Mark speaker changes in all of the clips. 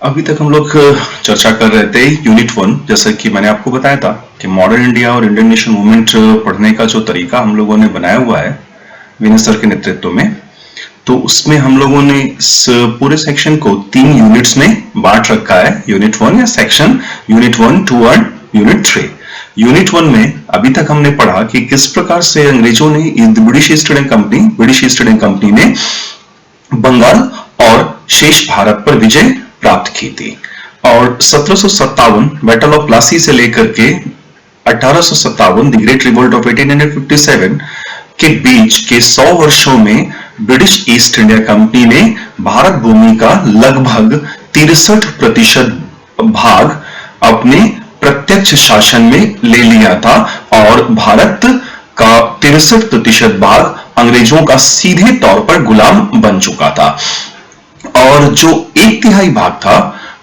Speaker 1: अभी तक हम लोग चर्चा कर रहे थे यूनिट 1। जैसा कि मैंने आपको बताया था कि मॉडर्न इंडिया और इंडियन नेशन मूवमेंट पढ़ने का जो तरीका हम लोगों ने बनाया हुआ है विनय सर के नेतृत्व में, तो उसमें हम लोगों ने इस पूरे सेक्शन को 3 यूनिट्स में बांट रखा है। यूनिट 1 या सेक्शन यूनिट 1, 2 और यूनिट 3। यूनिट 1 में अभी तक हमने पढ़ा कि किस प्रकार से अंग्रेजों ने ब्रिटिश ईस्ट इंडियन कंपनी ने बंगाल और शेष भारत पर विजय प्राप्त की थी। और 1757 बैटल ऑफ प्लासी से लेकर के 1857 द ग्रेट रिवोल्ट ऑफ 1857 के बीच के 100 वर्षों में ब्रिटिश ईस्ट इंडिया कंपनी ने भारत भूमि का लगभग 63% भाग अपने प्रत्यक्ष शासन में ले लिया था और भारत का 63% भाग अंग्रेजों का सीधे तौर पर गुलाम बन चुका था। और जो 1/3 भाग था,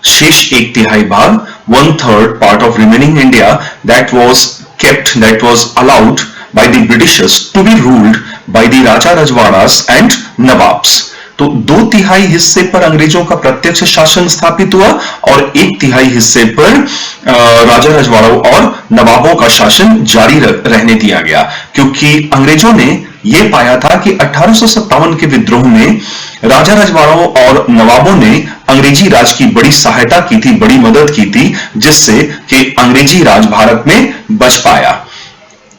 Speaker 1: शेष 1/3 भाग, 1/3 part of remaining India, that was allowed by the Britishers to be ruled by the raja rajwadas and nawabs. तो 2/3 हिस्से पर अंग्रेजों का प्रत्यक्ष शासन स्थापित हुआ और 1/3 हिस्से पर राजा रजवाड़ों और नवाबों का शासन जारी रहने दिया गया, क्योंकि अंग्रेजों ने यह पाया था कि 1857 के विद्रोह में राजा रजवाड़ों और नवाबों ने अंग्रेजी राज की बड़ी सहायता की थी, बड़ी मदद की थी, जिससे कि अंग्रेजी राज भारत में बच पाया।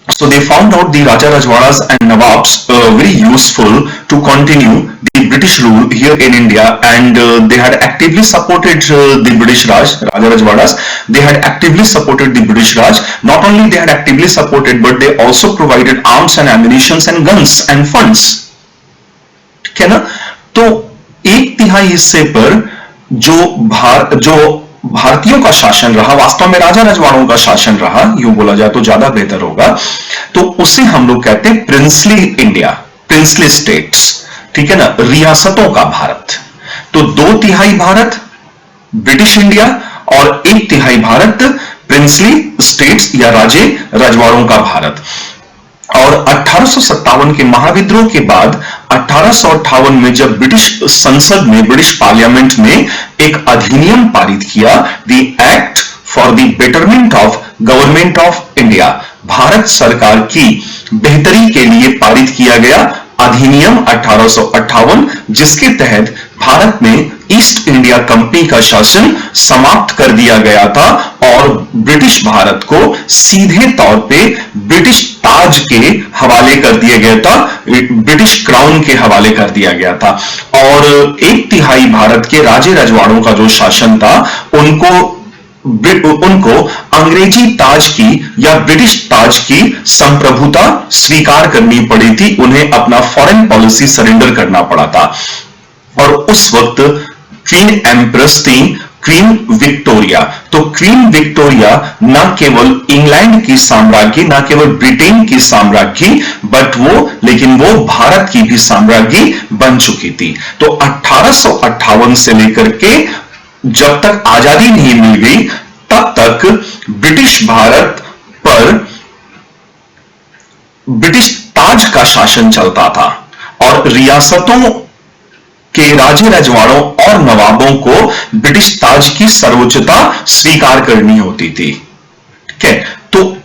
Speaker 1: So they found out the Raja Rajwadas and Nawabs very useful to continue the British rule here in India, and they had actively supported the British Raj, Raja Rajwadas. They had actively supported the British Raj. Not only they had actively supported, but they also provided arms and ammunitions and guns and funds. ठीक है ना? तो 1/3 हिस्से पर जो भारतीयों का शासन रहा, वास्तव में राजा रजवाड़ों का शासन रहा, यूं बोला जाए तो ज्यादा बेहतर होगा, तो उसे हम लोग कहते हैं प्रिंसली इंडिया, प्रिंसली स्टेट्स। ठीक है ना, रियासतों का भारत। तो 2/3 भारत ब्रिटिश इंडिया और 1/3 भारत प्रिंसली स्टेट्स या राजे रजवाड़ों का भारत। और 1857 के महाविद्रोह के बाद 1858 में जब ब्रिटिश संसद में, ब्रिटिश पार्लियामेंट में एक अधिनियम पारित किया, the act for the betterment of government of India, Bharat सरकार की बेहतरी के लिए पारित किया गया अधिनियम 1858, जिसके तहत भारत में ईस्ट इंडिया कंपनी का शासन समाप्त कर दिया गया था और ब्रिटिश भारत को सीधे तौर पे ब्रिटिश ताज के हवाले कर दिया गया था, ब्रिटिश क्राउन के हवाले कर दिया गया था। और 1/3 भारत के राजे रजवाड़ों का जो शासन था, उनको अंग्रेजी ताज की या ब्रिटिश ताज की संप्रभुता स्वीकार करनी पड़ी थी, उन्हें अपना फॉरेन पॉलिसी सरेंडर करना पड़ा था। और उस वक्त क्वीन एम्प्रेस थी क्वीन विक्टोरिया। तो क्वीन विक्टोरिया न केवल इंग्लैंड की साम्राज्ञी, न केवल ब्रिटेन की साम्राज्ञी, लेकिन वो भारत की भी साम्राज्ञी बन चुकी थी। तो 1858 से लेकर के जब तक आजादी नहीं मिल गई, तब तक ब्रिटिश भारत पर ब्रिटिश ताज का शासन चलता था और रियासतों के राजे रजवाड़ों और नवाबों को ब्रिटिश ताज की सर्वोच्चता स्वीकार करनी होती थी। ठीक है, तो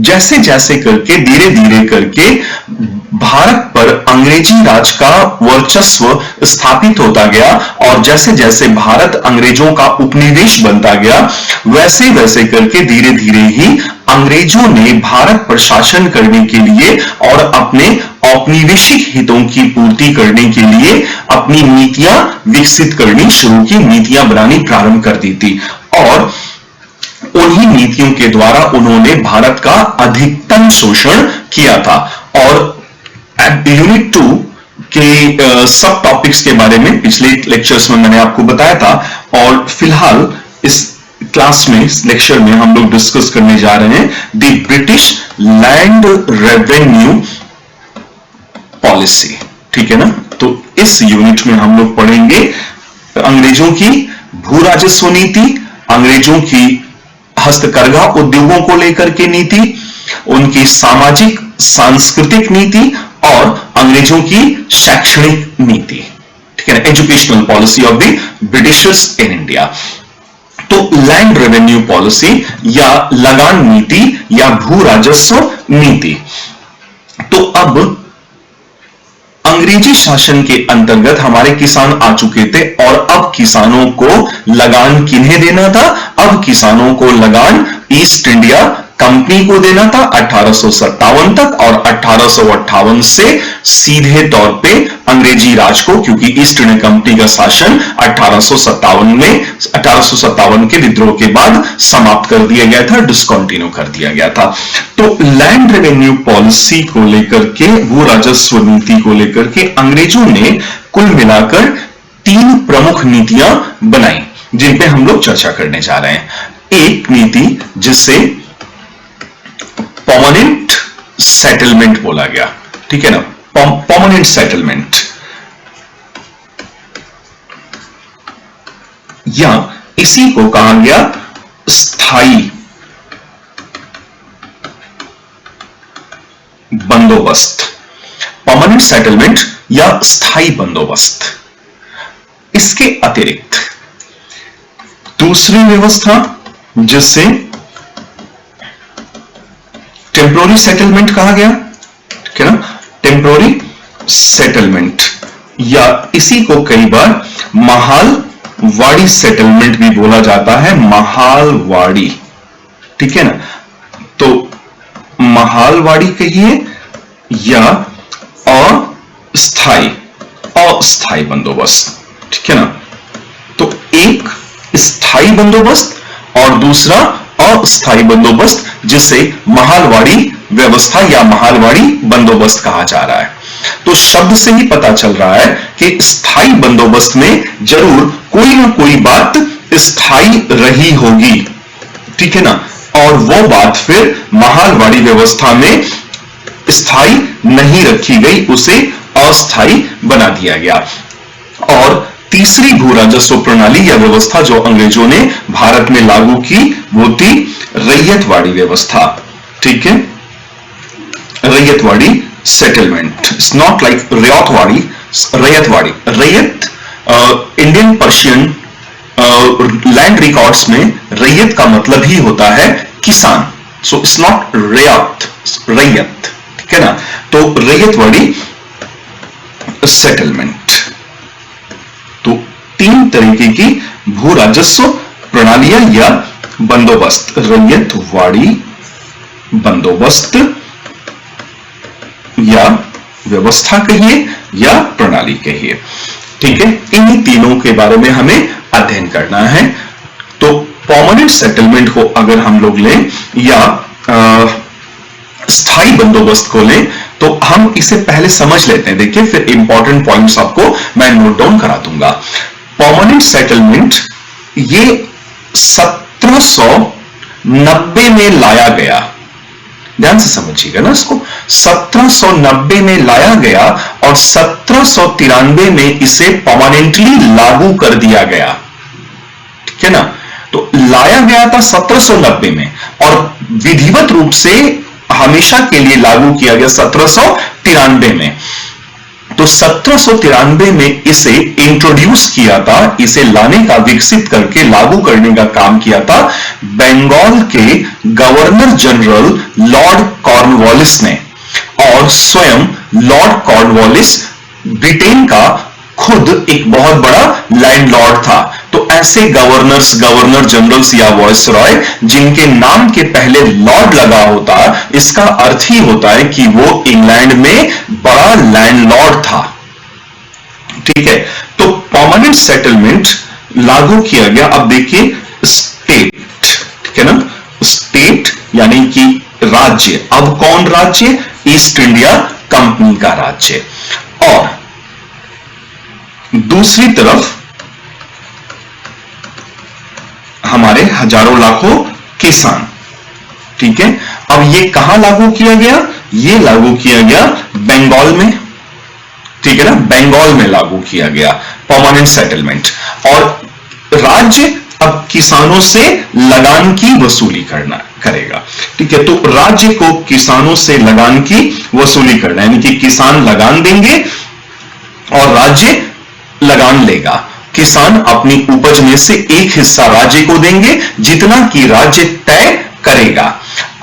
Speaker 1: जैसे जैसे करके, धीरे धीरे करके भारत पर अंग्रेजी राज का वर्चस्व स्थापित होता गया और जैसे जैसे भारत अंग्रेजों का उपनिवेश बनता गया, वैसे वैसे करके धीरे धीरे ही अंग्रेजों ने भारत पर शासन करने के लिए और अपने औपनिवेशिक हितों की पूर्ति करने के लिए अपनी नीतियां विकसित करनी शुरू की, नीतियां बनानी प्रारंभ कर दी थी। और उन्हीं नीतियों के द्वारा उन्होंने भारत का अधिकतम शोषण किया था। और यूनिट 2 के सब टॉपिक्स के बारे में पिछले लेक्चर्स में मैंने आपको बताया था, और फिलहाल इस क्लास में, इस लेक्चर में हम लोग डिस्कस करने जा रहे हैं the British land revenue policy. ठीक है ना, तो इस यूनिट में हम लोग पढ़ेंगे अंग्रेजों की भू राजस्व नीति, अंग्रेजों की हस्तकरघा उद्योगों को लेकर के नीति, उनकी सामाजिक सांस्कृतिक नीति और अंग्रेजों की शैक्षणिक नीति। ठीक है ना, educational policy of the Britishers in India. तो लैंड रेवेन्यू पॉलिसी या लगान नीति या भू राजस्व नीति। तो अब अंग्रेजी शासन के अंतर्गत हमारे किसान आ चुके थे और अब किसानों को लगान किन्हें देना था? अब किसानों को लगान ईस्ट इंडिया कंपनी को देना था 1857 तक, और 1858 से सीधे तौर पे अंग्रेजी राज को, क्योंकि ईस्ट इंडिया कंपनी का शासन 1857 के विद्रोह के बाद समाप्त कर दिया गया था, डिसकंटिन्यू कर दिया गया था। तो लैंड रेवेन्यू पॉलिसी को लेकर के, भू राजस्व नीति को लेकर के अंग्रेजों ने कुल मिलाकर 3 प्रमुख नीतियां बनाई, जिन पे हम लोग चर्चा करने जा रहे हैं। एक नीति जिसे परमानेंट सेटलमेंट बोला गया, ठीक है ना, परमानेंट सेटलमेंट, या इसी को कहा गया स्थायी बंदोबस्त, परमानेंट सेटलमेंट या स्थायी बंदोबस्त। इसके अतिरिक्त दूसरी व्यवस्था जिसे टेम्पोररी सेटलमेंट कहा गया, ठीक है ना, टेम्पोररी सेटलमेंट, या इसी को कई बार महालवाड़ी सेटलमेंट भी बोला जाता है, महालवाड़ी, ठीक है ना। तो महालवाड़ी कहिए या अस्थायी बंदोबस्त, ठीक है ना। तो एक स्थायी बंदोबस्त और दूसरा अस्थायी बंदोबस्त, जिसे महालवाड़ी व्यवस्था या महालवाड़ी बंदोबस्त कहा जा रहा है। तो शब्द से ही पता चल रहा है कि स्थायी बंदोबस्त में जरूर कोई ना कोई बात स्थायी रही होगी, ठीक है ना, और वो बात फिर महालवाड़ी व्यवस्था में स्थायी नहीं रखी गई, उसे अस्थायी बना दिया गया। और तीसरी भू राजस्व प्रणाली या व्यवस्था जो अंग्रेजों ने भारत में लागू की वो थी रैयतवाड़ी व्यवस्था, ठीक है, ryotwari settlement. It's not like ryotwari, ryotwari, रैयत इंडियन पर्शियन लैंड रिकॉर्ड्स में रैयत का मतलब ही होता है किसान, सो इट्स नॉट रैयत, रैयत, ठीक है ना। तो रैयतवाड़ी सेटलमेंट। तो 3 तरीके की भू राजस्व प्रणालियां या बंदोबस्त, रैयतवाड़ी बंदोबस्त या व्यवस्था कहिए या प्रणाली कहिए, ठीक है। इन्हीं तीनों के बारे में हमें अध्ययन करना है। तो परमानेंट सेटलमेंट को अगर हम लोग लें या स्थायी बंदोबस्त को लें, तो हम इसे पहले समझ लेते हैं, देखिए, फिर इंपॉर्टेंट पॉइंट्स आपको मैं नोट डाउन करा दूंगा। परमानेंट सेटलमेंट ये 1790 में लाया गया, ध्यान से समझिएगा ना इसको, 1790 में लाया गया और 1793 में इसे परमानेंटली लागू कर दिया गया, ठीक है ना। तो लाया गया था 1790 में और विधिवत रूप से हमेशा के लिए लागू किया गया 1793 में। तो 1793 में इसे इंट्रोड्यूस किया था, इसे लाने का, विकसित करके लागू करने का काम किया था बंगाल के गवर्नर जनरल लॉर्ड कॉर्नवालिस ने। और स्वयं लॉर्ड कॉर्नवालिस ब्रिटेन का खुद एक बहुत बड़ा लैंडलॉर्ड था। तो ऐसे गवर्नर्स, गवर्नर जनरल्स या वायसरॉय जिनके नाम के पहले लॉर्ड लगा होता, इसका अर्थ ही होता है कि वो इंग्लैंड में बड़ा लैंडलॉर्ड था, ठीक है। तो परमानेंट सेटलमेंट लागू किया गया। अब देखिए, स्टेट, ठीक है ना, स्टेट यानी कि राज्य। अब कौन राज्य? ईस्ट इंडिया कंपनी का राज्य। और दूसरी तरफ हमारे हजारों लाखों किसान, ठीक है। अब ये कहां लागू किया गया? ये लागू किया गया बंगाल में, ठीक है ना, बंगाल में लागू किया गया परमानेंट सेटलमेंट। और राज्य अब किसानों से लगान की वसूली करेगा, ठीक है। तो राज्य को किसानों से लगान की वसूली करना, यानी कि किसान लगान देंगे और राज्य लगान लेगा। किसान अपनी उपज में से एक हिस्सा राज्य को देंगे, जितना कि राज्य तय करेगा।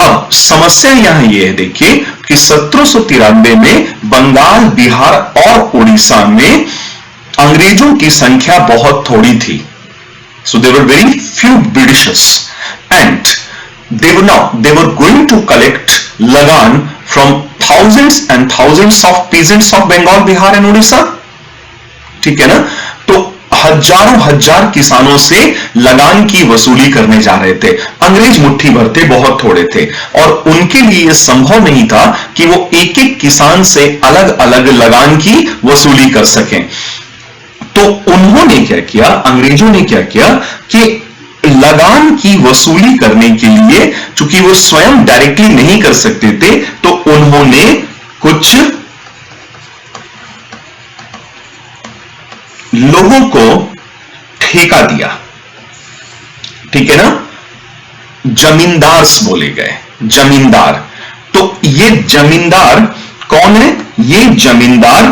Speaker 1: अब समस्या यहां यह है, देखिए कि 1793 में बंगाल, बिहार और उड़ीसा में अंग्रेजों की संख्या बहुत थोड़ी थी। So there were very few Britishers, and they were going to collect lagan from thousands and thousands of peasants of Bengal, Bihar and Odisha. ठीक है ना? तो हजारों हजार किसानों से लगान की वसूली करने जा रहे थे। अंग्रेज मुट्ठी भर थे, बहुत थोड़े थे, और उनके लिए यह संभव नहीं था कि वो एक एक किसान से अलग अलग लगान की वसूली कर सकें। तो उन्होंने क्या किया, अंग्रेजों ने क्या किया कि लगान की वसूली करने के लिए, चूंकि वो स्वयं डायरेक्टली नहीं कर सकते थे, तो उन्होंने कुछ लोगों को ठेका दिया। ठीक है ना? जमींदार बोले गए, जमींदार। तो ये जमींदार कौन है? ये जमींदार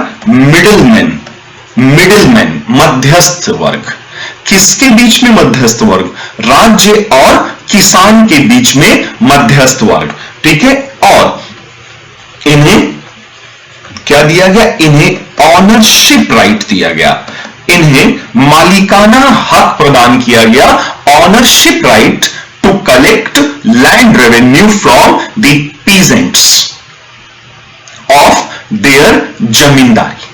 Speaker 1: मिडिलमैन, मध्यस्थ वर्ग। किसके बीच में मध्यस्थ वर्ग? राज्य और किसान के बीच में मध्यस्थ वर्ग। ठीक है? और इन्हें क्या दिया गया? इन्हें ऑनरशिप राइट दिया गया, इन्हें मालिकाना हक प्रदान किया गया, ownership right to collect land revenue from the peasants of their zamindari.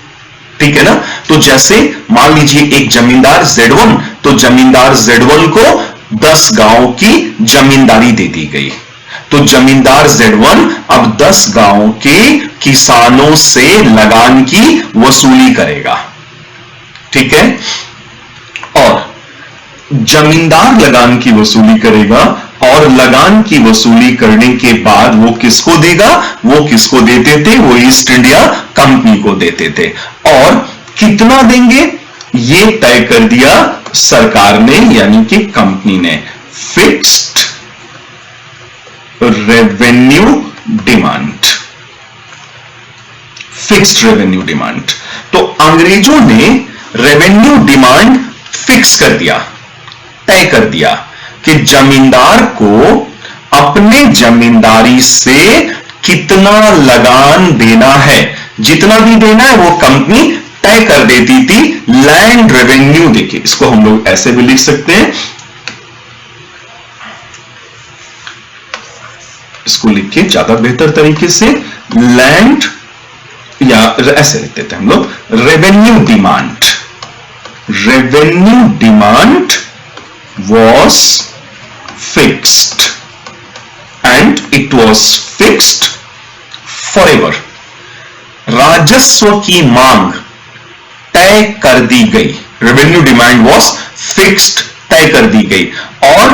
Speaker 1: ठीक है ना? तो जैसे मान लीजिए एक जमींदार Z1, तो जमींदार Z1 को 10 गांव की जमींदारी दे दी गई। तो जमींदार Z1 अब 10 गांव के किसानों से लगान की वसूली करेगा। ठीक है? और जमींदार लगान की वसूली करेगा, और लगान की वसूली करने के बाद वो किसको देगा? वो किसको देते थे? वो ईस्ट इंडिया कंपनी को देते थे। और कितना देंगे ये तय कर दिया सरकार ने, यानी कि कंपनी ने। Fixed revenue demand, fixed revenue demand. तो अंग्रेजों ने रेवेन्यू डिमांड फिक्स कर दिया, तय कर दिया कि जमींदार को अपने जमींदारी से कितना लगान देना है। जितना भी देना है वो कंपनी तय कर देती थी। लैंड रेवेन्यू, देखिए इसको हम लोग ऐसे भी लिख सकते हैं, इसको लिखिए ज्यादा बेहतर तरीके से, लैंड, या ऐसे लिख देते हैं हम लोग, revenue demand. Revenue demand was fixed and it was fixed forever. राजस्व की मांग तय कर दी गई। रेवेन्यू डिमांड was fixed, तय कर दी गई, और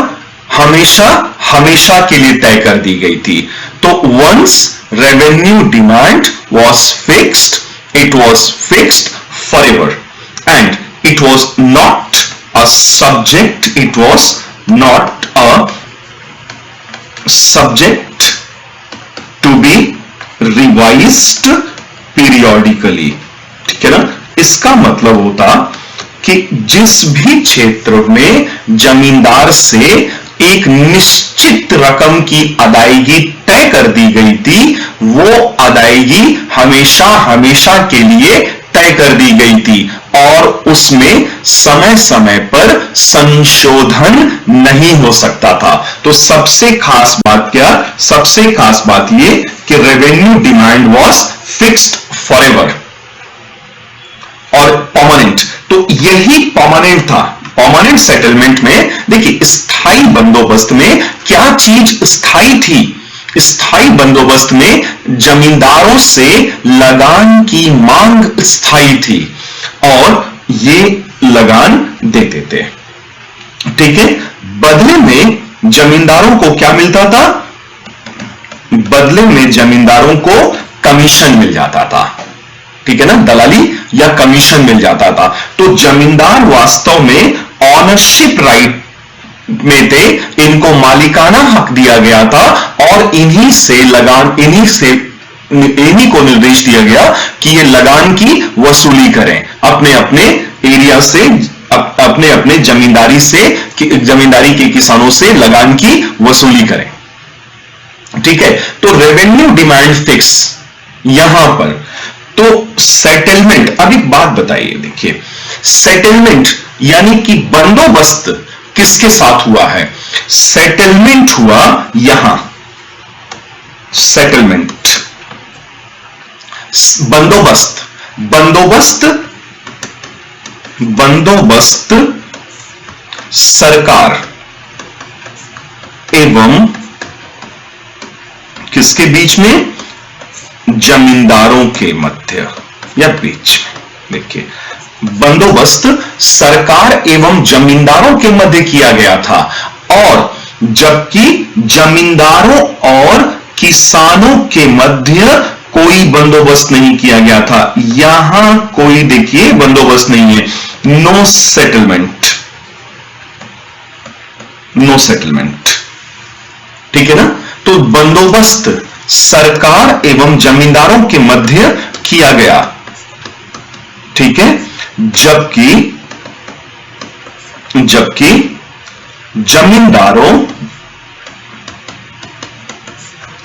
Speaker 1: हमेशा हमेशा के लिए तय कर दी गई थी। तो once revenue demand was fixed, it was fixed forever, and it was not a subject, it was not a subject to be revised periodically। ठीक है ना? इसका मतलब होता कि जिस भी क्षेत्र में जमींदार से एक निश्चित रकम की अदायगी तय कर दी गई थी, वो अदायगी हमेशा हमेशा के लिए तय कर दी गई थी, और उसमें समय समय पर संशोधन नहीं हो सकता था। तो सबसे खास बात क्या? सबसे खास बात ये कि revenue demand was fixed forever और परमानेंट। तो यही परमानेंट था। परमानेंट सेटलमेंट में देखिए, स्थायी बंदोबस्त में क्या चीज स्थायी थी? स्थायी बंदोबस्त में जमींदारों से लगान की मांग स्थायी थी, और ये लगान देते थे। ठीक है? बदले में जमींदारों को क्या मिलता था? बदले में जमींदारों को कमीशन मिल जाता था। ठीक है ना? दलाली या कमीशन मिल जाता था। तो जमींदार वास्तव में ऑनरशिप राइट में थे, इनको मालिकाना हक दिया गया था, और इन्हीं से लगान, इन्हीं को निर्देश दिया गया कि ये लगान की वसूली करें अपने अपने एरिया से अपने अपने जमींदारी के किसानों से लगान की वसूली करें। ठीक है, तो रेवेन्यू डिमांड फिक्स यहां पर। तो सेटलमेंट, अब एक बात बताइए, देखिए सेटलमेंट यानी कि बंदोबस्त किसके साथ हुआ है? सेटलमेंट हुआ यहां, सेटलमेंट, बंदोबस्त, बंदोबस्त सरकार एवं किसके बीच में? जमींदारों के मध्य या बीच। देखिए बंदोबस्त सरकार एवं जमींदारों के मध्य किया गया था, और जबकि जमींदारों और किसानों के मध्य कोई बंदोबस्त नहीं किया गया था। यहां कोई देखिए बंदोबस्त नहीं है, नो सेटलमेंट, नो सेटलमेंट। ठीक है ना, तो बंदोबस्त सरकार एवं जमींदारों के मध्य किया गया। ठीक है, जबकि जमींदारों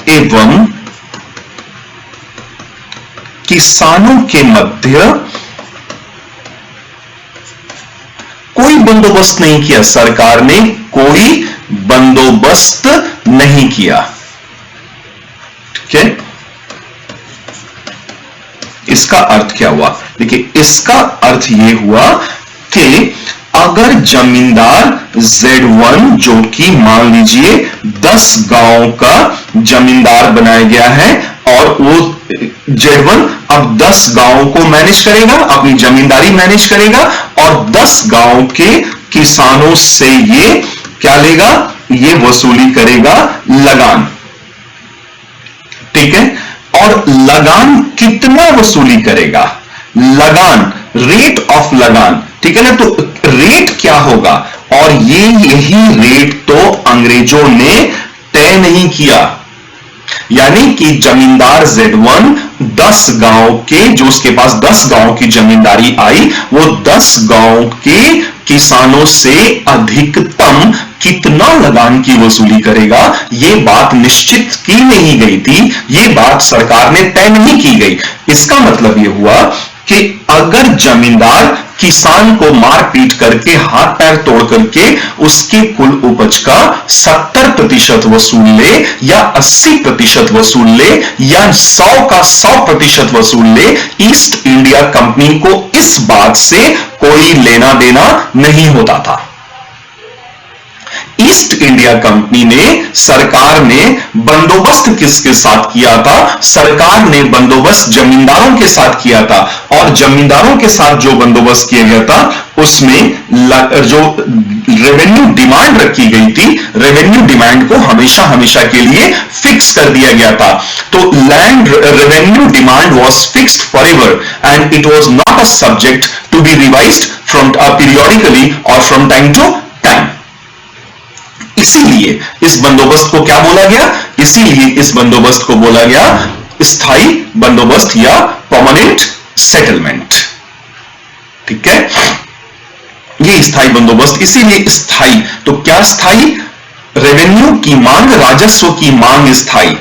Speaker 1: एवं किसानों के मध्य कोई बंदोबस्त नहीं किया, सरकार ने कोई बंदोबस्त नहीं किया। ठीक है, इसका अर्थ क्या हुआ? देखिए इसका अर्थ यह हुआ कि अगर जमींदार Z1 जो कि मान लीजिए 10 गांव का जमींदार बनाया गया है, और वो Z1 अब 10 गांव को मैनेज करेगा, अपनी जमींदारी मैनेज करेगा, और 10 गांव के किसानों से ये क्या लेगा? ये वसूली करेगा लगान। ठीक है, और लगान कितना वसूली करेगा? लगान, रेट ऑफ लगान। ठीक है ना, तो रेट क्या होगा? और यही रेट तो अंग्रेजों ने तय नहीं किया, यानी कि जमींदार Z1 10 गांव के, जो उसके पास 10 गांव की जमींदारी आई, वो 10 गांव के किसानों से अधिकतम कितना लगान की वसूली करेगा, यह बात निश्चित की नहीं गई थी, यह बात सरकार ने तय नहीं की गई। इसका मतलब यह हुआ कि अगर जमींदार किसान को मारपीट करके, हाथ पैर तोड़ करके उसकी कुल उपज का 70% वसूल ले, या 80% वसूल ले, या 100 का 100% वसूल ले, ईस्ट इंडिया कंपनी को इस बात से कोई लेना देना नहीं होता था। ईस्ट इंडिया कंपनी ने, सरकार ने बंदोबस्त किसके साथ किया था? सरकार ने बंदोबस्त जमींदारों के साथ किया था, और जमींदारों के साथ जो बंदोबस्त किया गया था उसमें जो रेवेन्यू डिमांड रखी गई थी, रेवेन्यू डिमांड को हमेशा हमेशा के लिए फिक्स कर दिया गया था। तो land revenue demand was fixed forever, and it was not a subject to be revised from periodically और फ्रॉम टाइम टू टाइम। इसीलिए इस बंदोबस्त को क्या बोला गया? इसीलिए इस बंदोबस्त को बोला गया स्थायी बंदोबस्त या परमानेंट सेटलमेंट। ठीक है, ये स्थायी बंदोबस्त, इसीलिए स्थायी। तो क्या स्थायी? रेवेन्यू की मांग, राजस्व की मांग स्थायी।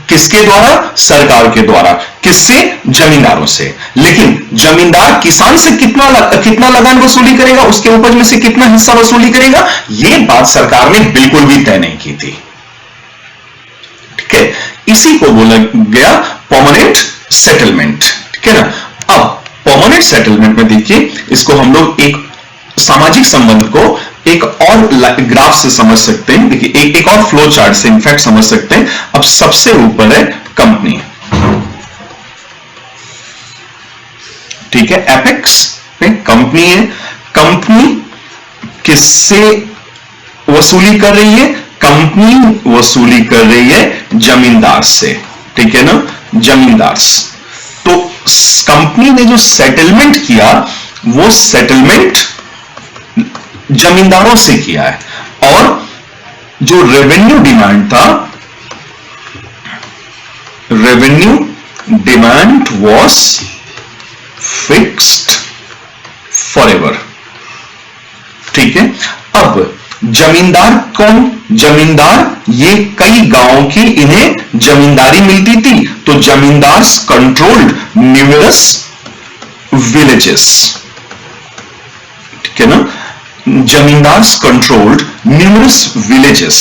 Speaker 1: किसके द्वारा? सरकार के द्वारा। किससे? जमींदारों से। लेकिन जमींदार किसान से कितना लगान वसूली करेगा, उसके उपज में से कितना हिस्सा वसूली करेगा, यह बात सरकार ने बिल्कुल भी तय नहीं की थी। ठीक है, इसी को बोला गया परमानेंट सेटलमेंट। ठीक है ना। अब परमानेंट सेटलमेंट में देखिए, इसको हम लोग एक सामाजिक संबंध को एक और ग्राफ से समझ सकते हैं। देखिए एक और फ्लो चार्ट से इनफैक्ट समझ सकते हैं। अब सबसे ऊपर है कंपनी, ठीक है, एपेक्स पे कंपनी है। कंपनी किससे वसूली कर रही है? कंपनी वसूली कर रही है जमींदार से। ठीक है ना, जमींदार। तो कंपनी ने जो सेटलमेंट किया, वो सेटलमेंट जमींदारों से किया है, और जो रेवेन्यू डिमांड था, रेवेन्यू डिमांड वाज फॉरएवर। ठीक है, अब जमींदार कौन? जमींदार ये कई गांवों की इन्हें जमींदारी मिलती थी, तो जमींदार्स कंट्रोल्ड न्यूमरस विलेजेस। ठीक है ना, जमींदार्स कंट्रोल्ड न्यूमरस विलेजेस।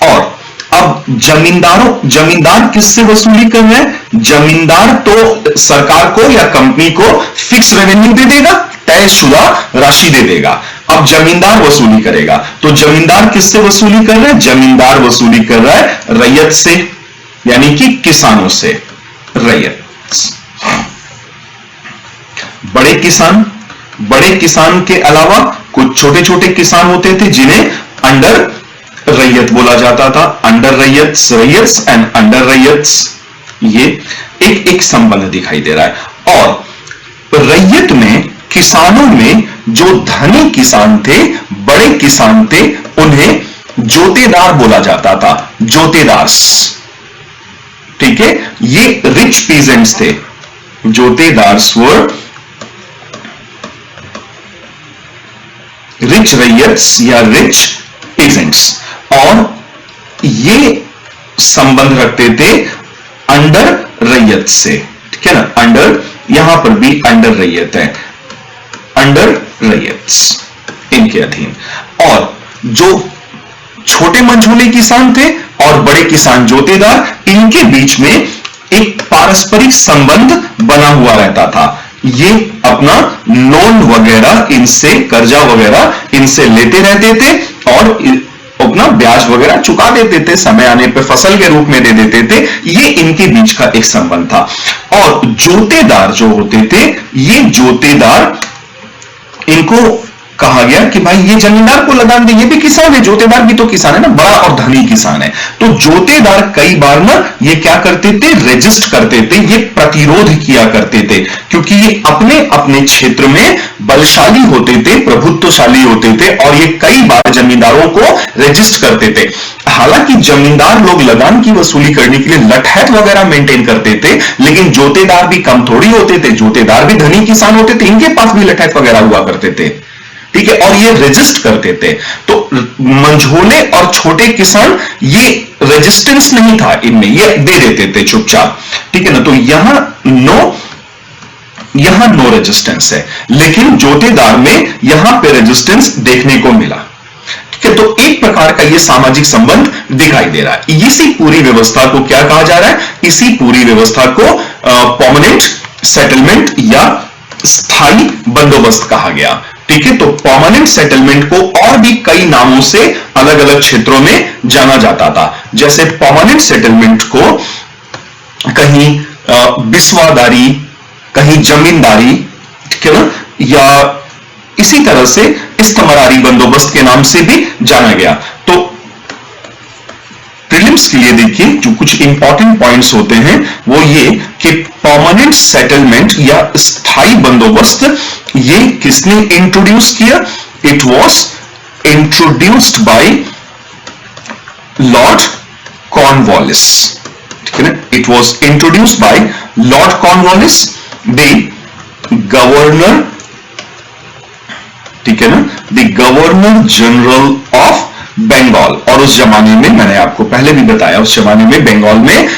Speaker 1: और अब जमींदार किससे वसूली कर रहे हैं? जमींदार तो सरकार को या कंपनी को फिक्स रेवेन्यू दे देगा, तयशुदा राशि दे देगा। अब जमींदार वसूली करेगा, तो जमींदार किससे वसूली कर रहे हैं? जमींदार वसूली कर रहा है रैयत से, यानी कि किसानों से। रैयत, बड़े किसान के अलावा कुछ छोटे छोटे किसान होते थे जिन्हें अंडर रैयत बोला जाता था। अंडर रैयत्स, रैयत्स एंड अंडर रैयत्स, ये एक एक संबंध दिखाई दे रहा है। और रैयत में किसानों में जो धनी किसान थे, बड़े किसान थे, उन्हें जोतेदार बोला जाता था, जोतेदार्स। ठीक है, ये रिच पीजेंट्स थे, जोतेदार्स वर रिच रैयत्स या रिच पीजेंट्स। और ये संबंध रखते थे अंडर रैयत से। ठीक है ना, अंडर, यहां पर भी अंडर रैयत है, अंडर रैयत्स, इनके अधीन। और जो छोटे मंझोले किसान थे और बड़े किसान जोतेदार, इनके बीच में एक पारस्परिक संबंध बना हुआ रहता था। ये अपना लोन वगैरह इनसे, कर्जा वगैरह इनसे लेते रहते थे और अपना ब्याज वगैरह चुका देते थे, समय आने पर फसल के रूप में दे देते थे। ये इनके बीच का एक संबंध था। और जोतेदार जो होते थे, ये जोतेदार, इनको कहा गया कि भाई ये जमींदार को लगान दे, ये भी किसान है, जोतेदार भी तो किसान है ना, बड़ा और धनी किसान है। तो जोतेदार कई बार ना ये क्या करते थे? रेजिस्ट करते थे, ये प्रतिरोध किया करते थे, क्योंकि ये अपने अपने क्षेत्र में बलशाली होते थे, प्रभुत्वशाली होते थे, और ये कई बार जमींदारों को रेजिस्ट करते थे। हालांकि जमींदार लोग लगान की वसूली करने के लिए लठैत वगैरह मेंटेन करते थे, लेकिन जोतेदार भी कम थोड़ी होते थे, जोतेदार भी धनी किसान होते थे, इनके पास भी लठैत वगैरह हुआ करते थे। ठीक है, और ये रेजिस्ट करते थे। तो मंझोले और छोटे किसान, ये रेजिस्टेंस नहीं था इनमें, ये दे देते थे चुपचाप। ठीक है ना, तो यहां नो रेजिस्टेंस है, लेकिन जोतेदार में यहां पे रेजिस्टेंस देखने को मिला। ठीक है, तो एक प्रकार का ये सामाजिक संबंध दिखाई दे रहा है। इसी पूरी व्यवस्था को क्या कहा जा रहा है? इसी पूरी व्यवस्था को परमानेंट सेटलमेंट या स्थायी बंदोबस्त कहा गया। ठीक है, तो परमानेंट सेटलमेंट को और भी कई नामों से अलग अलग क्षेत्रों में जाना जाता था। जैसे परमानेंट सेटलमेंट को कहीं बिस्वादारी, कहीं जमींदारी, ठीक है ना, या इसी तरह से इस्तमरारी बंदोबस्त के नाम से भी जाना गया। तो प्रीलिम्स के लिए देखिए जो कुछ इंपॉर्टेंट पॉइंट्स होते हैं वो ये कि परमानेंट सेटलमेंट या स्थायी बंदोबस्त ये किसने इंट्रोड्यूस किया? It was introduced by Lord Cornwallis. ठीक है ना, it was introduced by Lord Cornwallis, the governor, ठीक है ना, the governor general of Bengal. और उस जमाने में मैंने आपको पहले भी बताया, उस जमाने में बंगाल में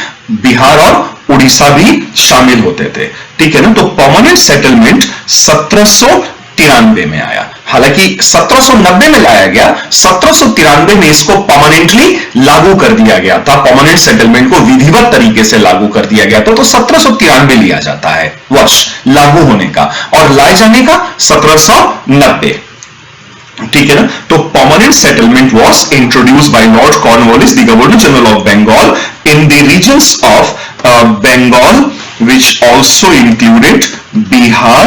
Speaker 1: बिहार और उड़ीसा भी शामिल होते थे। ठीक है ना, तो परमानेंट सेटलमेंट 1793 में आया। हालांकि 1790 में लाया गया, 1793 में इसको परमानेंटली लागू कर दिया गया था। परमानेंट सेटलमेंट को विधिवत तरीके से लागू कर दिया गया था, तो 1793 लिया जाता है वर्ष लागू होने का, और लाए जाने का 1790। ठीक है ना, तो permanent settlement was introduced by Lord Cornwallis, the governor general of Bengal, in the regions of Bengal which also included Bihar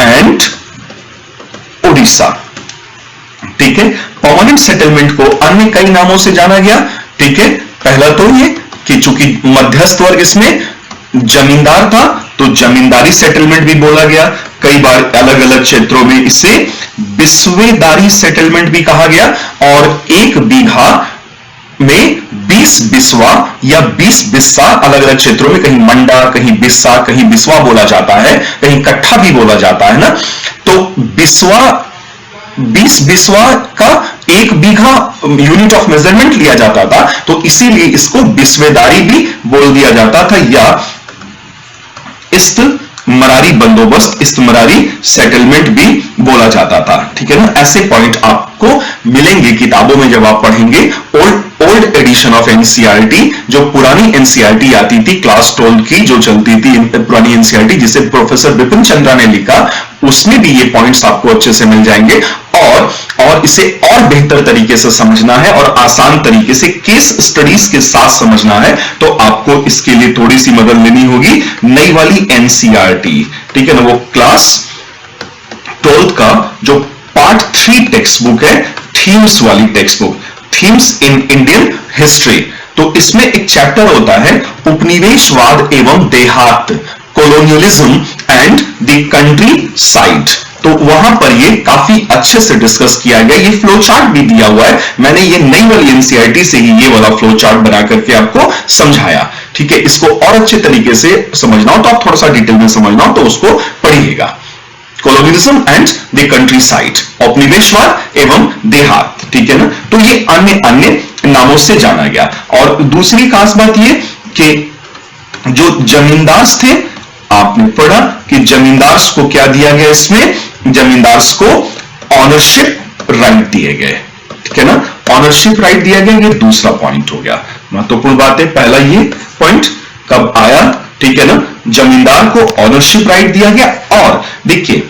Speaker 1: and Orissa. ठीक है, परमानेंट सेटलमेंट को अन्य कई नामों से जाना गया। ठीक है, पहला तो ये कि चूंकि मध्यस्थ वर्ग इसमें जमींदार था तो जमींदारी सेटलमेंट भी बोला गया। कई बार अलग अलग क्षेत्रों में इसे बिस्वेदारी सेटलमेंट भी कहा गया। और 1 बीघा में 20 बिस्वा या 20 बिस्सा अलग अलग क्षेत्रों में, कहीं मंडा, कहीं बिस्सा, कहीं बिस्वा बोला जाता है, कहीं कट्ठा भी बोला जाता है ना। तो बिस्वा, 20 बिस्वा का 1 बीघा यूनिट ऑफ मेजरमेंट लिया जाता था, तो इसीलिए इसको बिस्वेदारी भी बोल दिया जाता था, या इस्तमरारी बंदोबस्त, इस्तमरारी सेटलमेंट भी बोला जाता था। ठीक है ना। ऐसे पॉइंट आपको मिलेंगे किताबों में जब आप पढ़ेंगे। ओल्ड एडिशन ऑफ एनसीईआरटी, जो पुरानी एनसीईआरटी आती थी क्लास 12 की, जो चलती थी पुरानी एनसीईआरटी जिसे प्रोफेसर बिपिन चंद्रा ने लिखा, उसमें भी ये पॉइंट्स आपको अच्छे से मिल जाएंगे। और इसे और बेहतर तरीके से समझना है और आसान तरीके से केस स्टडीज के साथ समझना है, तो आपको इसके लिए थोड़ी सी मदद लेनी होगी नई वाली एनसीईआरटी। ठीक है ना। वो क्लास 12 का जो पार्ट 3 टेक्स्ट बुक है, थीम्स वाली text book, themes in Indian history. तो इसमें एक चैप्टर होता है उपनिवेशवाद एवं देहात, colonialism and the country side. तो वहां पर ये काफी अच्छे से डिस्कस किया गया। ये फ्लो चार्ट भी दिया हुआ है, मैंने ये नई वाली एनसीईआरटी से ही ये वाला फ्लो चार्ट बना करके आपको समझाया। ठीक है। इसको और अच्छे तरीके से समझना हो तो आप थोड़ा सा डिटेल में समझना हो तो उसको पढ़िएगा। Colonialism and the countryside, औपनिवेशवाद एवं देहात। ठीक है ना। तो ये अन्य अन्य नामों से जाना गया। और दूसरी खास बात ये कि जो जमींदार थे, आपने पढ़ा कि जमींदार को क्या दिया गया, इसमें जमींदार को ऑनरशिप राइट दिए गए। ठीक है ना। ऑनरशिप राइट दिया गया, ये दूसरा पॉइंट हो गया। महत्वपूर्ण बात है, पहला ये पॉइंट कब आया। ठीक है ना। जमींदार को ऑनरशिप राइट दिया गया। और देखिए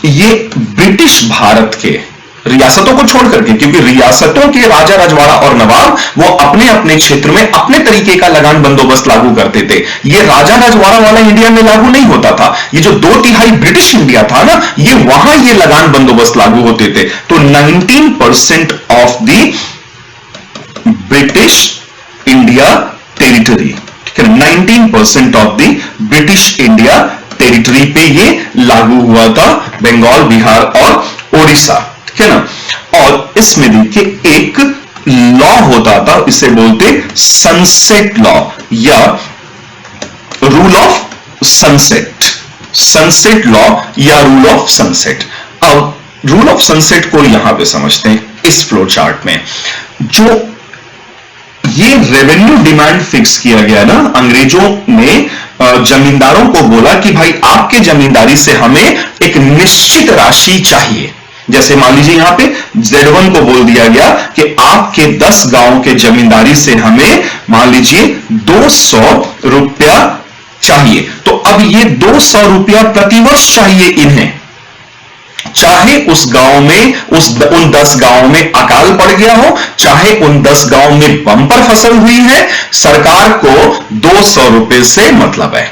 Speaker 1: ये ब्रिटिश भारत के रियासतों को छोड़ करके, क्योंकि रियासतों के राजा रजवाड़ा और नवाब वो अपने अपने क्षेत्र में अपने तरीके का लगान बंदोबस्त लागू करते थे। ये राजा रजवाड़ा वाला इंडिया में लागू नहीं होता था। ये जो 2/3 ब्रिटिश इंडिया था ना, ये वहां ये लगान बंदोबस्त लागू होते थे। तो 19% of the British India territory, 19% of the British India territory पे ये लागू हुआ था, बंगाल, बिहार और ओडिशा। ठीक है ना। और इसमें देखिए एक लॉ होता था, इसे बोलते सनसेट लॉ या rule of sunset, sunset law या रूल ऑफ सनसेट। अब रूल ऑफ सनसेट को यहां पे समझते हैं इस फ्लो चार्ट में। जो ये रेवेन्यू डिमांड फिक्स किया गया ना, अंग्रेजों ने जमींदारों को बोला कि भाई आपके जमींदारी से हमें एक निश्चित राशि चाहिए। जैसे मान लीजिए यहां पे Z1 को बोल दिया गया कि आपके 10 गांव के जमींदारी से हमें मान लीजिए 200 रुपया चाहिए। तो अब ये 200 रुपया प्रतिवर्ष चाहिए इन्हें, चाहे उस गांव में उन 10 गांव में अकाल पड़ गया हो, चाहे उन 10 गांव में बम्पर फसल हुई है, सरकार को 200 रुपए से मतलब है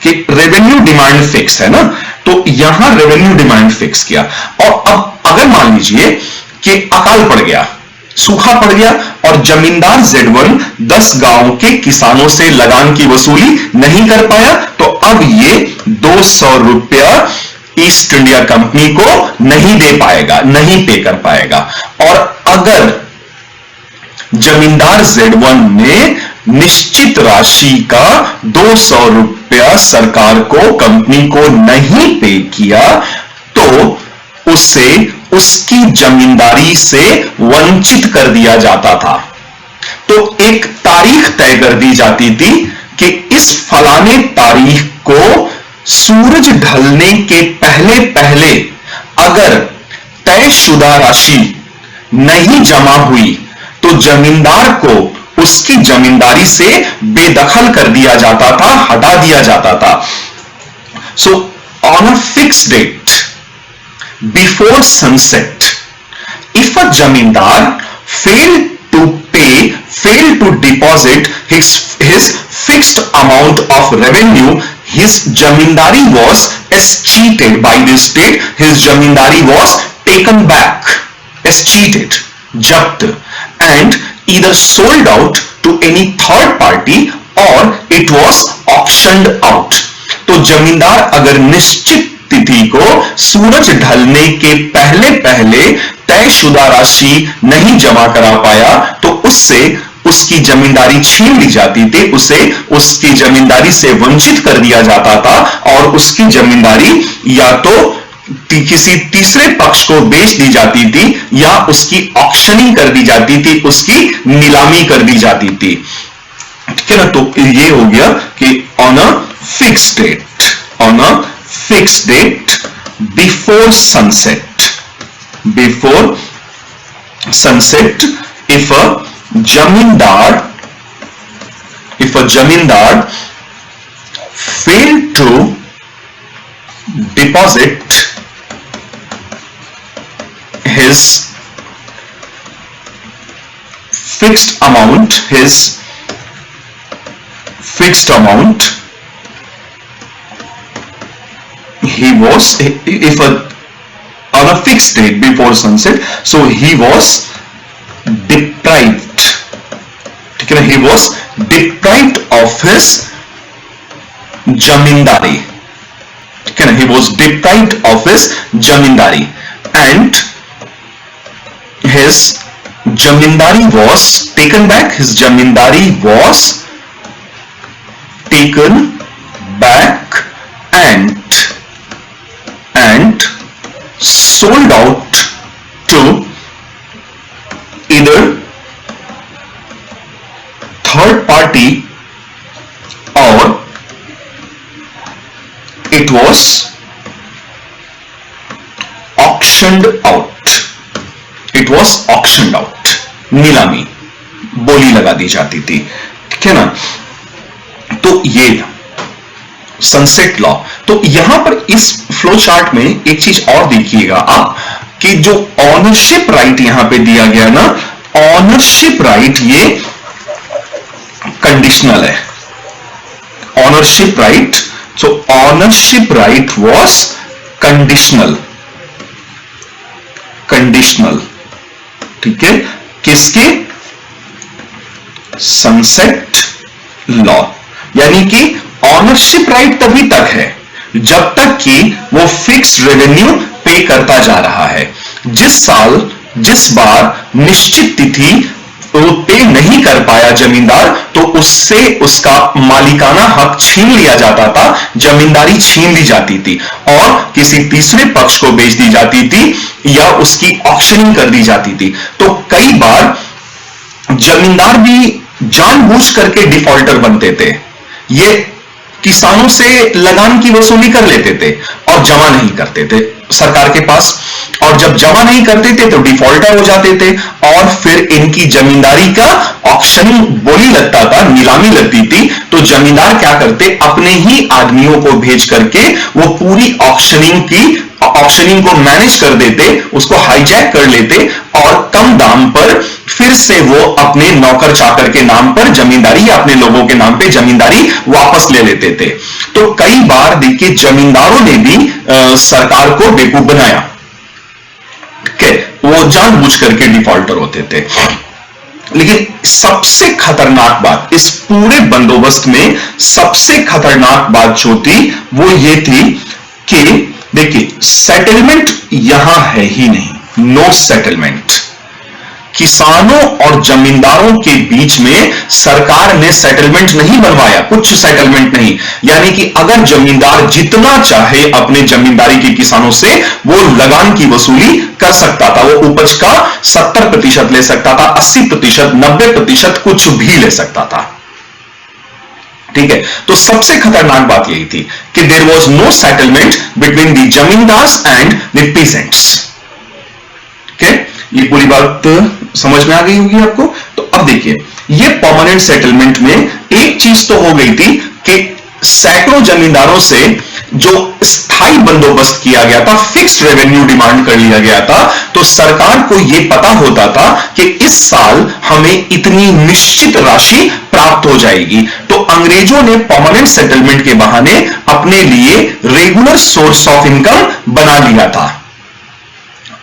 Speaker 1: कि रेवेन्यू डिमांड फिक्स है ना। तो यहां रेवेन्यू डिमांड फिक्स किया। और अब अगर मान लीजिए कि अकाल पड़ गया, सूखा पड़ गया और जमींदार Z1 10 गांव के किसानों से लगान की वसूली नहीं कर पाया, तो अब ये 200 रुपया ईस्ट इंडिया कंपनी को नहीं दे पाएगा, नहीं पे कर पाएगा। और अगर जमींदार Z1 ने निश्चित राशि का 200 रुपया सरकार को, कंपनी को नहीं पे किया, तो उसे उसकी जमींदारी से वंचित कर दिया जाता था। तो एक तारीख तय कर दी जाती थी कि इस फलाने तारीख को सूरज ढलने के पहले पहले अगर तयशुदा राशि नहीं जमा हुई तो जमींदार को उसकी जमींदारी से बेदखल कर दिया जाता था, हटा दिया जाता था। So on a fix date before sunset, if a zamindar failed to deposit his fixed amount of revenue, his jamindari was escheated by the state. His jamindari was taken back, escheated, jabt, and either sold out to any third party or it was auctioned out. तो जमींदार अगर निश्चित तिथि को सूरज ढलने के पहले पहले तयशुदा राशि नहीं जमा करा पाया तो उससे उसकी जमींदारी छीन ली जाती थी, उसे उसकी जमींदारी से वंचित कर दिया जाता था और उसकी जमींदारी या तो किसी तीसरे पक्ष को बेच दी जाती थी या उसकी ऑक्शनिंग कर दी जाती थी, उसकी नीलामी कर दी जाती थी। ठीक है ना, तो ये हो गया कि on a fix date, on a fix date before sunset, before sunset, if a jamindar failed to deposit his fixed amount, he was, if a on a fixed date before sunset, so he was deprived, ठीक है ना, he was deprived of his jamindari, ठीक है ना, he was deprived of his jamindari and his jamindari was taken back, his jamindari was taken back and sold out to either third party or it was auctioned out, it was auctioned out, नीलामी, बोली लगा दी जाती थी। ठीक है ना, तो ये सनसेट लॉ। तो यहां पर इस फ्लो चार्ट में एक चीज और देखिएगा आप कि जो ऑनरशिप राइट यहां पे दिया गया ना, ऑनरशिप राइट ये कंडीशनल है, ownership right, so ownership right was conditional, conditional, ठीक है, किसके, सनसेट लॉ, यानी कि ऑनरशिप राइट तभी तक है जब तक कि वो फिक्स्ड रेवेन्यू पे करता जा रहा है। जिस बार निश्चित तिथि वो पे नहीं कर पाया जमींदार, तो उससे उसका मालिकाना हक छीन लिया जाता था, जमींदारी छीन ली जाती थी और किसी तीसरे पक्ष को बेच दी जाती थी या उसकी ऑक्शनिंग कर दी जाती थी। तो कई बार जमींदार भी जानबूझ करके डिफॉल्टर बनते थे, ये किसानों से लगान की वसूली कर लेते थे और जमा नहीं करते थे सरकार के पास, और जब जमा नहीं करते थे तो डिफॉल्टर हो जाते थे और फिर इनकी जमींदारी का ऑक्शनिंग बोली लगता था, नीलामी लगती थी। तो जमींदार क्या करते, अपने ही आदमियों को भेज करके वो पूरी ऑक्शनिंग को मैनेज कर देते, उसको हाईजैक कर लेते और कम दाम पर फिर से वो अपने नौकर चाकर के नाम पर जमींदारी या अपने लोगों के नाम पे जमींदारी वापस ले लेते थे। तो कई बार देखिए जमींदारों ने भी सरकार को बेवकूफ बनाया, ठीक है, वो जानबूझ करके डिफॉल्टर होते थे। लेकिन सबसे खतरनाक बात इस पूरे बंदोबस्त में, सबसे खतरनाक बात जो थी वो ये थी कि देखिए सेटलमेंट यहां है ही नहीं, नो सेटलमेंट। किसानों और जमींदारों के बीच में सरकार ने सेटलमेंट नहीं बनवाया, कुछ सेटलमेंट नहीं, यानी कि अगर जमींदार जितना चाहे अपने जमींदारी के किसानों से वो लगान की वसूली कर सकता था, वो उपज का 70% ले सकता था, 80%, 90%, कुछ भी ले सकता था। ठीक है, तो सबसे खतरनाक बात यही थी कि there was no settlement between the zamindars and the peasants. ठीक है, ये पूरी बात समझ में आ गई होगी आपको। तो अब देखिए ये परमानेंट सेटलमेंट में एक चीज तो हो गई थी कि सैकड़ों जमींदारों से जो स्थायी बंदोबस्त किया गया था, फिक्स्ड रेवेन्यू डिमांड कर लिया गया था, तो सरकार को यह पता होता था कि इस साल हमें इतनी निश्चित राशि प्राप्त हो जाएगी। तो अंग्रेजों ने परमानेंट सेटलमेंट के बहाने अपने लिए रेगुलर सोर्स ऑफ इनकम बना लिया था।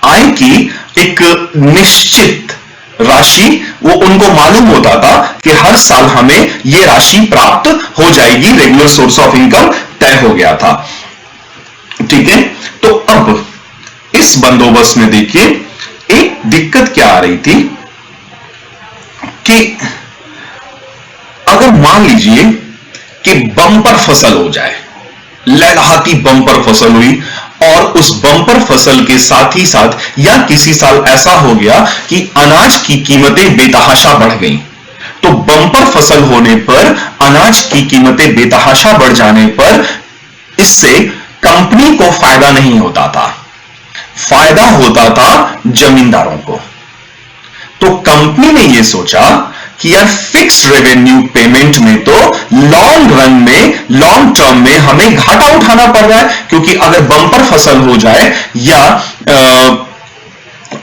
Speaker 1: आय की एक निश्चित राशि वो उनको मालूम होता था कि हर साल हमें यह राशि प्राप्त हो जाएगी, रेगुलर सोर्स ऑफ इनकम तय हो गया था। ठीक है, तो अब इस बंदोबस्त में देखिए एक दिक्कत क्या आ रही थी कि अगर मान लीजिए कि बम्पर फसल हो जाए, लहलहाती बम्पर फसल हुई और उस बम्पर फसल के साथ ही साथ या किसी साल ऐसा हो गया कि अनाज की कीमतें बेतहाशा बढ़ गई, तो बम्पर फसल होने पर अनाज की कीमतें बेतहाशा बढ़ जाने पर इससे कंपनी को फायदा नहीं होता था, फायदा होता था जमींदारों को। तो कंपनी ने यह सोचा कि यार फिक्स्ड रेवेन्यू पेमेंट में तो लॉन्ग रन में, लॉन्ग टर्म में हमें घाटा उठाना पड़ रहा है, क्योंकि अगर बम्पर फसल हो जाए या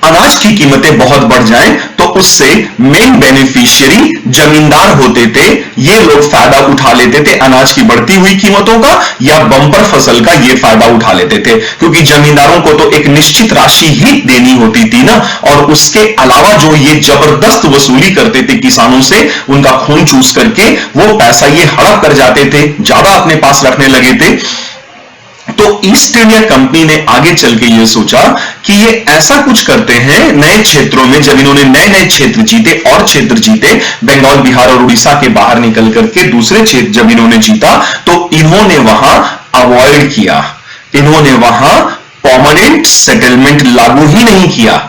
Speaker 1: अनाज की कीमतें बहुत बढ़ जाएं तो उससे मेन बेनिफिशियरी जमींदार होते थे, ये लोग फायदा उठा लेते थे अनाज की बढ़ती हुई कीमतों का या बम्पर फसल का ये फायदा उठा लेते थे, क्योंकि जमींदारों को तो एक निश्चित राशि ही देनी होती थी ना, और उसके अलावा जो ये जबरदस्त वसूली करते थे किसानों से, उनका खून चूस करके वो पैसा ये हड़प कर जाते थे, ज्यादा अपने पास रखने लगे थे। तो ईस्ट इंडिया कंपनी ने आगे चल के यह सोचा कि ये ऐसा कुछ करते हैं नए क्षेत्रों में, जब इन्होंने नए नए क्षेत्र जीते और क्षेत्र जीते, बंगाल, बिहार और उड़ीसा के बाहर निकल करके दूसरे क्षेत्र जब इन्होंने जीता, तो इन्होंने वहां अवॉइड किया, इन्होंने वहां परमानेंट सेटलमेंट लागू ही नहीं किया।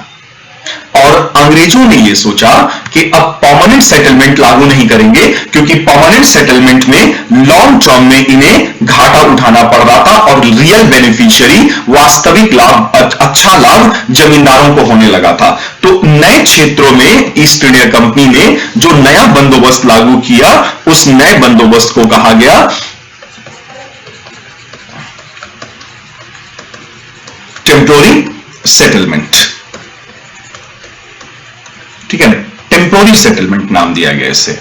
Speaker 1: और अंग्रेजों ने यह सोचा कि अब परमानेंट सेटलमेंट लागू नहीं करेंगे, क्योंकि परमानेंट सेटलमेंट में लॉन्ग टर्म में इन्हें घाटा उठाना पड़ रहा था और रियल बेनिफिशियरी, वास्तविक लाभ, अच्छा लाभ जमींदारों को होने लगा था। तो नए क्षेत्रों में ईस्ट इंडिया कंपनी ने जो नया बंदोबस्त लागू किया, उस नए बंदोबस्त को कहा गया टेम्पोररी सेटलमेंट। ठीक है, टेम्पोररी सेटलमेंट नाम दिया गया इसे,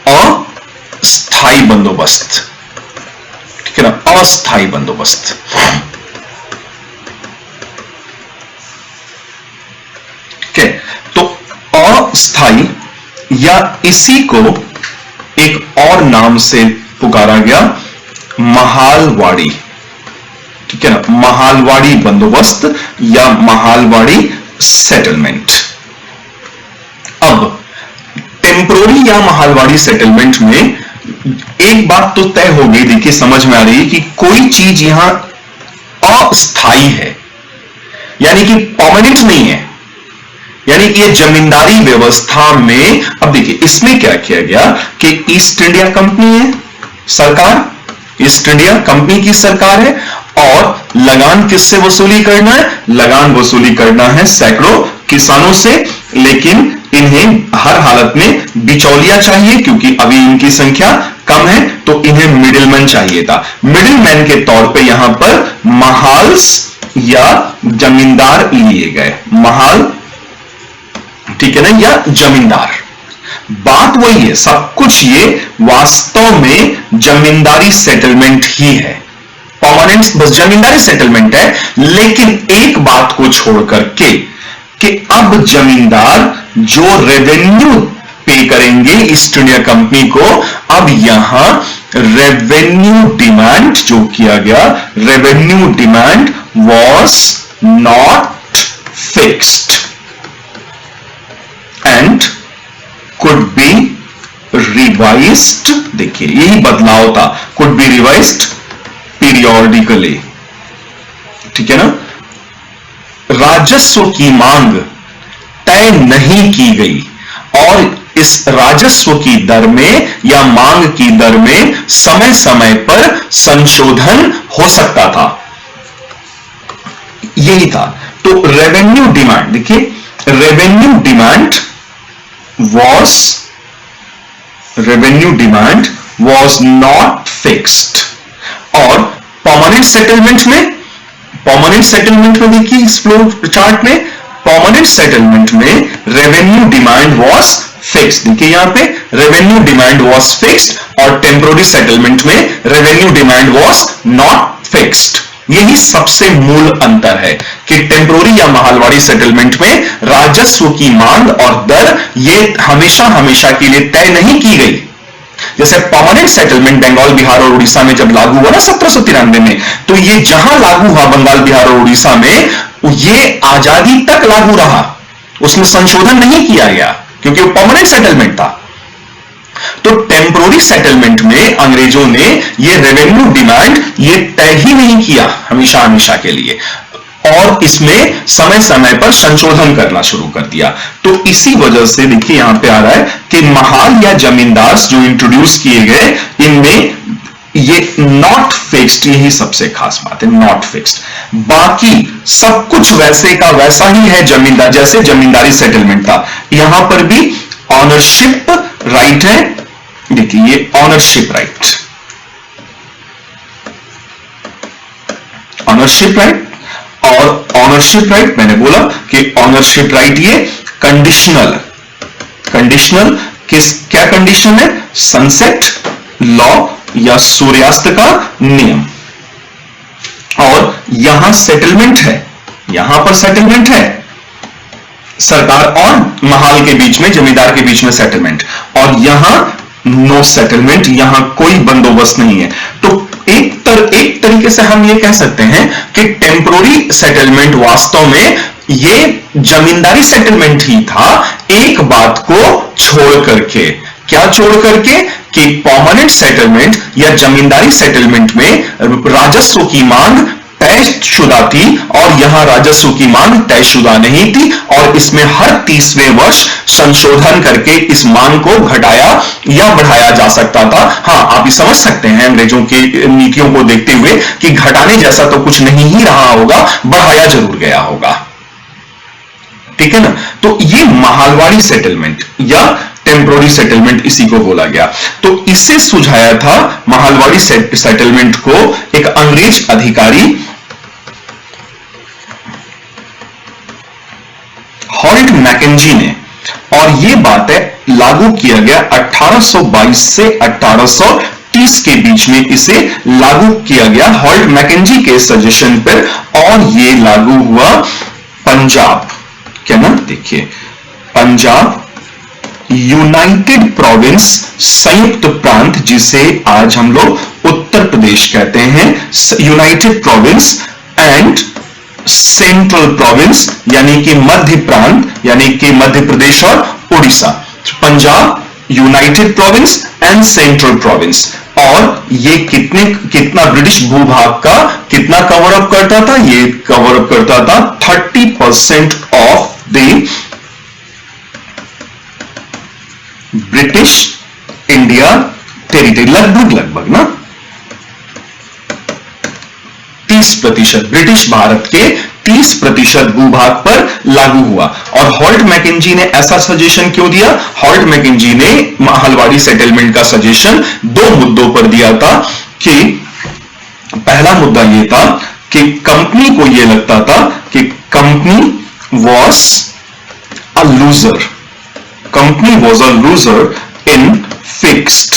Speaker 1: अस्थाई बंदोबस्त। ठीक है ना, अस्थाई बंदोबस्त। ठीक है, तो अस्थाई या इसी को एक और नाम से पुकारा गया महालवाड़ी। ठीक है ना, महालवाड़ी बंदोबस्त या महालवाड़ी सेटलमेंट। अब टेम्पोररी या महालवाड़ी सेटलमेंट में एक बात तो तय हो गई, देखिए समझ में आ रही है कि कोई चीज यहां अस्थाई है, यानी कि परमानेंट नहीं है, यानी कि ये जमींदारी व्यवस्था में। अब देखिए इसमें क्या किया गया कि ईस्ट इंडिया कंपनी है सरकार, ईस्ट इंडिया कंपनी की सरकार है, और लगान किससे वसूली करना है? लगान वसूली करना है सैकड़ों किसानों से, लेकिन इन्हें हर हालत में बिचौलिया चाहिए, क्योंकि अभी इनकी संख्या कम है, तो इन्हें मिडिलमैन चाहिए था। मिडिलमैन के तौर पे यहां पर महाल्स या जमींदार लिए गए, महाल, ठीक है ना, या जमींदार। बात वही है, सब कुछ ये वास्तव में जमींदारी सेटलमेंट ही है, परमानेंट बस जमींदारी सेटलमेंट है, लेकिन एक बात को छोड़ करके कि अब जमींदार जो रेवेन्यू पे करेंगे ईस्ट इंडिया कंपनी को, अब यहां रेवेन्यू डिमांड जो किया गया, revenue demand was not fixed and could be revised. देखिए यही बदलाव था, कुड बी रिवाइज्ड पीरियोडिकली। ठीक है ना, राजस्व की मांग तय नहीं की गई और इस राजस्व की दर में या मांग की दर में समय समय पर संशोधन हो सकता था, यही था। तो रेवेन्यू डिमांड, देखिए revenue demand was not fixed. और परमानेंट सेटलमेंट में देखिए इस फ्लो चार्ट में, परमानेंट सेटलमेंट में रेवेन्यू डिमांड वॉज फिक्स्ड। देखिए यहां पे रेवेन्यू डिमांड वॉज फिक्स्ड और टेम्पोररी सेटलमेंट में revenue demand was not fixed. यही सबसे मूल अंतर है कि टेम्पोररी या महालवाड़ी सेटलमेंट में राजस्व की मांग और दर ये हमेशा हमेशा के लिए तय नहीं की गई। जैसे परमानेंट सेटलमेंट बंगाल, बिहार और उड़ीसा में जब लागू हुआ ना 1793 में, तो ये जहां लागू हुआ बंगाल, बिहार और उड़ीसा में, ये आजादी तक लागू रहा, उसमें संशोधन नहीं किया गया। क्योंकि वो परमानेंट सेटलमेंट था। तो टेम्पोररी सेटलमेंट में अंग्रेजों ने ये रेवेन्यू डिमांड ये तय ही नहीं किया हमेशा हमेशा के लिए, और इसमें समय समय पर संशोधन करना शुरू कर दिया। तो इसी वजह से देखिए यहां पे आ रहा है कि महाल या जमींदार जो इंट्रोड्यूस किए गए, इनमें ये नॉट फिक्स्ड, यही सबसे खास बात है, नॉट फिक्स्ड। बाकी सब कुछ वैसे का वैसा ही है जमींदार, जैसे जमींदारी सेटलमेंट था। यहां पर भी ऑनरशिप राइट है, देखिए ये ऑनरशिप राइट, ऑनरशिप राइट, और ऑनरशिप राइट मैंने बोला कि ऑनरशिप राइट ये कंडीशनल, कंडीशनल किस, क्या कंडीशन है, सनसेट लॉ या सूर्यास्त का नियम। और यहां सेटलमेंट है, यहां पर सेटलमेंट है, सरकार और महाल के बीच में, जमींदार के बीच में सेटलमेंट, और यहां नो सेटलमेंट, यहां कोई बंदोबस्त नहीं है। तो एक तरीके से हम ये कह सकते हैं कि टेम्पोररी सेटलमेंट वास्तव में ये जमींदारी सेटलमेंट ही था, एक बात को छोड़ करके। क्या छोड़ करके? कि परमानेंट सेटलमेंट या जमींदारी सेटलमेंट में राजस्व की मांग तयशुदा थी, और यहां राजस्व की मांग तयशुदा नहीं थी, और इसमें हर 30वें वर्ष संशोधन करके इस मांग को घटाया या बढ़ाया जा सकता था। हां, आप ये समझ सकते हैं अंग्रेजों की नीतियों को देखते हुए कि घटाने जैसा तो कुछ नहीं ही रहा होगा, बढ़ाया जरूर गया होगा। ठीक है ना? तो ये महालवाड़ी सेटलमेंट या टेम्पोररी सेटलमेंट इसी को बोला गया। तो इसे सुझाया था महालवाड़ी सेटलमेंट को एक अंग्रेज अधिकारी हॉल्ट मैकेंजी ने, और यह बात है लागू किया गया 1822 से 1830 के बीच में इसे लागू किया गया हॉल्ट मैकेंजी के सजेशन पर, और यह लागू हुआ पंजाब, क्या ना, देखिए पंजाब यूनाइटेड प्रोविंस, संयुक्त प्रांत, जिसे आज हम लोग उत्तर प्रदेश कहते हैं, United province and central province, यानी कि मध्य प्रांत, यानी कि मध्य प्रदेश और Orissa. Punjab United province and central province, और ये कितना ब्रिटिश भूभाग का कितना कवर अप करता था? ये कवर अप करता था 30% of the British India territory, लगभग ना 30%, ब्रिटिश भारत के 30% भूभाग पर लागू हुआ। और हॉल्ट मैकेंजी ने ऐसा सजेशन क्यों दिया? हॉल्ट मैकेंजी ने महालवाड़ी सेटलमेंट का सजेशन दो मुद्दों पर दिया था। कि पहला मुद्दा यह था कि कंपनी को यह लगता था कि company was a loser, company was a loser in fixed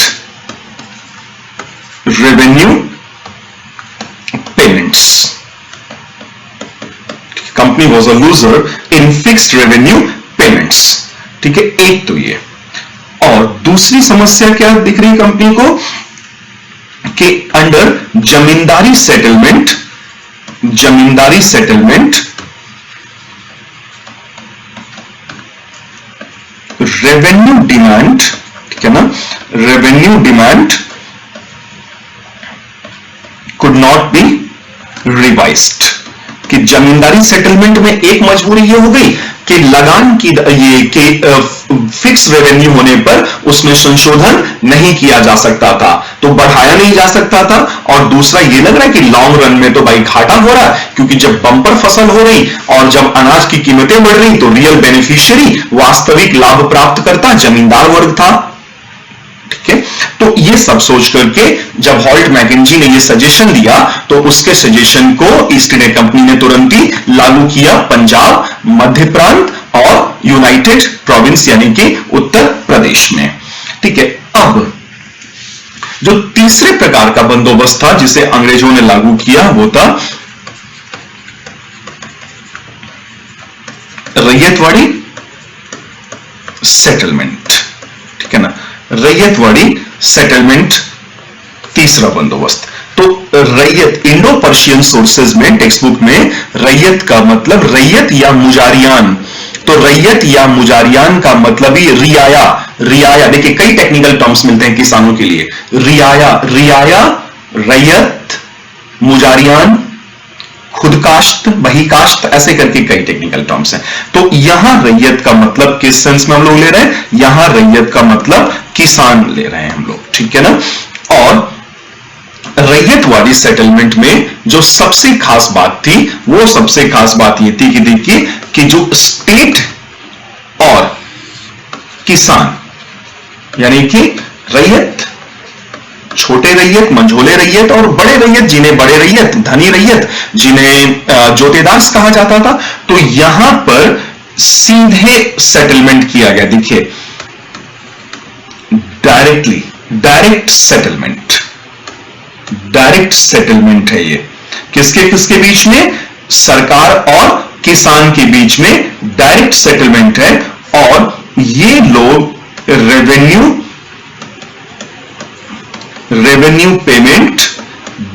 Speaker 1: revenue payments, company was a loser in fixed revenue payments. ठीक है, एक तो ये, और दूसरी समस्या क्या दिख रही कंपनी को कि अंडर जमींदारी सेटलमेंट रेवेन्यू डिमांड, ठीक है ना, revenue demand could not be revised. कि जमींदारी सेटलमेंट में एक मजबूरी ये हो गई कि लगान की ये कि फिक्स रेवेन्यू होने पर उसमें संशोधन नहीं किया जा सकता था, तो बढ़ाया नहीं जा सकता था। और दूसरा ये लग रहा है कि लॉन्ग रन में तो भाई घाटा हो रहा है, क्योंकि जब बंपर फसल हो रही और जब अनाज की कीमतें बढ़ रही तो रियल बेनिफिशियरी, वास्तविक लाभ प्राप्त करता जमींदार वर्ग था। ठीक है, तो ये सब सोच करके जब हॉल्ट मैकेंजी ने ये सजेशन दिया तो उसके सजेशन को ईस्ट इंडिया कंपनी ने तुरंत ही लागू किया पंजाब, मध्य प्रांत और यूनाइटेड प्रोविंस यानी कि उत्तर प्रदेश में। ठीक है, अब जो तीसरे प्रकार का बंदोबस्त था जिसे अंग्रेजों ने लागू किया वो था रैयतवाड़ी सेटलमेंट। ठीक है ना, रैयतवाड़ी सेटलमेंट तीसरा बंदोबस्त। तो रैयत, इंडो पर्शियन सोर्सेज में, टेक्स्ट बुक में रैयत का मतलब रैयत या मुजारियान, तो रैयत या मुजारियान का मतलब ही रियाया। रियाया देखिए कई टेक्निकल टर्म्स मिलते हैं किसानों के लिए। रियाया, रियाया, रैयत, मुजारियान, खुदकाश्त, बहीकाश्त, ऐसे करके कई टेक्निकल टर्म्स हैं। तो यहां रैयत का मतलब किस सेंस में हम लोग ले रहे हैं, यहां रैयत का मतलब किसान ले रहे हैं हम लोग, ठीक है ना। और रैयतवादी सेटलमेंट में जो सबसे खास बात थी, वो सबसे खास बात ये थी कि देखिए कि जो स्टेट और किसान, यानी कि रैयत, छोटे रैयत, मंझोले रैयत और बड़े रैयत, जिन्हें बड़े रैयत, धनी रैयत, जिन्हें जोतेदार कहा जाता था, तो यहां पर सीधे सेटलमेंट किया गया। देखिए directly, direct settlement, direct settlement है ये। किसके किसके बीच में, सरकार और किसान के बीच में डायरेक्ट सेटलमेंट है। और ये लोग रेवेन्यू पेमेंट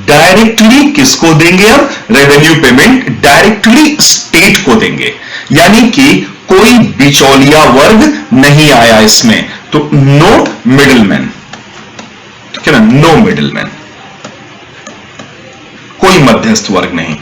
Speaker 1: डायरेक्टली किसको देंगे, अब रेवेन्यू पेमेंट डायरेक्टली स्टेट को देंगे, यानी कि कोई बिचौलिया वर्ग नहीं आया इसमें। तो नो मिडिलमैन, ठीक है ना, नो मिडिलमैन, कोई मध्यस्थ वर्ग नहीं।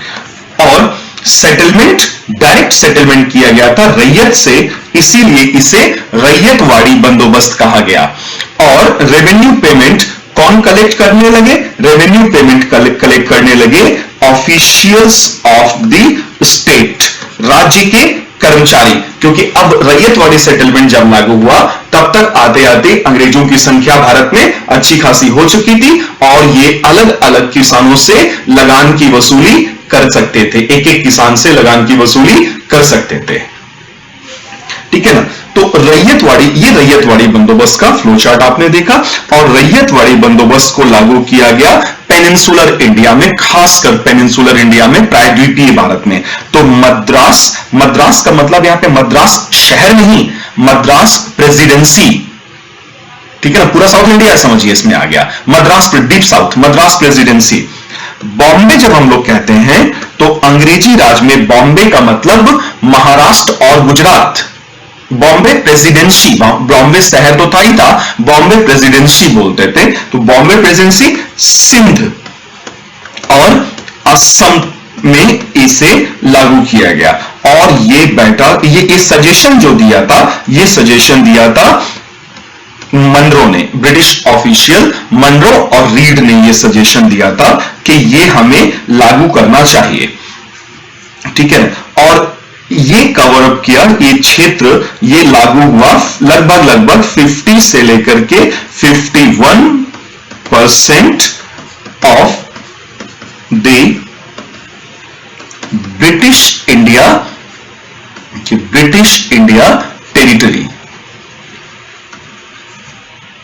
Speaker 1: और सेटलमेंट, डायरेक्ट सेटलमेंट किया गया था रैयत से, इसीलिए इसे रैयतवाड़ी बंदोबस्त कहा गया। और रेवेन्यू पेमेंट कौन कलेक्ट करने लगे, रेवेन्यू पेमेंट कलेक्ट करने लगे ऑफिशियल्स ऑफ द स्टेट, राज्य के कर्मचारी। क्योंकि अब रैयतवाड़ी सेटलमेंट जब लागू हुआ, तब तक आते आते अंग्रेजों की संख्या भारत में अच्छी खासी हो चुकी थी और ये अलग अलग किसानों से लगान की वसूली कर सकते थे, एक एक किसान से लगान की वसूली कर सकते थे, ठीक है ना। तो रैयतवाड़ी, ये रैयतवाड़ी बंदोबस्त का फ्लो चार्ट आपने देखा। और रैयतवाड़ी बंदोबस्त को लागू किया गया पेनिनसुलर इंडिया में, खासकर पेनिनसुलर इंडिया में, प्रायद्वीपीय भारत में। तो मद्रास, मद्रास का मतलब यहां पे मद्रास शहर नहीं, मद्रास प्रेसिडेंसी, ठीक है ना, पूरा साउथ इंडिया समझिए इसमें आ गया। Madras, deep south, Madras presidency. Bombay जब हम लोग कहते हैं तो अंग्रेजी राज में बॉम्बे का मतलब महाराष्ट्र और गुजरात। बॉम्बे प्रेसिडेंसी, बॉम्बे शहर तो था ही था, बॉम्बे प्रेसिडेंसी बोलते थे। तो बॉम्बे प्रेसिडेंसी सिंध और असम में इसे लागू किया गया। और ये बेटा, ये सजेशन जो दिया था, ये सजेशन दिया था मनरो ने, ब्रिटिश ऑफिशियल मनरो और रीड ने ये सजेशन दिया था कि ये हमें लागू करना चाहिए, ठीक है। और ये कवर अप किया, ये क्षेत्र ये लागू हुआ लगभग 50 से लेकर के 51% of the British India territory.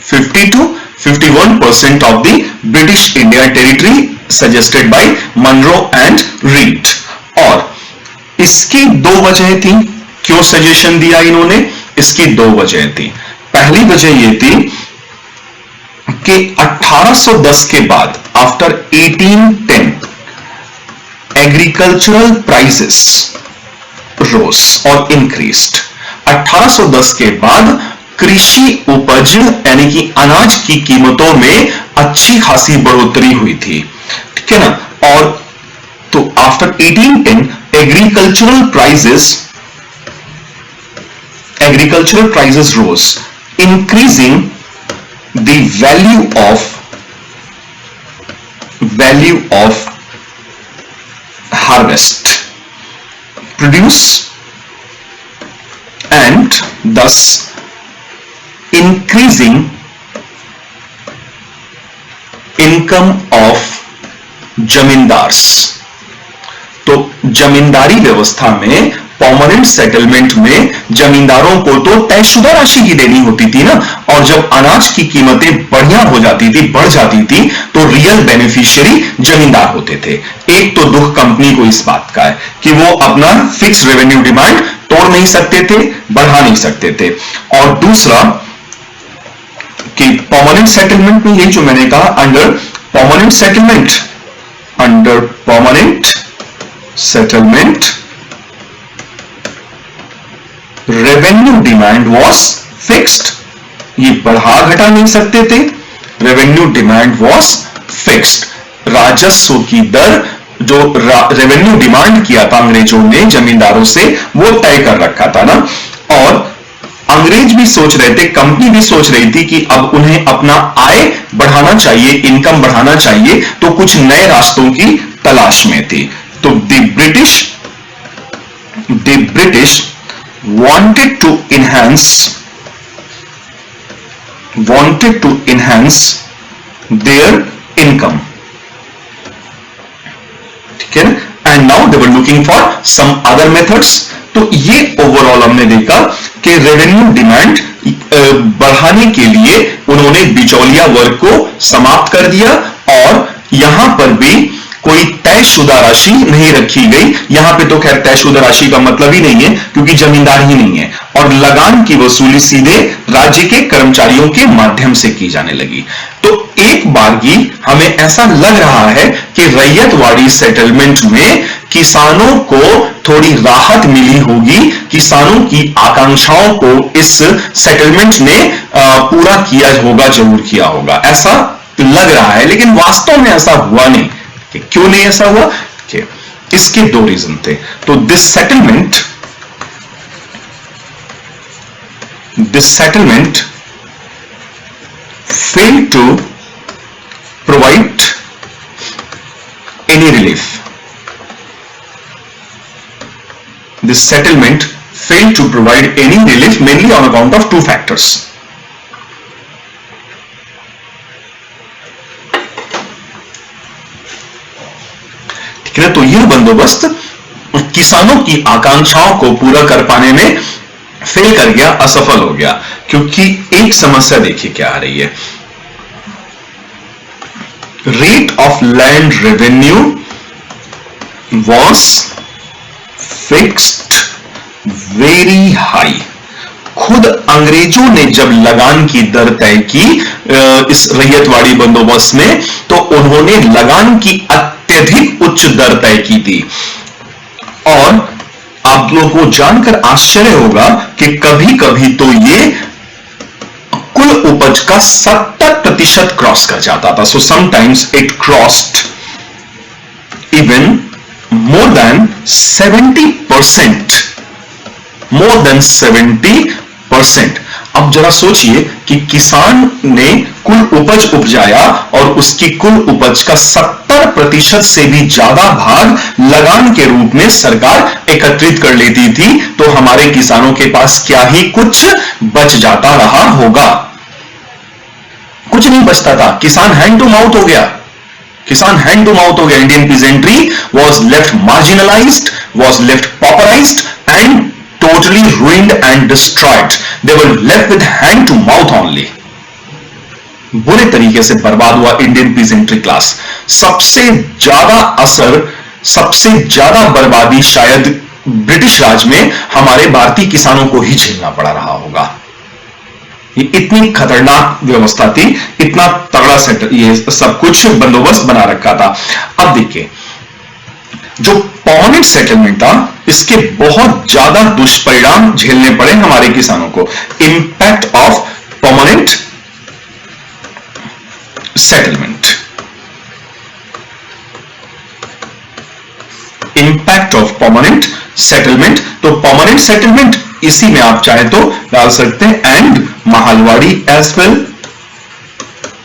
Speaker 1: 50 to 51% of the British India territory suggested by Monroe and Reed। और इसकी दो वजह थी, क्यों सजेशन दिया इन्होंने, इसकी दो वजह थी। पहली वजह यह थी कि 1810 के बाद, आफ्टर 1810, एग्रीकल्चरल प्राइसेस रोज और इंक्रीज्ड। 1810 के बाद कृषि उपज यानी कि अनाज की कीमतों में अच्छी खासी बढ़ोतरी हुई थी, ठीक है ना। और तो after 1810 agricultural prices rose, increasing the value of harvest produce and thus increasing income of zamindars. तो जमींदारी व्यवस्था में, परमानेंट सेटलमेंट में जमींदारों को तो तयशुदा राशि की देनी होती थी ना, और जब अनाज की कीमतें बढ़िया हो जाती थी, बढ़ जाती थी, तो रियल बेनिफिशियरी जमींदार होते थे। एक तो दुख कंपनी को इस बात का है कि वो अपना फिक्स रेवेन्यू डिमांड तोड़ नहीं सकते थे, बढ़ा नहीं सकते थे। और दूसरा कि परमानेंट सेटलमेंट में, यही जो मैंने कहा, under permanent settlement revenue demand was fixed, ये बढ़ा घटा नहीं सकते थे, रेवेन्यू डिमांड वॉज फिक्स्ड, राजस्व की दर जो रेवेन्यू डिमांड किया था अंग्रेजों ने जमींदारों से वो तय कर रखा था ना। और अंग्रेज भी सोच रहे थे, कंपनी भी सोच रही थी कि अब उन्हें अपना आय बढ़ाना चाहिए, इनकम बढ़ाना चाहिए, तो कुछ नए रास्तों की तलाश में थी। तो the British wanted to enhance their income, ठीक है ना, and now they were looking for some other methods. तो ये ओवरऑल हमने देखा कि रेवेन्यू डिमांड बढ़ाने के लिए उन्होंने बिचौलिया वर्ग को समाप्त कर दिया, और यहां पर भी कोई तयशुदा राशि नहीं रखी गई। यहां पे तो खैर तयशुदा राशि का मतलब ही नहीं है, क्योंकि जमींदार ही नहीं है, और लगान की वसूली सीधे राज्य के कर्मचारियों के माध्यम से की जाने लगी। तो एक बारगी हमें ऐसा लग रहा है कि रैयतवाड़ी सेटलमेंट में किसानों को थोड़ी राहत मिली होगी, किसानों की आकांक्षाओं को इस सेटलमेंट ने पूरा किया होगा, जरूर किया होगा, ऐसा लग रहा है। लेकिन वास्तव में ऐसा हुआ नहीं। कि क्यों नहीं ऐसा हुआ? कि इसके दो रीजन थे। तो this settlement failed to provide any relief. This settlement failed to provide any relief mainly on account of two factors. तो यह बंदोबस्त किसानों की आकांक्षाओं को पूरा कर पाने में फेल कर गया, असफल हो गया। क्योंकि एक समस्या देखिए क्या आ रही है, rate of land revenue was fixed very high. खुद अंग्रेजों ने जब लगान की दर तय की इस रैयतवाड़ी बंदोबस्त में, तो उन्होंने लगान की अत्यधिक उच्च दर तय की थी। और आप लोगों को जानकर आश्चर्य होगा कि कभी कभी तो ये कुल उपज का 70% क्रॉस कर जाता था। So sometimes it crossed even more than 70%, more than 70%। अब जरा सोचिए कि किसान ने कुल उपज उपजाया और उसकी कुल उपज का 70% से भी ज्यादा भाग लगान के रूप में सरकार एकत्रित कर लेती थी, तो हमारे किसानों के पास क्या ही कुछ बच जाता रहा होगा? कुछ नहीं बचता था। किसान हैंड टू माउथ हो गया, किसान हैंड टू माउथ हो गया। Indian peasantry was left marginalised, was left pauperised and totally ruined and destroyed. They were left with hand to mouth only. बुरे तरीके से बर्बाद हुआ इंडियन पीजेंट्री क्लास। सबसे ज्यादा असर, सबसे ज्यादा बर्बादी शायद ब्रिटिश राज में हमारे भारतीय किसानों को ही झेलना पड़ा रहा होगा। ये इतनी खतरनाक व्यवस्था थी, इतना तगड़ा सेट, ये सब कुछ बंदोबस्त बना रखा था। अब देखिए, जो परमानेंट सेटलमेंट था, इसके बहुत ज्यादा दुष्परिणाम झेलने पड़े हमारे किसानों को। Impact of permanent settlement, impact of permanent settlement. तो परमानेंट सेटलमेंट इसी में आप चाहे तो डाल सकते हैं, and Mahalwari as well.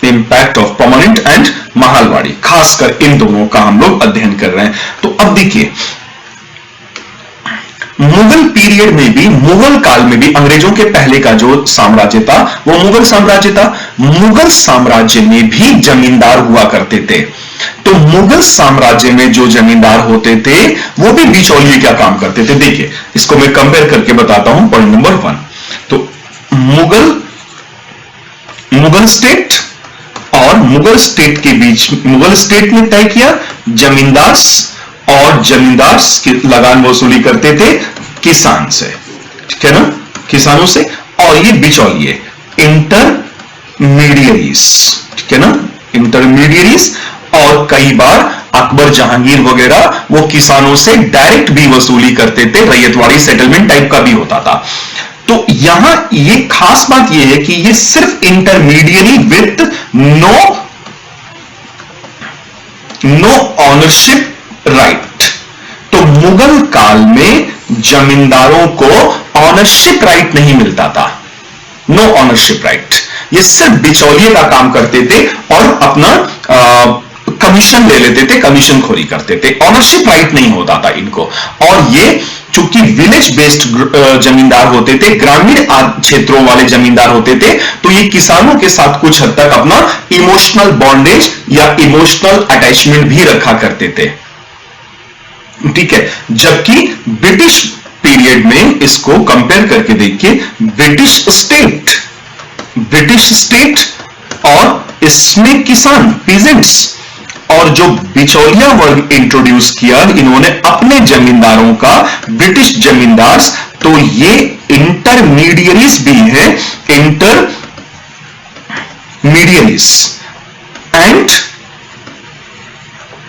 Speaker 1: Impact of permanent and Mahalwari, खासकर इन दोनों का हम लोग अध्ययन कर रहे हैं। तो अब देखिए, मुगल पीरियड में भी, मुगल काल में भी, अंग्रेजों के पहले का जो साम्राज्य था वो मुगल साम्राज्य था। मुगल साम्राज्य में भी जमींदार हुआ करते थे। तो मुगल साम्राज्य में जो जमींदार होते थे वो भी बिचौलिए का काम करते थे। देखिए, इसको मैं कंपेयर करके बताता हूं। पॉइंट नंबर 1, तो मुगल स्टेट और मुगल स्टेट के बीच, मुगल स्टेट ने तय किया जमींदार, और जमींदार की लगान वसूली करते थे किसान से, ठीक है ना, किसानों से। और ये बिचौलिए, इंटरमीडियरीज, ठीक है ना, इंटरमीडियरीज। और कई बार अकबर, जहांगीर वगैरह वो किसानों से डायरेक्ट भी वसूली करते थे, रैयतवाड़ी सेटलमेंट टाइप का भी होता था। तो यहां ये खास बात ये है कि ये सिर्फ intermediary with no ownership right. तो मुगल काल में जमींदारों को ऑनरशिप राइट नहीं मिलता था, नो ऑनरशिप राइट। ये सिर्फ बिचौलिए का काम करते थे और अपना कमीशन ले लेते थे, कमीशन खोरी करते थे, ऑनरशिप राइट नहीं होता था इनको। और ये चूंकि विलेज बेस्ड जमींदार होते थे, ग्रामीण क्षेत्रों वाले जमींदार होते थे, तो ये किसानों के साथ कुछ हद तक अपना इमोशनल बॉन्डेज या इमोशनल अटैचमेंट भी रखा करते थे, ठीक है। जबकि ब्रिटिश पीरियड में इसको कंपेयर करके देखिए, ब्रिटिश स्टेट और इसमें किसान पीजेंट्स और जो बिचौलिया वर्ग इंट्रोड्यूस किया इन्होंने अपने जमींदारों का, ब्रिटिश जमींदार, तो ये इंटरमीडियरीज भी हैं, intermediaries, and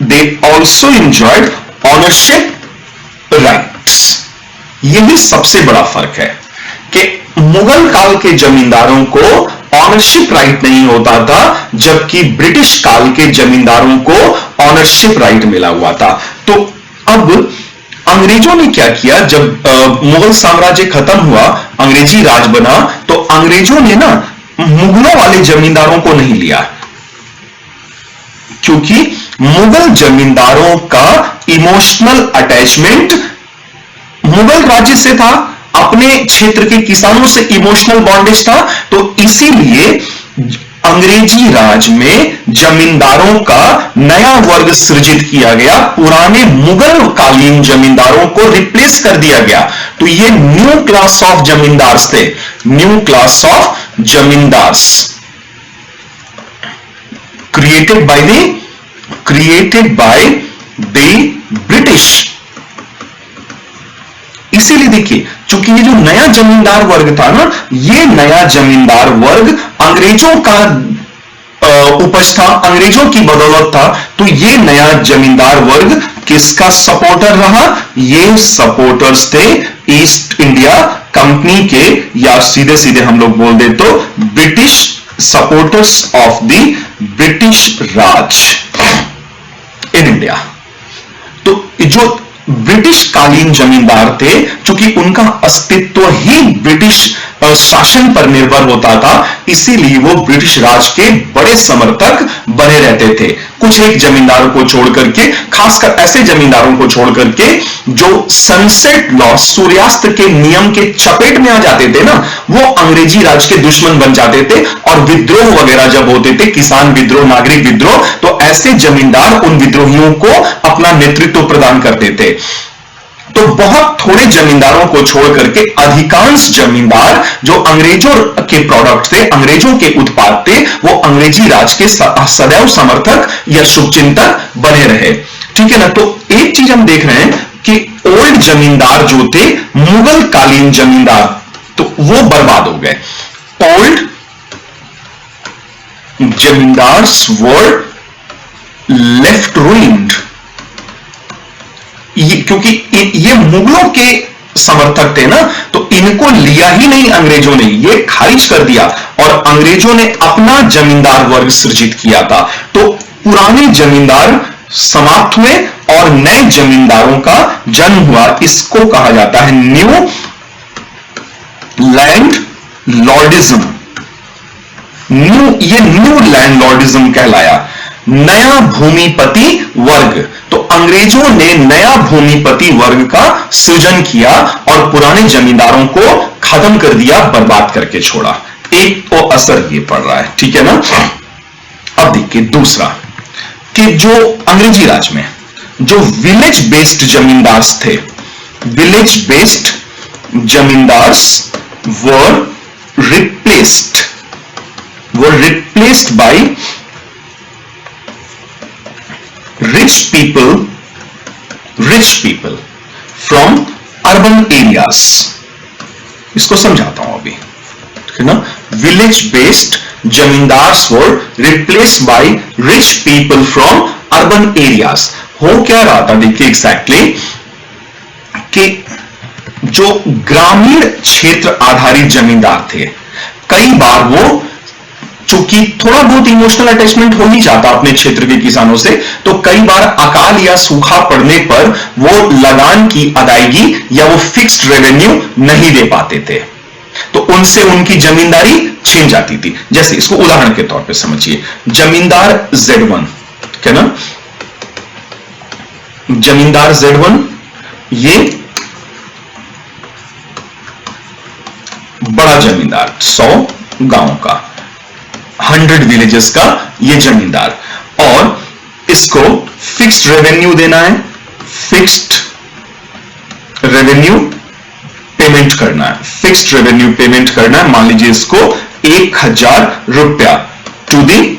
Speaker 1: they also enjoyed ownership rights. यही सबसे बड़ा फर्क है कि मुगल काल के जमींदारों को ऑनरशिप राइट नहीं होता था, जबकि ब्रिटिश काल के जमींदारों को ऑनरशिप राइट मिला हुआ था। तो अब अंग्रेजों ने क्या किया, जब मुगल साम्राज्य खत्म हुआ, अंग्रेजी राज बना, तो अंग्रेजों ने ना मुगलों वाले जमींदारों को नहीं लिया, क्योंकि मुगल जमींदारों का इमोशनल अटैचमेंट मुगल राज्य से था, अपने क्षेत्र के किसानों से इमोशनल बॉन्डेज था। तो इसीलिए अंग्रेजी राज में जमींदारों का नया वर्ग सृजित किया गया, पुराने मुगल कालीन जमींदारों को रिप्लेस कर दिया गया। तो ये न्यू क्लास ऑफ जमींदार्स थे, new class of zamindars created by the British. इसीलिए देखिए, चूंकि ये जो नया जमींदार वर्ग था ना, ये नया जमींदार वर्ग अंग्रेजों का उपज था, अंग्रेजों की बदौलत था। तो ये नया जमींदार वर्ग किसका सपोर्टर रहा? ये सपोर्टर्स थे ईस्ट इंडिया कंपनी के, या सीधे सीधे हम लोग बोल दे तो British, supporters of the British Raj in India. तो जो ब्रिटिश कालीन जमींदार थे, चूंकि उनका अस्तित्व ही ब्रिटिश शासन पर निर्भर होता था, इसीलिए वो ब्रिटिश राज के बड़े समर्थक बने रहते थे। कुछ एक जमींदारों को छोड़ करके, खासकर ऐसे जमींदारों को छोड़ करके जो सनसेट लॉ, सूर्यास्त के नियम के चपेट में आ जाते थे ना, वो अंग्रेजी राज के दुश्मन बन जाते थे। और विद्रोह वगैरह जब होते थे, किसान विद्रोह, नागरिक विद्रोह, तो ऐसे जमींदार उन विद्रोहियों को अपना नेतृत्व प्रदान करते थे। तो बहुत थोड़े जमींदारों को छोड़ करके अधिकांश जमींदार जो अंग्रेजों के प्रोडक्ट थे, अंग्रेजों के उत्पाद थे, वो अंग्रेजी राज के सदैव समर्थक या शुभचिंतक बने रहे, ठीक है ना। तो एक चीज हम देख रहे हैं कि ओल्ड जमींदार जो थे, मुगल कालीन जमींदार, तो वो बर्बाद हो गए। ओल्ड जमींदार्स वर लेफ्ट रूइंड, क्योंकि ये मुगलों के समर्थक थे ना, तो इनको लिया ही नहीं अंग्रेजों ने, ये खारिज कर दिया और अंग्रेजों ने अपना जमींदार वर्ग सृजित किया था। तो पुराने जमींदार समाप्त हुए और नए जमींदारों का जन्म हुआ। इसको कहा जाता है न्यू लैंड लॉर्डिज्म। ये न्यू लैंड लॉर्डिज्म कहलाया, नया भूमिपति वर्ग। तो अंग्रेजों ने नया भूमिपति वर्ग का सृजन किया और पुराने जमींदारों को खत्म कर दिया, बर्बाद करके छोड़ा। एक तो असर ये पड़ रहा है, ठीक है ना। अब देखिए दूसरा, कि जो अंग्रेजी राज में जो विलेज बेस्ड जमींदार्स थे, village based zamindars were replaced by rich people from urban areas। इसको समझाता हूं अभी, ठीक है ना। Village based zamindars were replaced by rich people from urban areas. हो क्या रहा था देखिए एग्जैक्टली, कि जो ग्रामीण क्षेत्र आधारित जमींदार थे, कई बार वो, चूंकि थोड़ा बहुत इमोशनल अटैचमेंट हो ही जाता अपने क्षेत्र के किसानों से, तो कई बार अकाल या सूखा पड़ने पर वो लगान की अदायगी या वो फिक्स्ड रेवेन्यू नहीं दे पाते थे, तो उनसे उनकी जमींदारी छीन जाती थी। जैसे इसको उदाहरण के तौर पे समझिए, जमींदार Z1, क्या ना, जमींदार Z1 ये बड़ा जमींदार, 100 गांव का, 100 विलेजेस का ये जमींदार, और इसको फिक्स्ड रेवेन्यू देना है, फिक्स्ड रेवेन्यू पेमेंट करना है, फिक्स्ड रेवेन्यू पेमेंट करना है। मान लीजिए इसको 1000 रुपया टू दी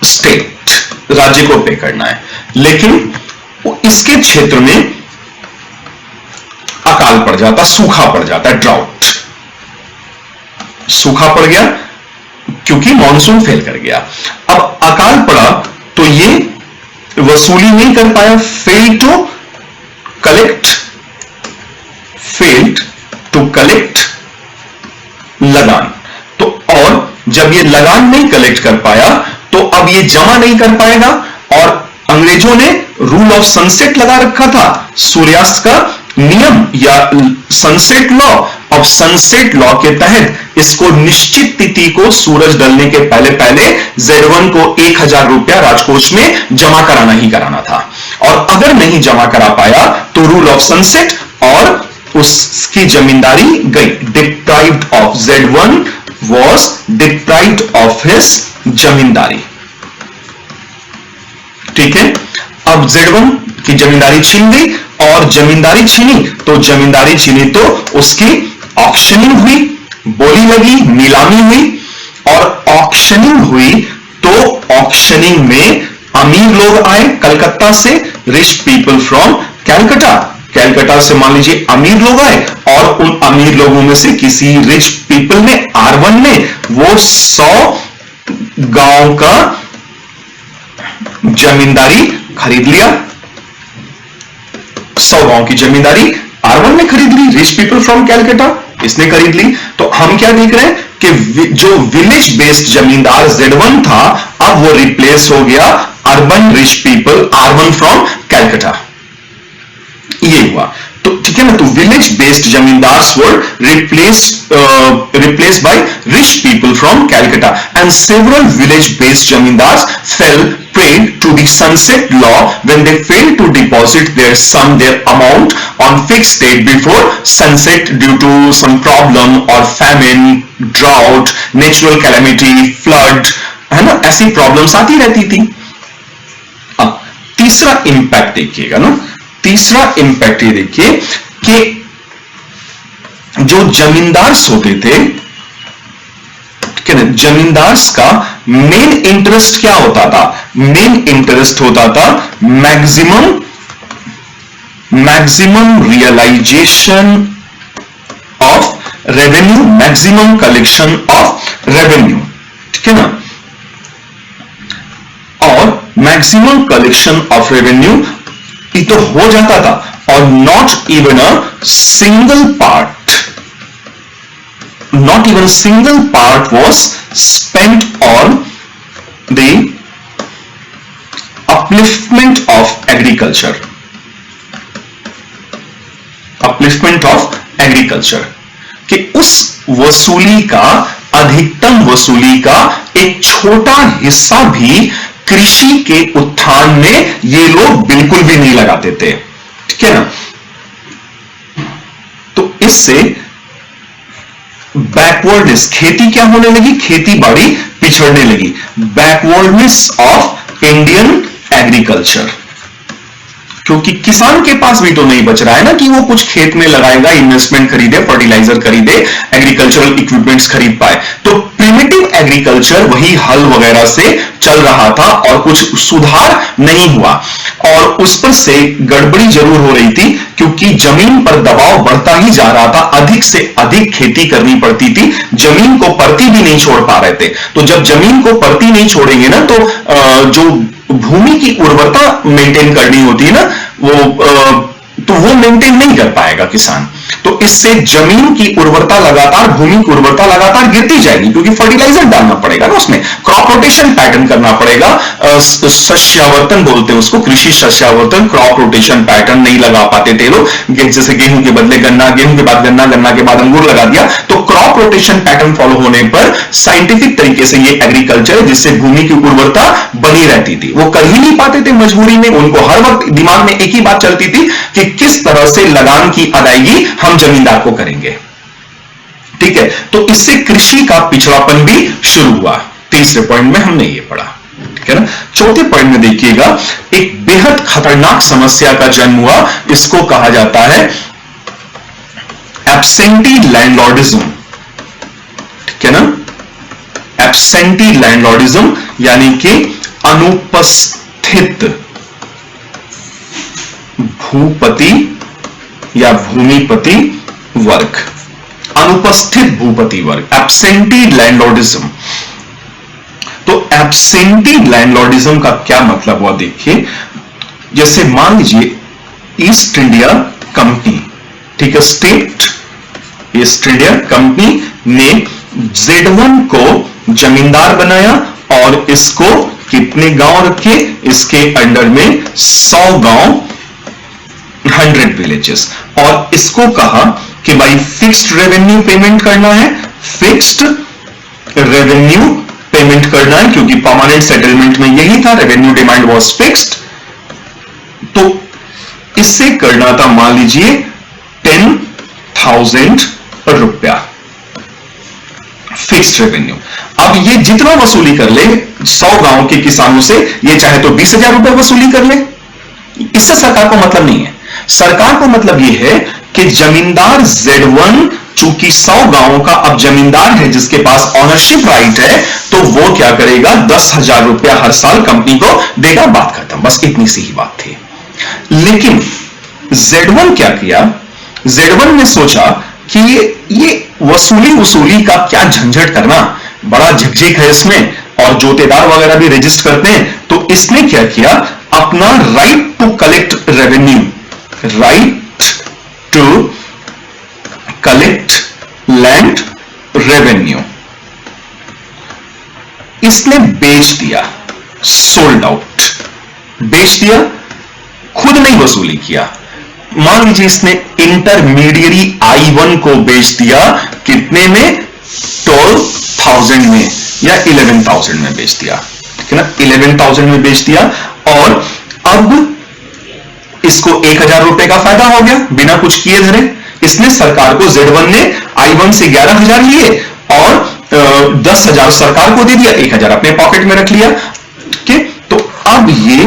Speaker 1: स्टेट, राज्य को पे करना है, लेकिन इसके क्षेत्र में अकाल पड़ जाता, सूखा पड़ जाता है, ड्राउट, सूखा पड़ गया क्योंकि मॉनसून फेल कर गया। अब अकाल पड़ा तो ये वसूली नहीं कर पाया, fail to collect, failed to collect लगान, तो और जब ये लगान नहीं कलेक्ट कर पाया तो अब ये जमा नहीं कर पाएगा, और अंग्रेजों ने रूल ऑफ सनसेट लगा रखा था, सूर्यास्त का नियम या सनसेट लॉ। अब सनसेट लॉ के तहत इसको निश्चित तिथि को सूरज ढलने के पहले पहले Z1 को 1000 रुपया राजकोष में जमा कराना ही कराना था, और अगर नहीं जमा करा पाया तो रूल ऑफ सनसेट और उसकी जमींदारी गई, deprived of, Z1 was deprived of his जमींदारी। ठीक है, अब Z1 की जमींदारी छीन गई, और जमींदारी छीनी तो जमींदारी छीनी तो उसकी ऑक्शनिंग हुई, बोली लगी, नीलामी हुई, और ऑक्शनिंग हुई तो ऑक्शनिंग में अमीर लोग आए कलकत्ता से, rich people from Calcutta, Calcutta से मान लीजिए अमीर लोग आए, और उन अमीर लोगों में से किसी रिच पीपल ने, R1 ने, वो 100 गांव का जमींदारी खरीद लिया, 100 गांव की जमींदारी R1 ने खरीद ली, रिच पीपल फ्रॉम कैलकाटा इसने खरीद ली। तो हम क्या देख रहे हैं कि जो विलेज बेस्ड जमींदार Z1 था, अब वो रिप्लेस हो गया urban rich people R1 from Calcutta, ये हुआ। तो ठीक है ना, तो village based zamindars were replaced by rich people from Calcutta, and several village based zamindars fell prey to the sunset law when they failed to deposit their amount on fixed date before sunset due to some problem or famine, drought, natural calamity, flood, है ना, ऐसी problems आती रहती थी। अब तीसरा impact देखिएगा ना, तीसरा इंपैक्ट ये देखिए कि जो जमींदार्स होते थे, जमींदार्स का मेन इंटरेस्ट क्या होता था? मेन इंटरेस्ट होता था maximum realization of revenue, maximum collection of revenue, ठीक है ना, और मैक्सिमम कलेक्शन ऑफ रेवेन्यू तो हो जाता था, और not even a single part was spent on the upliftment of agriculture, कि उस वसूली का, अधिकतम वसूली का एक छोटा हिस्सा भी कृषि के उत्थान में ये लोग बिल्कुल भी नहीं लगाते थे, ठीक है ना। तो इससे बैकवर्डनेस, खेती क्या होने लगी? खेती बाड़ी पिछड़ने लगी, बैकवर्डनेस ऑफ इंडियन एग्रीकल्चर, क्योंकि किसान के पास भी तो नहीं बच रहा है ना कि वो कुछ खेत में लगाएगा, इन्वेस्टमेंट खरीदे, फर्टिलाइजर खरीदे, एग्रीकल्चरल इक्विपमेंट्स खरीद पाए। तो प्रिमिटिव एग्रीकल्चर वही हल वगैरह से चल रहा था और कुछ सुधार नहीं हुआ, और उस पर से गड़बड़ी जरूर हो रही थी, क्योंकि जमीन पर दबाव बढ़ता ही जा रहा था, अधिक से अधिक खेती करनी पड़ती थी, जमीन को परती भी नहीं छोड़ पा रहे थे। तो जब जमीन को परती नहीं छोड़ेंगे ना, तो जो भूमि की उर्वरता मेंटेन करनी होती है ना, वो तो वो मेंटेन नहीं कर पाएगा किसान। तो इससे जमीन की उर्वरता लगातार, भूमि की उर्वरता लगातार गिरती जाएगी, क्योंकि फर्टिलाइजर डालना पड़ेगा ना उसमें, क्रॉप रोटेशन पैटर्न करना पड़ेगा, शस्यावर्तन बोलते हैं उसको, कृषि शस्यावर्तन, क्रॉप रोटेशन पैटर्न नहीं लगा पाते थे लोग। जैसे गेहूं के बदले गन्ना, गेहूं के बाद गन्ना, गन्ना के बाद अंगूर लगा दिया। तो क्रॉप रोटेशन पैटर्न फॉलो होने पर साइंटिफिक तरीके से ये एग्रीकल्चर है जिससे भूमि की उर्वरता बनी रहती थी। वो कर ही नहीं पाते थे मजबूरी में, उनको हर वक्त दिमाग में एक ही बात चलती थी कि किस तरह से लगान की अदायगी हम जमींदार को करेंगे। ठीक है, तो इससे कृषि का पिछड़ापन भी शुरू हुआ। तीसरे पॉइंट में हमने ये पढ़ा, ठीक है ना। चौथे पॉइंट में देखिएगा, एक बेहद खतरनाक समस्या का जन्म हुआ, इसको कहा जाता है एब्सेंटी लैंडलॉर्डिज्म, ठीक है ना। एब्सेंटी लैंडलॉर्डिज्म यानी कि अनुपस्थित भूपति या भूमिपति वर्ग, अनुपस्थित भूपति वर्ग, एब्सेंटी लैंडलॉर्डिज्म। तो एब्सेंटी लैंडलॉर्डिज्म का क्या मतलब हुआ देखिए, जैसे मान लीजिए ईस्ट इंडिया कंपनी, ठीक है, स्टेट ईस्ट इंडिया कंपनी ने Z1 को जमींदार बनाया और इसको कितने गांव रखे, इसके अंडर में 100 गांव, 100 विलेजेस, और इसको कहा कि भाई फिक्स्ड रेवेन्यू पेमेंट करना है, फिक्स्ड रेवेन्यू पेमेंट करना है, क्योंकि परमानेंट सेटलमेंट में यही था, रेवेन्यू डिमांड वाज फिक्स्ड। तो इससे करना था मान लीजिए 10,000 रुपया फिक्स्ड रेवेन्यू। अब ये जितना वसूली कर ले 100 गांव के किसानों से, ये चाहे तो 20,000 रुपए वसूली कर ले, इससे सरकार को मतलब नहीं है। सरकार को मतलब यह है कि जमींदार Z1 चूंकि 100 गांवों का अब जमींदार है जिसके पास ऑनरशिप राइट है, तो वो क्या करेगा, 10,000 रुपया हर साल कंपनी को देगा, बात खत्म। बस इतनी सी ही बात थी। लेकिन Z1 क्या किया, Z1 ने सोचा कि ये वसूली का क्या झंझट करना, बड़ा झकझक है इसमें, और जोतेदार वगैरह भी रजिस्टर करते हैं। तो इसने क्या किया, अपना right to collect revenue, right to collect land revenue, इसने बेच दिया, सोल्ड आउट, बेच दिया, खुद नहीं वसूली किया। मान लीजिए इसने इंटरमीडियरी I1 को बेच दिया, कितने में, 12,000 में या 11,000 में बेच दिया, ठीक है ना, 11,000 में बेच दिया। और अब इसको 1,000 रुपए का फायदा हो गया बिना कुछ किए धरे। इसने सरकार को, Z1 ने I1 से 11,000 लिए और 10,000 सरकार को दे दिया, 1,000 अपने पॉकेट में रख लिया। तो अब ये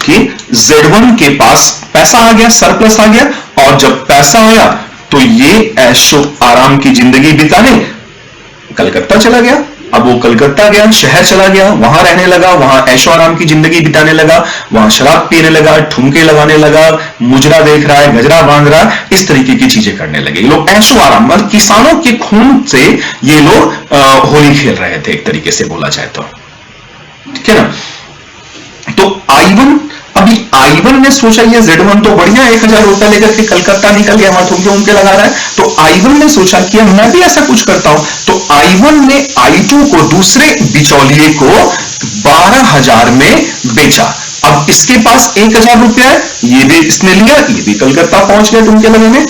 Speaker 1: कि Z1 के पास पैसा आ गया, सरप्लस आ गया, और जब पैसा आया तो ये ऐशो आराम की जिंदगी बिताने कलकत्ता चला गया। अब वो कलकत्ता गया, शहर चला गया, वहां रहने लगा, वहां ऐशो आराम की जिंदगी बिताने लगा, वहां शराब पीने लगा, ठुमके लगाने लगा, मुजरा देख रहा है, गजरा बांध रहा है, इस तरीके की चीजें करने लगे। ये लोग ऐशो आराम, मतलब किसानों के खून से ये लोग होली खेल रहे थे, एक तरीके से बोला जाए तो, ठीक है ना। तो I1, अभी I1 ने सोचा ये Z1 तो बढ़िया 1,000 रुपया लेकर के कलकत्ता निकल गया, वहां ठुमके उनके लगा रहा है। तो I1 ने सोचा कि मैं भी ऐसा कुछ करता हूं। तो I1 ने I2 को, दूसरे बिचौलिए को 12,000 में बेचा। अब इसके पास 1,000 रुपया है, ये भी इसने लिया, ये भी कलकत्ता पहुंच गया ठुमके लगाने।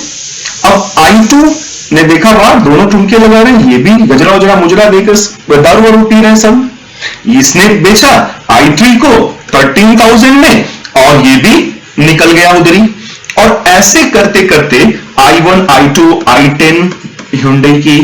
Speaker 1: अब I2 ने देखा वाह दोनों ठुमके लगा रहे हैं, ये भी गजरा उजरा मुजरा देकर दारू वारू पी रहे हैं सब। इसने बेचा I3 को 13,000 में और ये भी निकल गया उधर ही। और ऐसे करते करते I1, I2, I10 Hyundai की,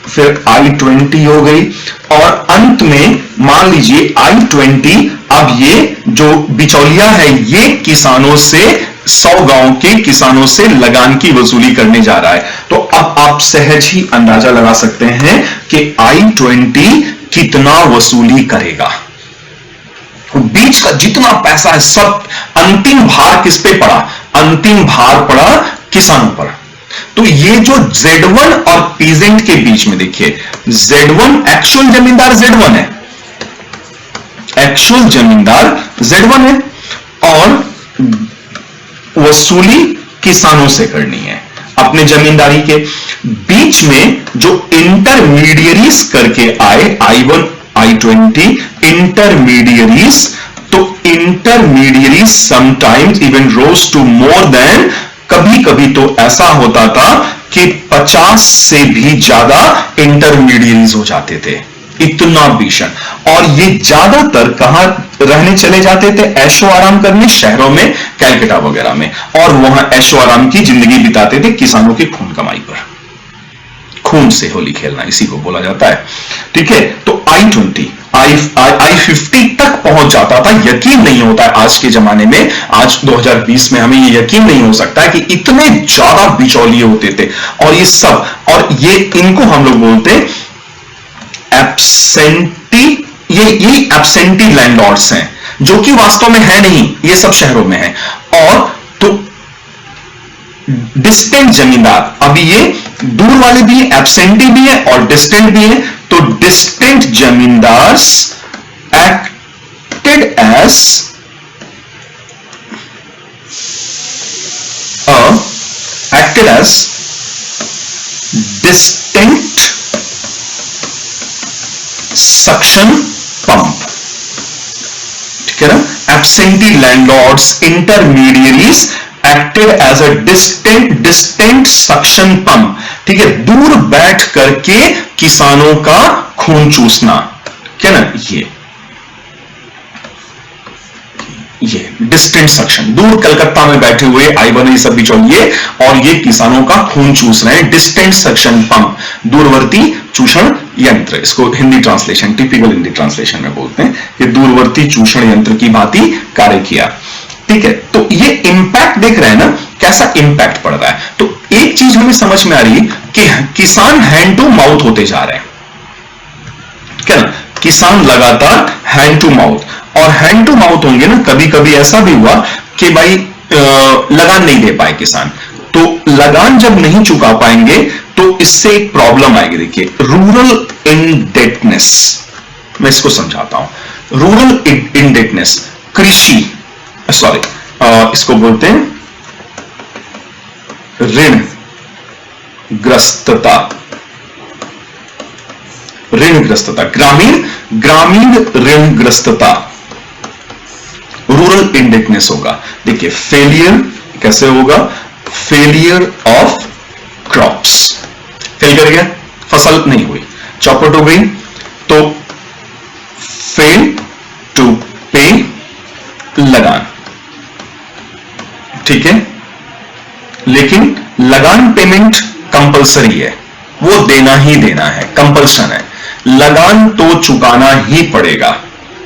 Speaker 1: फिर I20 हो गई, और अंत में मान लीजिए I20, अब ये जो बिचौलिया है ये किसानों से, 100 गांव के किसानों से लगान की वसूली करने जा रहा है। तो अब आप सहज ही अंदाजा लगा सकते हैं कि I20 कितना वसूली करेगा। बीच का जितना पैसा है सब, अंतिम भार किस पे पड़ा, अंतिम भार पड़ा किसानों पर। तो ये जो Z1 और पीजेंट के बीच में देखिए, Z1 एक्चुअल जमींदार Z1 है, एक्चुअल जमींदार Z1 है, और वसूली किसानों से करनी है अपने जमींदारी के। बीच में जो इंटरमीडियरीज करके आए, I1 I20 इंटरमीडियरीज, तो intermediaries sometimes even rose to more than, कभी कभी तो ऐसा होता था कि 50 से भी ज्यादा इंटरमीडियरीज हो जाते थे, इतना भीषण। और ये ज्यादातर कहां रहने चले जाते थे? ऐशो आराम करने शहरों में, कैलकाटा वगैरह में, और वहां ऐशो आराम की जिंदगी बिताते थे किसानों की खून कमाई पर। खून से होली खेलना इसी को बोला जाता है, ठीक है। तो I20 I50 तक पहुंच जाता था। यकीन नहीं होता है आज के जमाने में, आज 2020 में हमें ये यकीन नहीं हो सकता है कि इतने ज्यादा बिचौलिए होते थे। और ये सब, और ये इनको हम लोग बोलते एब्सेंटी, ये एब्सेंटी लैंडलॉर्ड्स हैं, जो कि वास्तव में है नहीं, ये सब शहरों में है। और तो डिस्टेंट जमींदार, अभी ये दूर वाले भी है, एब्सेंटी भी है और डिस्टेंट भी है। तो distant zamindars acted as distant suction pump, ठीक है ना। Absentee landlords, intermediaries acted as a distant suction pump, ठीक है। दूर बैठ करके किसानों का खून चूसना, क्या ना, ये डिस्टेंट सक्शन, दूर कलकत्ता में बैठे हुए I1 ये सब बिचौलिए और ये किसानों का खून चूस रहे हैं। डिस्टेंट सक्शन पंप, दूरवर्ती चूषण यंत्र, इसको Hindi translation, typical Hindi translation में बोलते हैं, ये दूरवर्ती चूषण यंत्र की भांति कार्य किया, ठीक है। तो ये इंपैक्ट देख रहे हैं ना, कैसा इंपैक्ट पड़ रहा है। तो एक चीज हमें समझ में आ रही कि किसान हैंड टू माउथ होते जा रहे हैं, क्या ना, किसान लगातार हैंड टू माउथ, और हैंड टू माउथ होंगे ना। कभी कभी ऐसा भी हुआ कि भाई लगान नहीं दे पाए किसान, तो लगान जब नहीं चुका पाएंगे तो इससे एक प्रॉब्लम आएगी। देखिए, रूरल इंडेटनेस, मैं इसको समझाता हूं। रूरल इंडेटनेस, कृषि, सॉरी, इसको बोलते हैं ऋण ग्रस्तता, ऋणग्रस्तता, ग्रामीण ऋणग्रस्तता, रूरल इंडेटनेस होगा। देखिए, फेलियर कैसे होगा? फेलियर ऑफ क्रॉप्स, फेल कर गया, फसल नहीं हुई, चौपट हो गई, तो फेल टू पे लगान, ठीक है। लेकिन लगान पेमेंट कंपलसरी है, वो देना ही देना है, कंपल्शन है, लगान तो चुकाना ही पड़ेगा,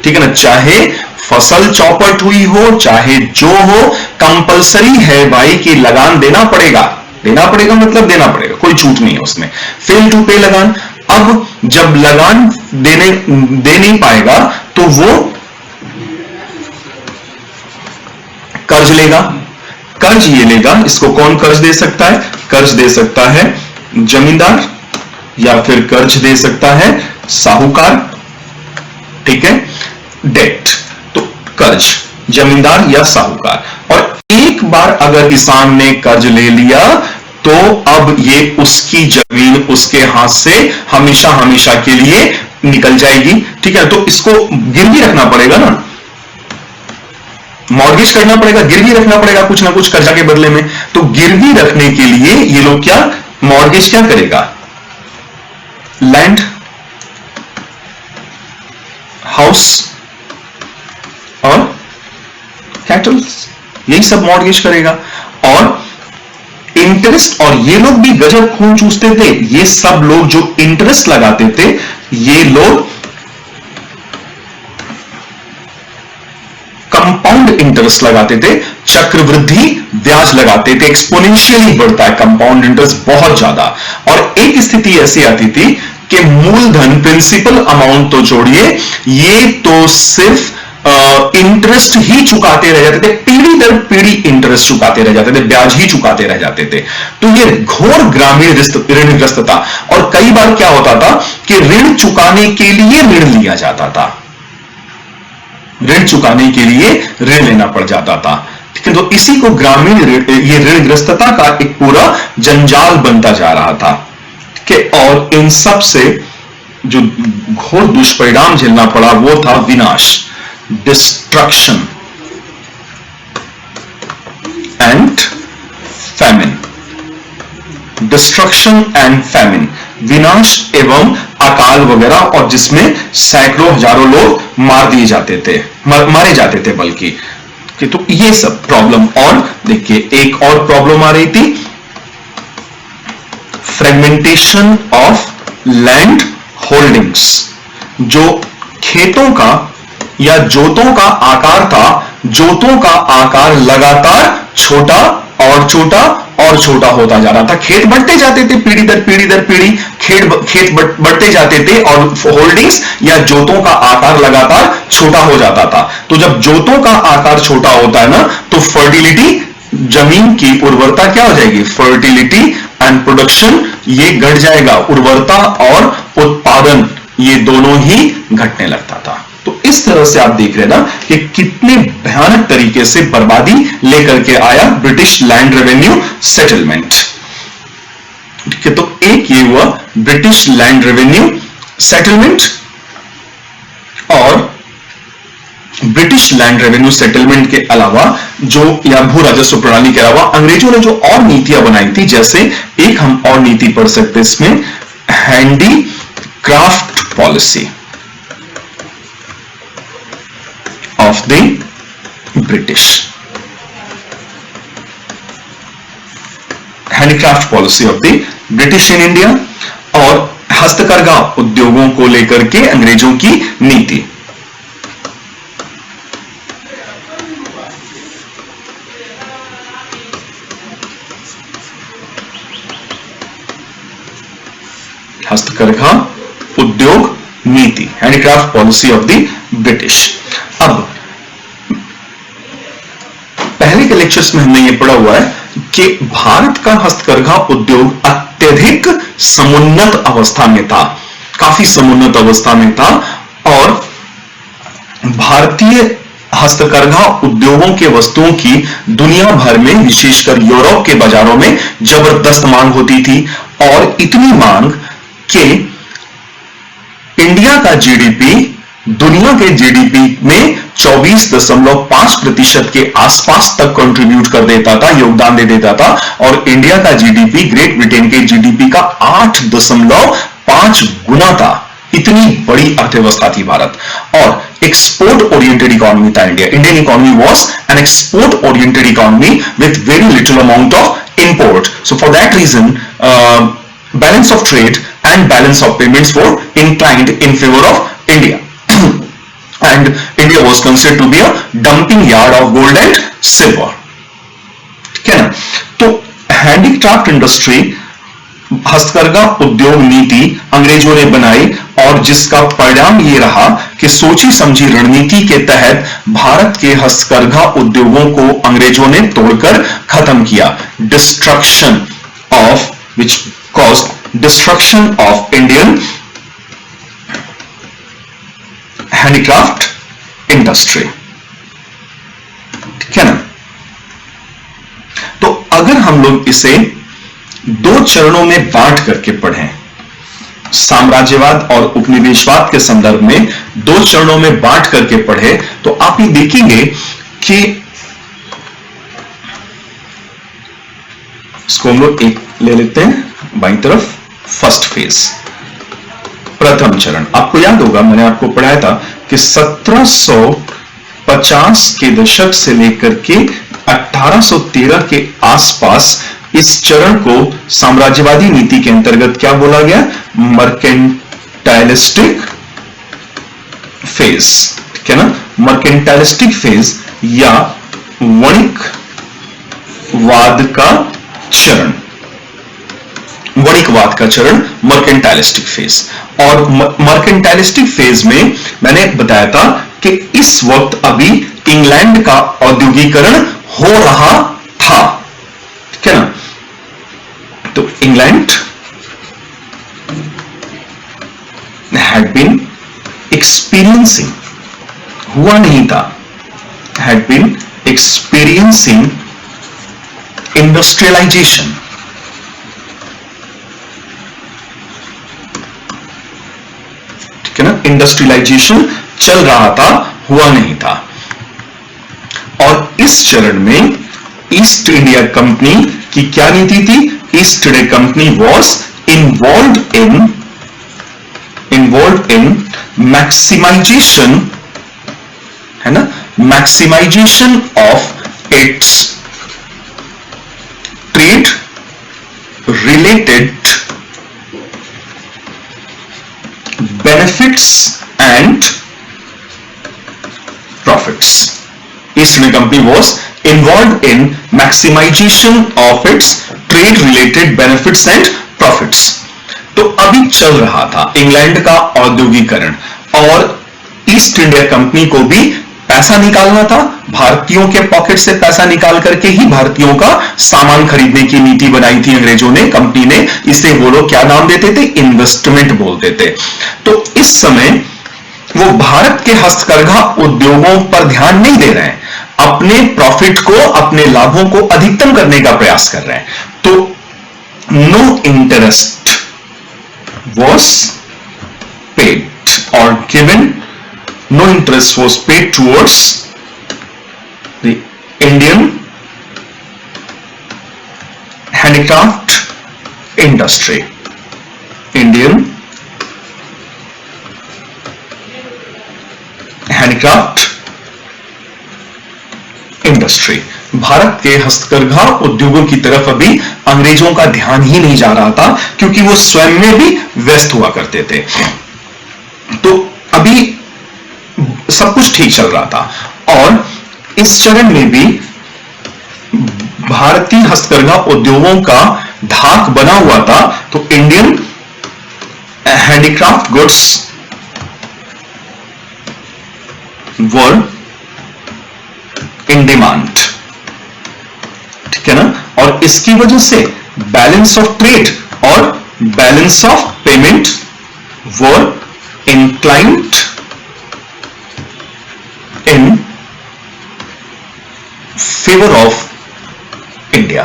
Speaker 1: ठीक है ना। चाहे फसल चौपट हुई हो, चाहे जो हो, कंपलसरी है भाई कि लगान देना पड़ेगा। देना पड़ेगा मतलब देना पड़ेगा, कोई छूट नहीं है उसमें। फेल टू पे लगान, अब जब लगान दे नहीं पाएगा तो वो कर्ज लेगा, कर्ज ये लेगा। इसको कौन कर्ज दे सकता है? कर्ज दे सकता है जमींदार, या फिर कर्ज दे सकता है साहूकार, ठीक है। डेट, तो कर्ज जमींदार या साहूकार। और एक बार अगर किसान ने कर्ज ले लिया तो अब ये उसकी जमीन उसके हाथ से हमेशा हमेशा के लिए निकल जाएगी, ठीक है। तो इसको गिरवी रखना पड़ेगा ना, मॉर्गेज करना पड़ेगा, गिरवी रखना पड़ेगा कुछ ना कुछ कर्जा के बदले में। तो गिरवी रखने के लिए ये लोग क्या, मॉर्गेज क्या करेगा? लैंड, हाउस और कैटल, यही सब मॉर्गेज करेगा। और इंटरेस्ट, और ये लोग भी गजब खून चूसते थे। ये सब लोग जो इंटरेस्ट लगाते थे, ये लोग कंपाउंड इंटरेस्ट लगाते थे, चक्रवृद्धि ब्याज लगाते थे। एक्सपोनेंशियली बढ़ता है कंपाउंड इंटरेस्ट बहुत ज्यादा। और एक स्थिति ऐसी आती थी कि मूलधन, प्रिंसिपल अमाउंट तो छोड़िए, ये तो सिर्फ इंटरेस्ट ही चुकाते रह जाते थे, पीढ़ी दर पीढ़ी इंटरेस्ट चुकाते रह जाते थे, ब्याज ही चुकाते रह जाते थे। तो ये घोर ग्रामीण ऋणग्रस्तता। और कई बार क्या होता था कि ऋण चुकाने के लिए ऋण लिया जाता था, ऋण चुकाने के लिए ऋण लेना पड़ जाता था। ठीक है, तो इसी को ग्रामीण ये ऋणग्रस्तता का एक पूरा जंजाल बनता जा रहा था कि, और इन सब से जो घोर दुष्परिणाम झेलना पड़ा वो था विनाश, destruction and famine. Destruction and famine, विनाश एवं अकाल वगैरह, और जिसमें सैकड़ों हजारों लोग मारे जाते थे बल्कि। तो ये सब प्रॉब्लम, और देखिए एक और प्रॉब्लम आ रही थी, फ्रेगमेंटेशन ऑफ लैंड होल्डिंग्स। जो खेतों का या जोतों का आकार था, जोतों का आकार लगातार छोटा और छोटा और छोटा होता जा रहा था। खेत बढ़ते जाते थे, पीढ़ी दर पीढ़ी दर पीढ़ी खेत बढ़ते जाते थे, और होल्डिंग्स या जोतों का आकार लगातार छोटा हो जाता था। तो जब जोतों का आकार छोटा होता है ना, तो फर्टिलिटी, जमीन की उर्वरता क्या हो जाएगी, फर्टिलिटी एंड प्रोडक्शन ये घट जाएगा, उर्वरता और उत्पादन ये दोनों ही घटने लगता था। तो इस तरह से आप देख रहे हैं ना कि कितने भयानक तरीके से बर्बादी लेकर के आया ब्रिटिश लैंड रेवेन्यू सेटलमेंट। ठीक है, तो एक ये हुआ ब्रिटिश लैंड रेवेन्यू सेटलमेंट, और ब्रिटिश लैंड रेवेन्यू सेटलमेंट के अलावा जो, या भू राजस्व प्रणाली के अलावा अंग्रेजों ने जो और नीतियां बनाई थी, जैसे एक हम और नीति पढ़ सकते हैं इसमें, handy craft policy of the British, handicraft policy of the British in India, और हस्तकरघा उद्योगों को लेकर के अंग्रेजों की नीति। हस्तकरघा उद्योग नीति, handicraft policy of the British. अब पहले के लेक्चर्स में हमने यह पढ़ा हुआ है कि भारत का हस्तकरघा उद्योग अत्यधिक समुन्नत अवस्था में था, काफी समुन्नत अवस्था में था, और भारतीय हस्तकरघा उद्योगों के वस्तुओं की दुनिया भर में, विशेषकर यूरोप के बाजारों में जबरदस्त मांग होती थी, और इतनी मांग कि इंडिया का जीडीपी दुनिया के जीडीपी में 24.5% के आसपास तक कंट्रीब्यूट कर देता था, योगदान दे देता था, और इंडिया का जीडीपी ग्रेट ब्रिटेन के जीडीपी का 8.5 गुना था। इतनी बड़ी अर्थव्यवस्था थी भारत, और एक्सपोर्ट ओरिएंटेड इकोनॉमी था India. Indian economy was an export oriented economy with very little amount of import. So for that reason balance of trade and balance of payments were inclined in favor of India. And India was considered to be a dumping yard of gold and silver. ठीक है ना? तो handicraft industry, हस्तकरघा उद्योग नीति अंग्रेजों ने बनाई, और जिसका परिणाम ये रहा कि सोची समझी रणनीति के तहत भारत के हस्तकरघा उद्योगों को अंग्रेजों ने तोड़कर खत्म किया। Destruction of which caused destruction of Indian handicraft industry. ठीक है ना? तो अगर हम लोग इसे दो चरणों में बांट करके पढ़ें, साम्राज्यवाद और उपनिवेशवाद के संदर्भ में दो चरणों में बांट करके पढ़े, तो आप ये देखेंगे कि इसको हम लोग एक ले लेते हैं बाईं तरफ, फर्स्ट फेज, प्रथम चरण। आपको याद होगा मैंने आपको पढ़ाया था कि 1750 के दशक से लेकर के 1813 के आसपास इस चरण को साम्राज्यवादी नीति के अंतर्गत क्या बोला गया, मर्केंटाइलिस्टिक फेज। ठीक है ना? मर्केंटाइलिस्टिक फेज या वणिकवाद का चरण, वणिकवाद का चरण, मर्केंटाइलिस्टिक फेज। और मर्केंटाइलिस्टिक फेज में मैंने बताया था कि इस वक्त अभी इंग्लैंड का औद्योगिकरण हो रहा था। ठीक है ना? तो इंग्लैंड had been experiencing, हुआ नहीं था, had been experiencing industrialization. ठीक है ना, इंडस्ट्रियलाइजेशन चल रहा था, हुआ नहीं था। और इस चरण में ईस्ट इंडिया कंपनी की क्या नीति थी? East India Company was involve in maximization, है ना, maximization of its trade related benefits and profits. East India Company was involve in maximization of its trade related benefits and profits. तो अभी चल रहा था इंग्लैंड का औद्योगिकरण और ईस्ट इंडिया कंपनी को भी पैसा निकालना था, भारतीयों के पॉकेट से पैसा निकाल करके ही भारतीयों का सामान खरीदने की नीति बनाई थी अंग्रेजों ने, कंपनी ने। इसे वो लोग क्या नाम देते थे? इन्वेस्टमेंट बोलते थे। तो इस समय वो भारत के हस्तकरघा उद्योगों पर ध्यान नहीं दे रहे हैं, अपने प्रॉफिट को, अपने लाभों को अधिकतम करने का प्रयास कर रहे हैं। तो नो इंटरेस्ट वॉज पेड और given, no interest was paid towards the Indian handicraft industry. Indian handicraft industry. Bharat के हस्तकरघा उद्योगों की तरफ अभी अंग्रेजों का ध्यान ही नहीं जा रहा था, क्योंकि वो स्वयं में भी व्यस्त हुआ करते थे। तो अभी सब कुछ ठीक चल रहा था और इस चरण में भी भारतीय हस्तकरघा उद्योगों का धाक बना हुआ था। तो Indian handicraft goods were in demand, ठीक है ना। और इसकी वजह से बैलेंस ऑफ ट्रेड और balance of payment were inclined in favour of India,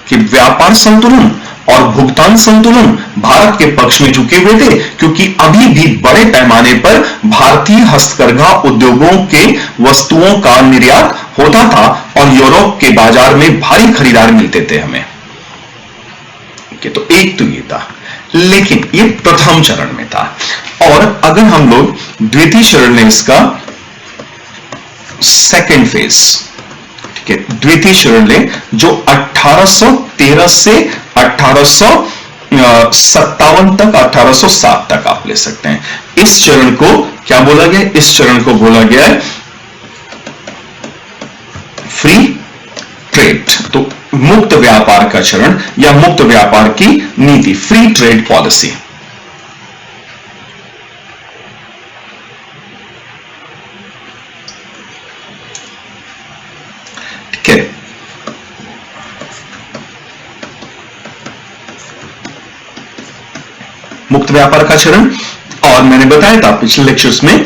Speaker 1: कि व्यापार संतुलन और भुगतान संतुलन भारत के पक्ष में झुके हुए थे, क्योंकि अभी भी बड़े पैमाने पर भारतीय हस्तकरघा उद्योगों के वस्तुओं का निर्यात होता था और यूरोप के बाजार में भारी खरीदार मिलते थे हमें। तो एक तो ये था, लेकिन ये प्रथम चरण में था। और अगर हम लोग द्वितीय चरण में इसका सेकेंड फेज, ठीक है, द्वितीय चरण ले, जो 1813 से 1857 तक, 1807 तक आप ले सकते हैं। इस चरण को क्या बोला गया? इस चरण को बोला गया है फ्री ट्रेड, तो मुक्त व्यापार का चरण या मुक्त व्यापार की नीति, फ्री ट्रेड पॉलिसी। ठीक है, मुक्त व्यापार का चरण। और मैंने बताया था पिछले लेक्चर्स में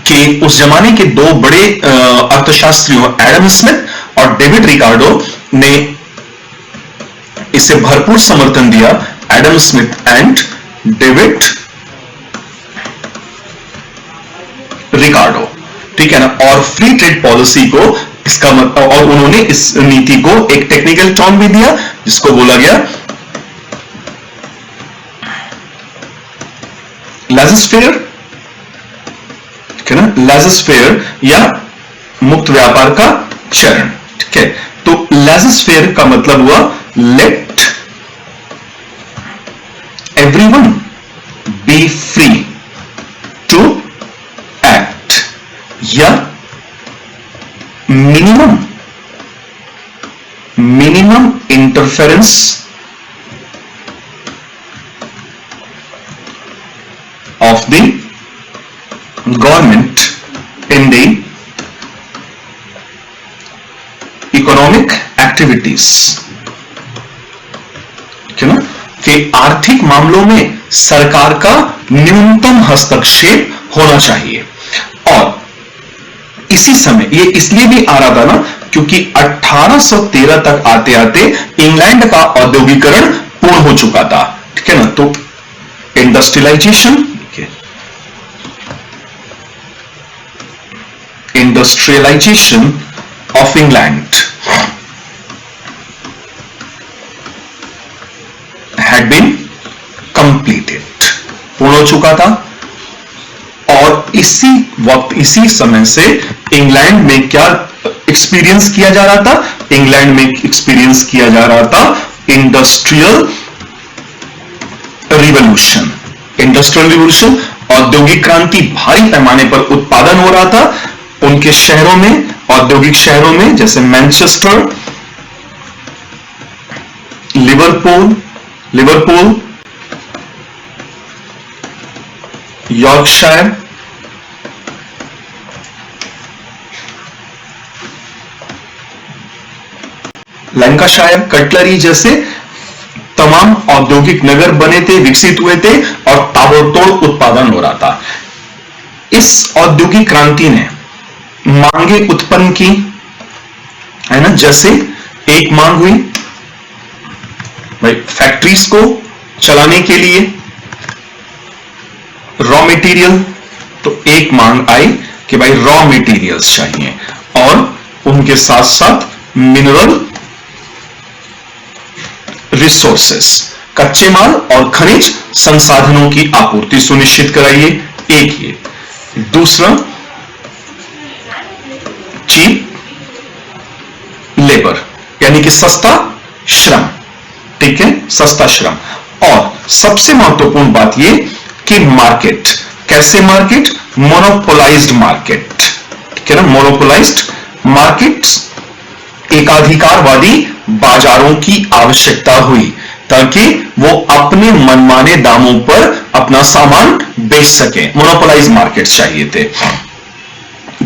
Speaker 1: कि उस जमाने के दो बड़े अर्थशास्त्रियों एडम स्मिथ और डेविड रिकार्डो ने इसे भरपूर समर्थन दिया। Adam Smith and David Ricardo, ठीक है ना। और फ्री ट्रेड पॉलिसी को इसका मतलब, और उन्होंने इस नीति को एक टेक्निकल टर्म भी दिया जिसको बोला गया लेज़र-फेयर, ठीक है ना, लेज़र-फेयर या मुक्त व्यापार का चरण। ठीक है, तो लेज़र-फेयर का मतलब हुआ let everyone be free to act, या minimum interference of the government in the economic activities, ठीक है ना, कि आर्थिक मामलों में सरकार का न्यूनतम हस्तक्षेप होना चाहिए। और इसी समय ये इसलिए भी आ रहा था ना क्योंकि 1813 तक आते आते इंग्लैंड का औद्योगिकरण पूर्ण हो चुका था, ठीक है ना। तो industrialization of England had been completed, पूर्ण हो चुका था। और इसी वक्त इसी समय से इंग्लैंड में क्या एक्सपीरियंस किया जा रहा था? इंग्लैंड में एक्सपीरियंस किया जा रहा था इंडस्ट्रियल रिवॉल्यूशन। इंडस्ट्रियल रिवॉल्यूशन, औद्योगिक क्रांति, भारी पैमाने पर उत्पादन हो रहा था उनके शहरों में, औद्योगिक शहरों में, जैसे Manchester, Liverpool, Yorkshire, Lancashire, cutlery जैसे तमाम औद्योगिक नगर बने थे, विकसित हुए थे और ताबड़तोड़ उत्पादन हो रहा था। इस औद्योगिक क्रांति ने मांगे उत्पन्न की, है ना। जैसे एक मांग हुई भाई फैक्ट्रीज को चलाने के लिए रॉ मटेरियल, तो एक मांग आई कि भाई रॉ मटेरियल्स चाहिए और उनके साथ साथ मिनरल रिसोर्सेस, कच्चे माल और खनिज संसाधनों की आपूर्ति सुनिश्चित कराइए, एक ये। दूसरा चीप लेबर, यानी कि सस्ता श्रम, ठीक है, सस्ता श्रम। और सबसे महत्वपूर्ण बात यह कि मार्केट, कैसे मार्केट? मोनोपोलाइज्ड मार्केट, ठीक है ना, मोनोपोलाइज्ड मार्केट्स, एकाधिकारवादी बाजारों की आवश्यकता हुई ताकि वो अपने मनमाने दामों पर अपना सामान बेच सके। मोनोपोलाइज्ड मार्केट्स चाहिए थे,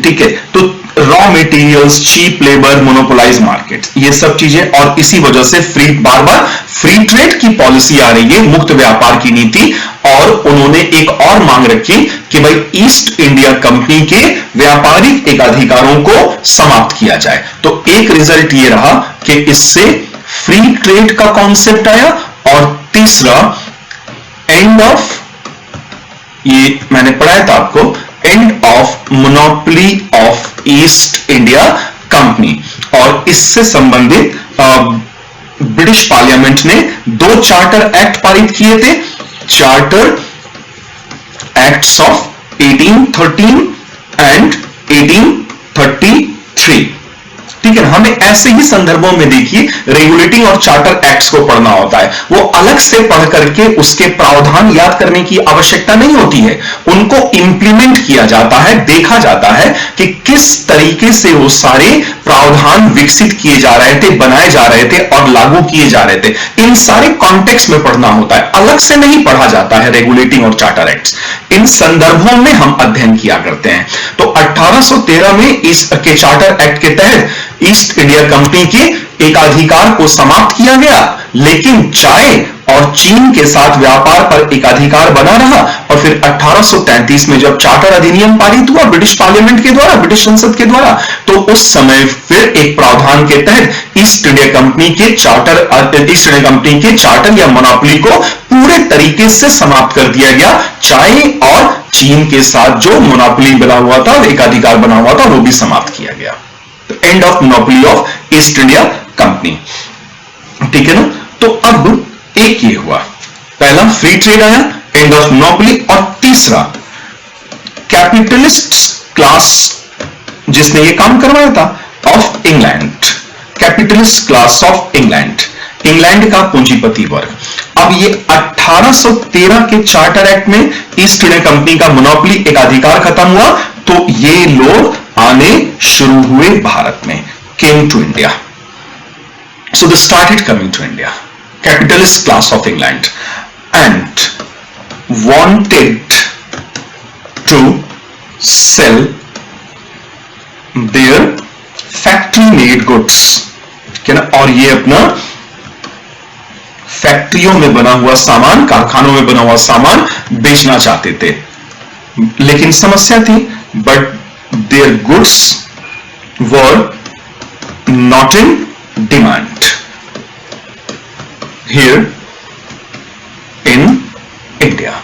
Speaker 1: ठीक है। तो raw materials, cheap labour, monopolize market, ये सब चीजें, और इसी वजह से बार बार फ्री ट्रेड की पॉलिसी आ रही है, मुक्त व्यापार की नीति। और उन्होंने एक और मांग रखी कि भाई ईस्ट इंडिया कंपनी के व्यापारिक एकाधिकारों को समाप्त किया जाए। तो एक रिजल्ट ये रहा कि इससे फ्री ट्रेड का कॉन्सेप्ट आया। और तीसरा एंड ऑफ, ये मैंने पढ़ाया था आपको, end of monopoly of east India company. और इससे संबंधित ब्रिटिश पार्लियामेंट ने 2 चार्टर एक्ट पारित किए थे, चार्टर एक्ट्स ऑफ 1813 एंड 1833, ठीक है। हमें ऐसे ही संदर्भों में देखिए रेगुलेटिंग और चार्टर एक्ट्स को पढ़ना होता है, वो अलग से पढ़ करके उसके प्रावधान याद करने की आवश्यकता नहीं होती है, उनको इंप्लीमेंट किया जाता है, देखा जाता है कि किस तरीके से वो सारे प्रावधान विकसित किए जा रहे थे, बनाए जा रहे थे और लागू किए जा रहे थे। इन सारे कॉन्टेक्स्ट में पढ़ना होता है, अलग से नहीं पढ़ा जाता है रेगुलेटिंग और चार्टर एक्ट्स, इन संदर्भों में हम अध्ययन किया करते हैं। तो 1813 में इसके चार्टर एक्ट के तहत ईस्ट इंडिया कंपनी के एकाधिकार को समाप्त किया गया, लेकिन चाय और चीन के साथ व्यापार पर एकाधिकार बना रहा। और फिर 1833 में जब चार्टर अधिनियम पारित हुआ ब्रिटिश पार्लियामेंट के द्वारा, ब्रिटिश संसद के द्वारा, तो उस समय फिर एक प्रावधान के तहत ईस्ट इंडिया कंपनी के चार्टर या मोनोपोली को पूरे तरीके से समाप्त कर दिया गया। चाय और चीन के साथ जो मोनोपोली बना हुआ था, एकाधिकार बना हुआ था, वो भी समाप्त किया गया। End of monopoly of east India company, ठीक है ना। तो अब एक ये हुआ, पहला फ्री ट्रेड आया, एंड ऑफ मोनोपोली, और तीसरा कैपिटलिस्ट क्लास जिसने ये काम करवाया था of England, capitalist class of England, England का पूंजीपति वर्ग। अब ये 1813 के चार्टर एक्ट में ईस्ट इंडिया कंपनी का मोनोपोली एकाधिकार खत्म हुआ, तो ये लोग आने शुरू हुए भारत में, came to India. So they started coming to India, capitalist class of England, and wanted to sell their factory made goods, ठीक है ना। और ये अपना फैक्ट्रियों में बना हुआ सामान, कारखानों में बना हुआ सामान बेचना चाहते थे, लेकिन समस्या थी, but their goods were not in demand here in India.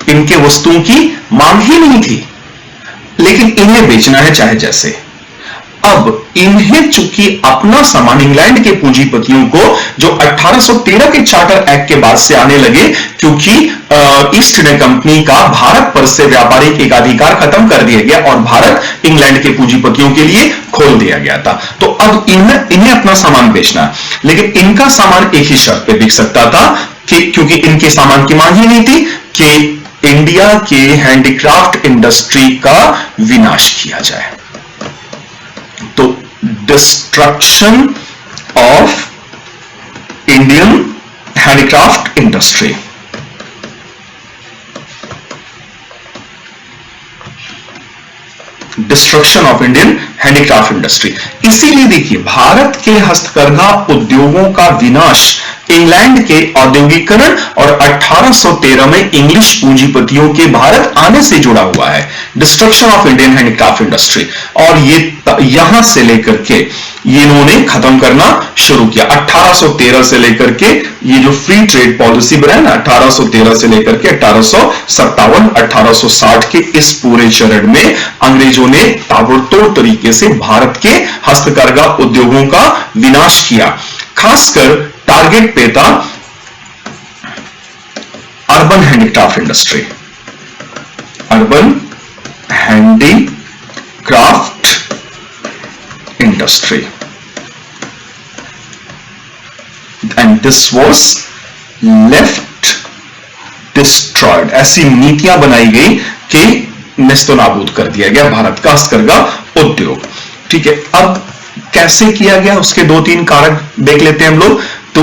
Speaker 1: इनके वस्तुओं की मांग ही नहीं थी, लेकिन इन्हें बेचना है चाहे जैसे। अब इन्हें चूंकि अपना सामान इंग्लैंड के पूंजीपतियों को, जो 1813 के चार्टर एक्ट के बाद से आने लगे, क्योंकि ईस्ट इंडिया कंपनी का भारत पर से व्यापारिक एकाधिकार खत्म कर दिया गया और भारत इंग्लैंड के पूंजीपतियों के लिए खोल दिया गया था। तो अब इन्हें अपना सामान बेचना, लेकिन इनका सामान एक ही शर्त पे बिक सकता था कि क्योंकि इनके सामान की मांग ही नहीं थी कि इंडिया के हैंडीक्राफ्ट इंडस्ट्री का विनाश किया जाए। तो destruction of Indian handicraft industry, destruction of Indian handicraft industry. इसीलिए देखिए, भारत के हस्तकरघा उद्योगों का विनाश इंग्लैंड के औद्योगिकरण और 1813 में इंग्लिश पूंजीपतियों के भारत आने से जुड़ा हुआ है। Destruction of Indian handicraft industry, और ये यहां से लेकर के ये इन्होंने खत्म करना शुरू किया। 1813 से लेकर के ये जो फ्री ट्रेड पॉलिसी बनाया ना, 1813 से लेकर के 1857 1860 के इस पूरे चरण में अंग्रेजों ने ताबड़तोड़ तरीके से भारत के हस्तकरघा उद्योगों का विनाश किया। खासकर टारगेट पे था urban handicraft industry, urban handicraft industry, and this was left destroyed. ऐसी नीतियां बनाई गई कि नेस्तनाबूद कर दिया गया भारत का हस्तकरघा उद्योग। ठीक है, अब कैसे किया गया उसके दो तीन कारक देख लेते हैं हम लोग। तो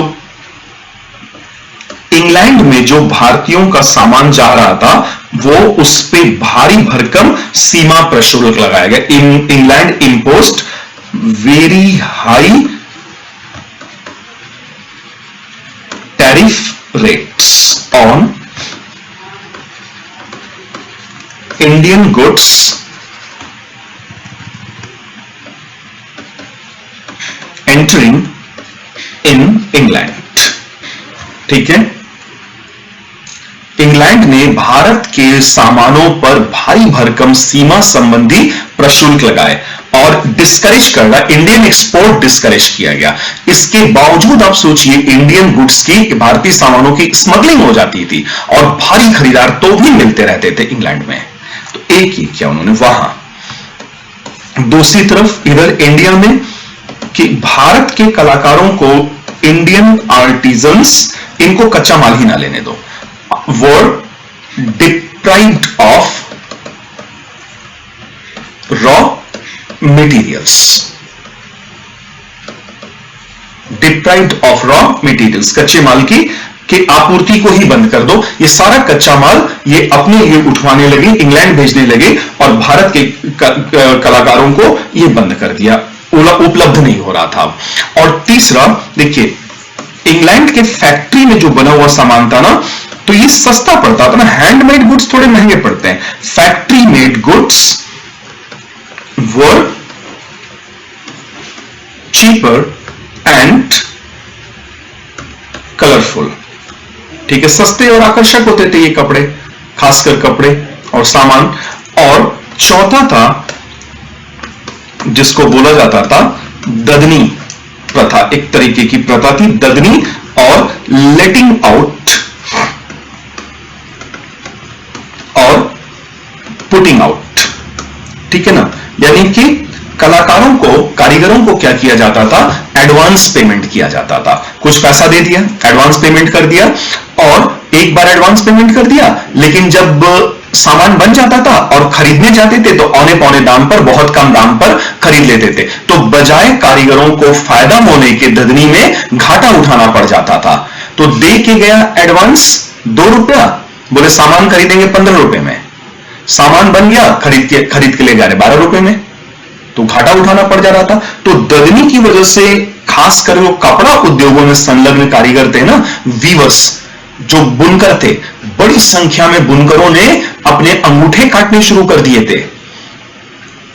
Speaker 1: इंग्लैंड में जो भारतीयों का सामान जा रहा था, वो उस पे भारी भरकम सीमा प्रशुल्क लगाया गया। England imposed very high tariff rates on Indian goods entering in England. ठीक है, इंग्लैंड ने भारत के सामानों पर भारी भरकम सीमा संबंधी प्रशुल्क लगाए और डिस्करेज करना, इंडियन एक्सपोर्ट डिस्करेज किया गया। इसके बावजूद आप सोचिए, इंडियन गुड्स की, भारतीय सामानों की स्मगलिंग हो जाती थी और भारी खरीदार तो भी मिलते रहते थे इंग्लैंड में। तो एक ही किया उन्होंने वहां। दूसरी तरफ इधर इंडिया में कि भारत के कलाकारों को, इंडियन आर्टिजन्स, इनको कच्चा माल ही ना लेने दो। Were deprived of raw materials, deprived of raw materials, कच्चे माल की आपूर्ति को ही बंद कर दो। ये सारा कच्चा माल ये अपने लिए उठवाने लगे, इंग्लैंड भेजने लगे और भारत के कलाकारों को ये बंद कर दिया, उपलब्ध नहीं हो रहा था। और तीसरा देखिए, इंग्लैंड के फैक्ट्री में जो बना हुआ सामान था ना, तो ये सस्ता पड़ता था ना। हैंडमेड गुड्स थोड़े महंगे पड़ते हैं, factory made goods were cheaper and colourful. ठीक है, सस्ते और आकर्षक होते थे ये कपड़े, खासकर कपड़े और सामान। और चौथा था जिसको बोला जाता था ददनी प्रथा, एक तरीके की प्रथा थी ददनी और लेटिंग आउट और पुटिंग आउट। ठीक है ना, यानी कि कलाकारों को, कारीगरों को क्या किया जाता था, एडवांस पेमेंट किया जाता था। कुछ पैसा दे दिया, एडवांस पेमेंट कर दिया, और एक बार एडवांस पेमेंट कर दिया, लेकिन जब सामान बन जाता था और खरीदने जाते थे तो औने पौने दाम पर, बहुत कम दाम पर खरीद लेते थे। तो बजाय कारीगरों को फायदा होने के ददनी में घाटा उठाना पड़ जाता था। तो दे के गया एडवांस 2 रुपया, बोले सामान खरीदेंगे 15 रुपए में, सामान बन गया, खरीद के ले जा रहे 12 रुपए में, तो घाटा उठाना पड़ जा रहा था। तो ददनी की वजह से खासकर वो कपड़ा उद्योगों में संलग्न कारीगर थे ना, वीवर्स, जो बुनकर थे, बड़ी संख्या में बुनकरों ने अपने अंगूठे काटने शुरू कर दिए थे।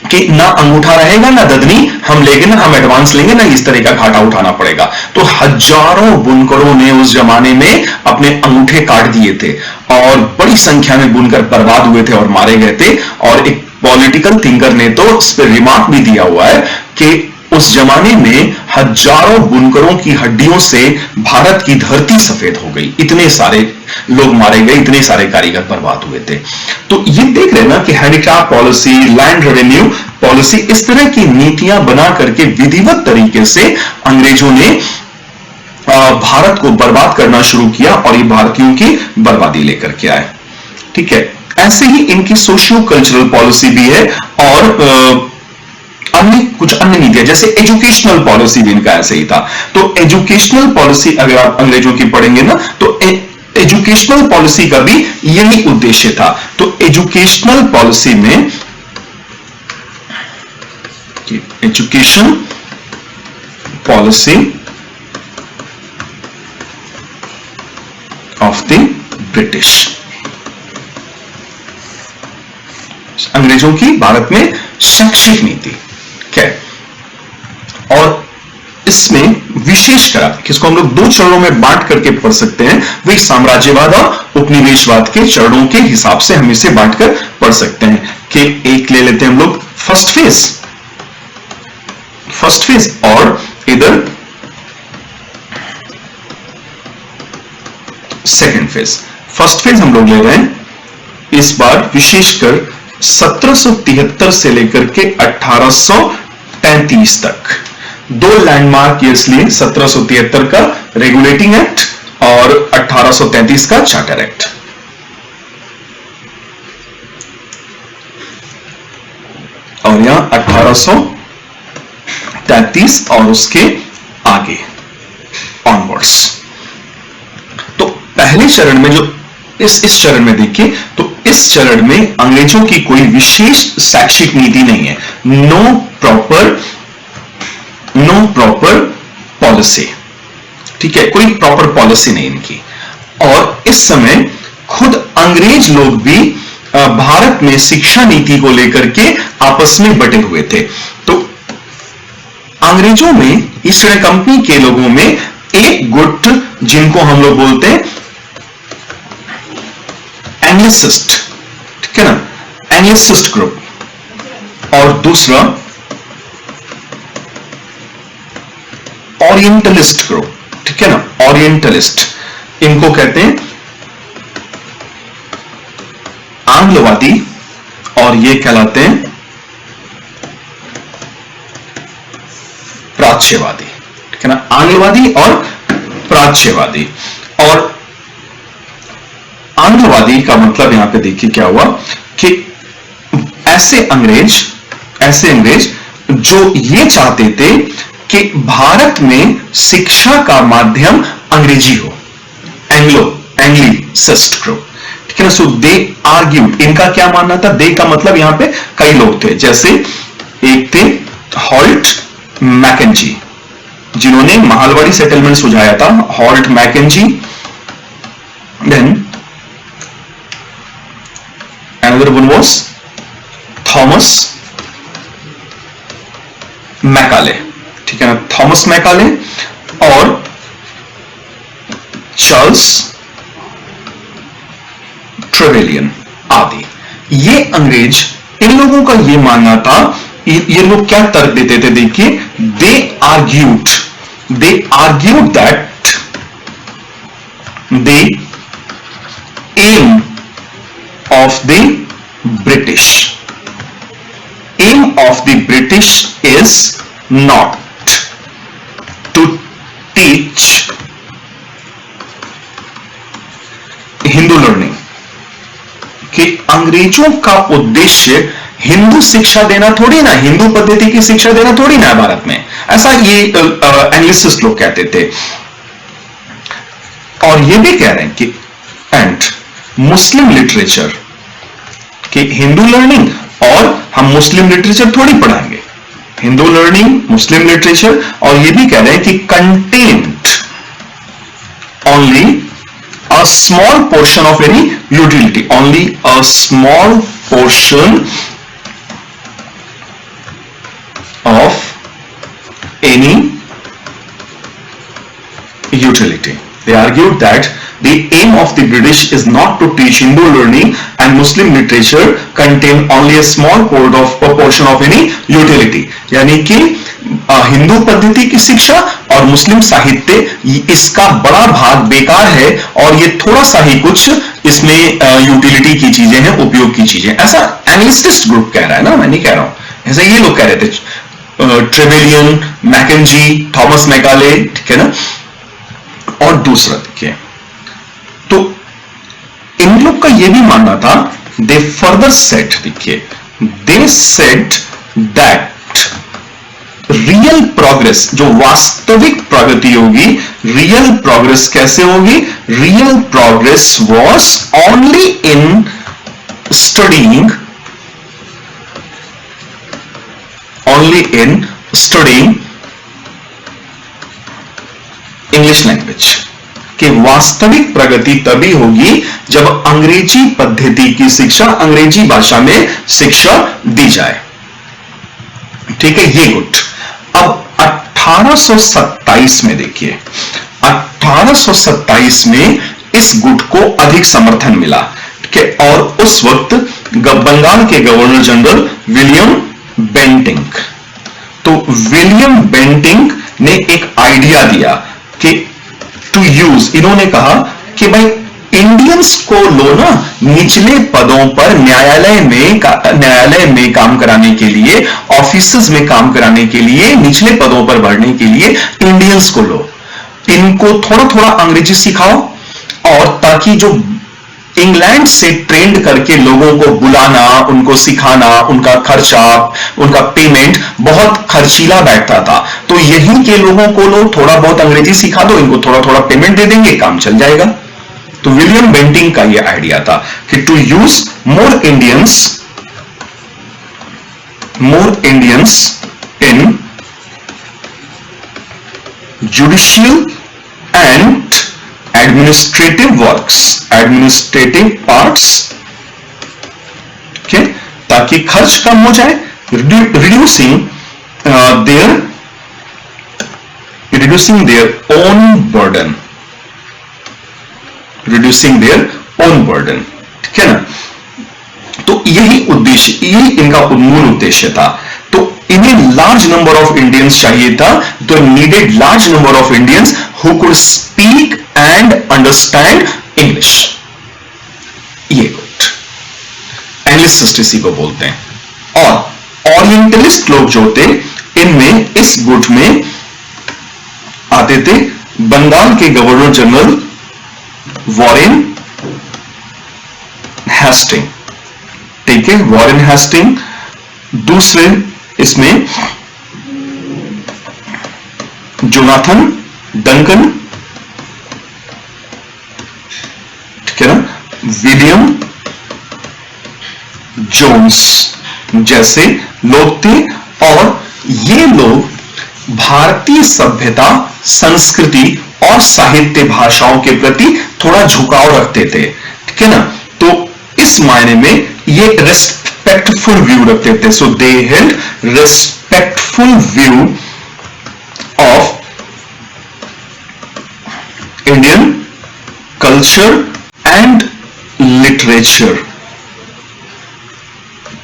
Speaker 1: कि ना अंगूठा रहेगा ना ददनी हम लेंगे ना हम एडवांस लेंगे ना इस तरह का घाटा उठाना पड़ेगा। तो हजारों बुनकरों ने उस जमाने में अपने अंगूठे काट दिए थे और बड़ी संख्या में बुनकर बर्बाद हुए थे और मारे गए थे। और एक पॉलिटिकल थिंकर ने तो इस पर रिमार्क भी दिया हुआ है कि उस जमाने में हजारों बुनकरों की हड्डियों से भारत की धरती सफेद हो गई, इतने सारे लोग मारे गए, इतने सारे कारीगर बर्बाद हुए थे। तो ये देख रहे ना कि handicraft policy, land revenue policy, इस तरह की नीतियां बना करके विधिवत तरीके से अंग्रेजों ने भारत को बर्बाद करना शुरू किया और ये भारतीयों की बर्बादी लेकर के आए। ठीक है, ऐसे ही इनकी सोशियो कल्चरल पॉलिसी भी है और कुछ अन्य नीतियां, जैसे एजुकेशनल पॉलिसी भी इनका ऐसे ही था। तो एजुकेशनल पॉलिसी अगर आप अंग्रेजों की पढ़ेंगे ना तो एजुकेशनल पॉलिसी का भी यही उद्देश्य था। तो एजुकेशनल पॉलिसी में education policy of the British, अंग्रेजों की भारत में शैक्षिक नीति क्या है। और इसमें विशेषकर किसको हम लोग दो चरणों में बांट करके पढ़ सकते हैं, वही साम्राज्यवाद और उपनिवेशवाद के चरणों के हिसाब से हम इसे बांटकर पढ़ सकते हैं। कि एक ले लेते हैं हम लोग फर्स्ट फेज और इधर सेकंड फेज। फर्स्ट फेज हम लोग ले रहे हैं इस बार विशेषकर 1773 से लेकर के 1833 तक। दो लैंडमार्क ईयर्स लिए, 1773 का रेगुलेटिंग एक्ट और 1833 का चार्टर एक्ट। और यहां 1833 और उसके आगे ऑनवर्ड्स। तो पहले चरण में जो इस चरण में देखिए तो इस चरण में अंग्रेजों की कोई विशेष शैक्षिक नीति नहीं है। No proper policy. ठीक है, कोई प्रॉपर पॉलिसी नहीं इनकी। और इस समय खुद अंग्रेज लोग भी भारत में शिक्षा नीति को लेकर के आपस में बटे हुए थे। तो अंग्रेजों में, ईस्ट इंडिया कंपनी के लोगों में एक गुट जिनको हम लोग बोलते हैं एंग्लिसिस्ट, ठीक है ना, एंग्लिसिस्ट ग्रुप, और दूसरा ओरिएंटलिस्ट ग्रुप, ठीक है ना, ओरिएंटलिस्ट। इनको कहते हैं आंग्लवादी और ये कहलाते हैं प्राच्यवादी, ठीक है ना, आंग्लवादी और प्राच्यवादी। और आंग्लवादी का मतलब यहां पे देखिए क्या हुआ कि ऐसे अंग्रेज जो ये चाहते थे कि भारत में शिक्षा का माध्यम अंग्रेजी हो, एंग्लिसिस्ट ग्रुप, ठीक है ना। सो दे आर्ग्यूड, इनका क्या मानना था, दे का मतलब यहां पे कई लोग थे, जैसे एक थे हॉल्ट मैकेंजी जिन्होंने महालवाड़ी सेटलमेंट सुझाया था, Holt Mackenzie. Then another one was Thomas Macaulay, ठीक है ना, थॉमस मैकाले और चार्ल्स ट्रेवेलियन आदि। ये अंग्रेज, इन लोगों का ये मानना था, ये लोग क्या तर्क देते थे, देखिए, they argued that the aim of the British is not to teach Hindu learning, कि अंग्रेजों का उद्देश्य हिंदू शिक्षा देना थोड़ी ना, हिंदू पद्धति की शिक्षा देना थोड़ी ना भारत में, ऐसा ये एंग्लिसिस्ट लोग कहते थे। और ये भी कह रहे हैं कि एंड मुस्लिम लिटरेचर, कि हिंदू लर्निंग और हम मुस्लिम लिटरेचर थोड़ी पढ़ाएंगे, हिंदू लर्निंग मुस्लिम लिटरेचर। और ये भी कह रहे हैं कि content only a small portion of any utility, only a small portion They argued that the aim of the British is not to teach Hindu learning and Muslim literature contain only a small portion of any utility. यानी कि हिंदू पद्धति की शिक्षा और मुस्लिम साहित्य इसका बड़ा भाग बेकार है और ये थोड़ा सा ही कुछ इसमें यूटिलिटी की चीजें हैं, उपयोग की चीजें, ऐसा एनालिस्टिस्ट ग्रुप कह रहा है ना, मैं नहीं कह रहा हूं, ऐसा ये लोग कह रहे थे, ट्रेवेलियन, मैकेंजी, थॉमस मैकाले, ठीक है ना। और दूसरा देखिए, तो इन लोग का यह भी मानना था, दे फर्दर सेट, देखिए, दे सेट दैट रियल प्रोग्रेस, जो वास्तविक प्रगति होगी, रियल प्रोग्रेस कैसे होगी, real progress was only in studying, only in studying English language, कि वास्तविक प्रगति तभी होगी जब अंग्रेजी पद्धति की शिक्षा, अंग्रेजी भाषा में शिक्षा दी जाए, ठीक है, ये गुट। अब 1827 में देखिए, 1827 में इस गुट को अधिक समर्थन मिला, ठीक है, और उस वक्त बंगाल के गवर्नर जनरल विलियम बेंटिंक, तो विलियम बेंटिंक ने एक आइडिया दिया कि टू यूज, इन्होंने कहा कि भाई इंडियंस को लो ना निचले पदों पर, न्यायालय में काम कराने के लिए, ऑफिसेस में काम कराने के लिए, निचले पदों पर बढ़ने के लिए इंडियंस को लो, इनको थोड़ा थोड़ा अंग्रेजी सिखाओ, और ताकि जो इंग्लैंड से ट्रेंड करके लोगों को बुलाना, उनको सिखाना, उनका खर्चा, उनका पेमेंट बहुत खर्चीला बैठता था, तो यहीं के लोगों को लो, थोड़ा बहुत अंग्रेजी सिखा दो, इनको थोड़ा थोड़ा पेमेंट दे देंगे, काम चल जाएगा। तो विलियम बेंटिंक का यह आइडिया था कि to use more Indians in judicial and administrative works, administrative parts, ठीक है, ताकि खर्च कम हो जाए, रिड्यूसिंग देयर ओन बर्डन, ठीक है ना। तो यही उद्देश्य, यही इनका मूल उद्देश्य था। तो इन्हें लार्ज नंबर ऑफ इंडियंस चाहिए था, तो needed large number of Indians who could speak and understand English, ये गुट एनालिस्ट इसी को बोलते हैं। और ओरिएंटलिस्ट लोग जो थे, इनमें इस गुट में आते थे बंगाल के गवर्नर जनरल वॉरेन हेस्टिंग, ठीक है, वॉरेन हेस्टिंग। दूसरे इसमें जोनाथन डंकन, ठीक है ना, विलियम जोन्स जैसे लोग थे, और ये लोग भारतीय सभ्यता, संस्कृति और साहित्य भाषाओं के प्रति थोड़ा झुकाव रखते थे, ठीक है ना। तो इस मायने में ये रेस्पेक्टफुल व्यू रखते थे, so they held respectful view of Indian culture and literature,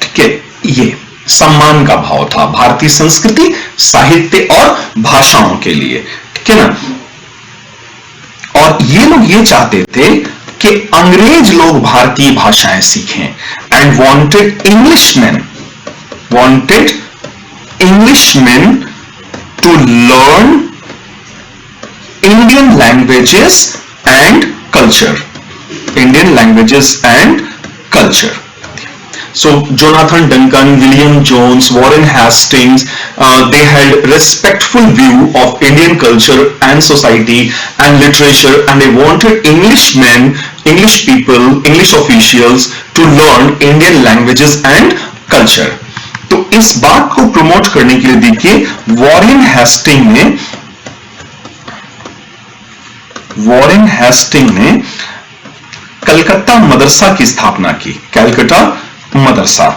Speaker 1: ठीक है, ये सम्मान का भाव था भारतीय संस्कृति, साहित्य और भाषाओं के लिए, ठीक है ना। और ये लोग ये चाहते थे कि अंग्रेज लोग भारतीय भाषाएं सीखें, and wanted Englishmen to learn Indian languages and culture, So Jonathan Duncan, William Jones, Warren Hastings, they held respectful view of Indian culture and society and literature, and they wanted Englishmen, English people, English officials to learn Indian languages and culture. तो इस बात को promote करने के लिए देखिए Warren Hasting ने कलकत्ता मदरसा की स्थापना की, कैलकटा मदरसा,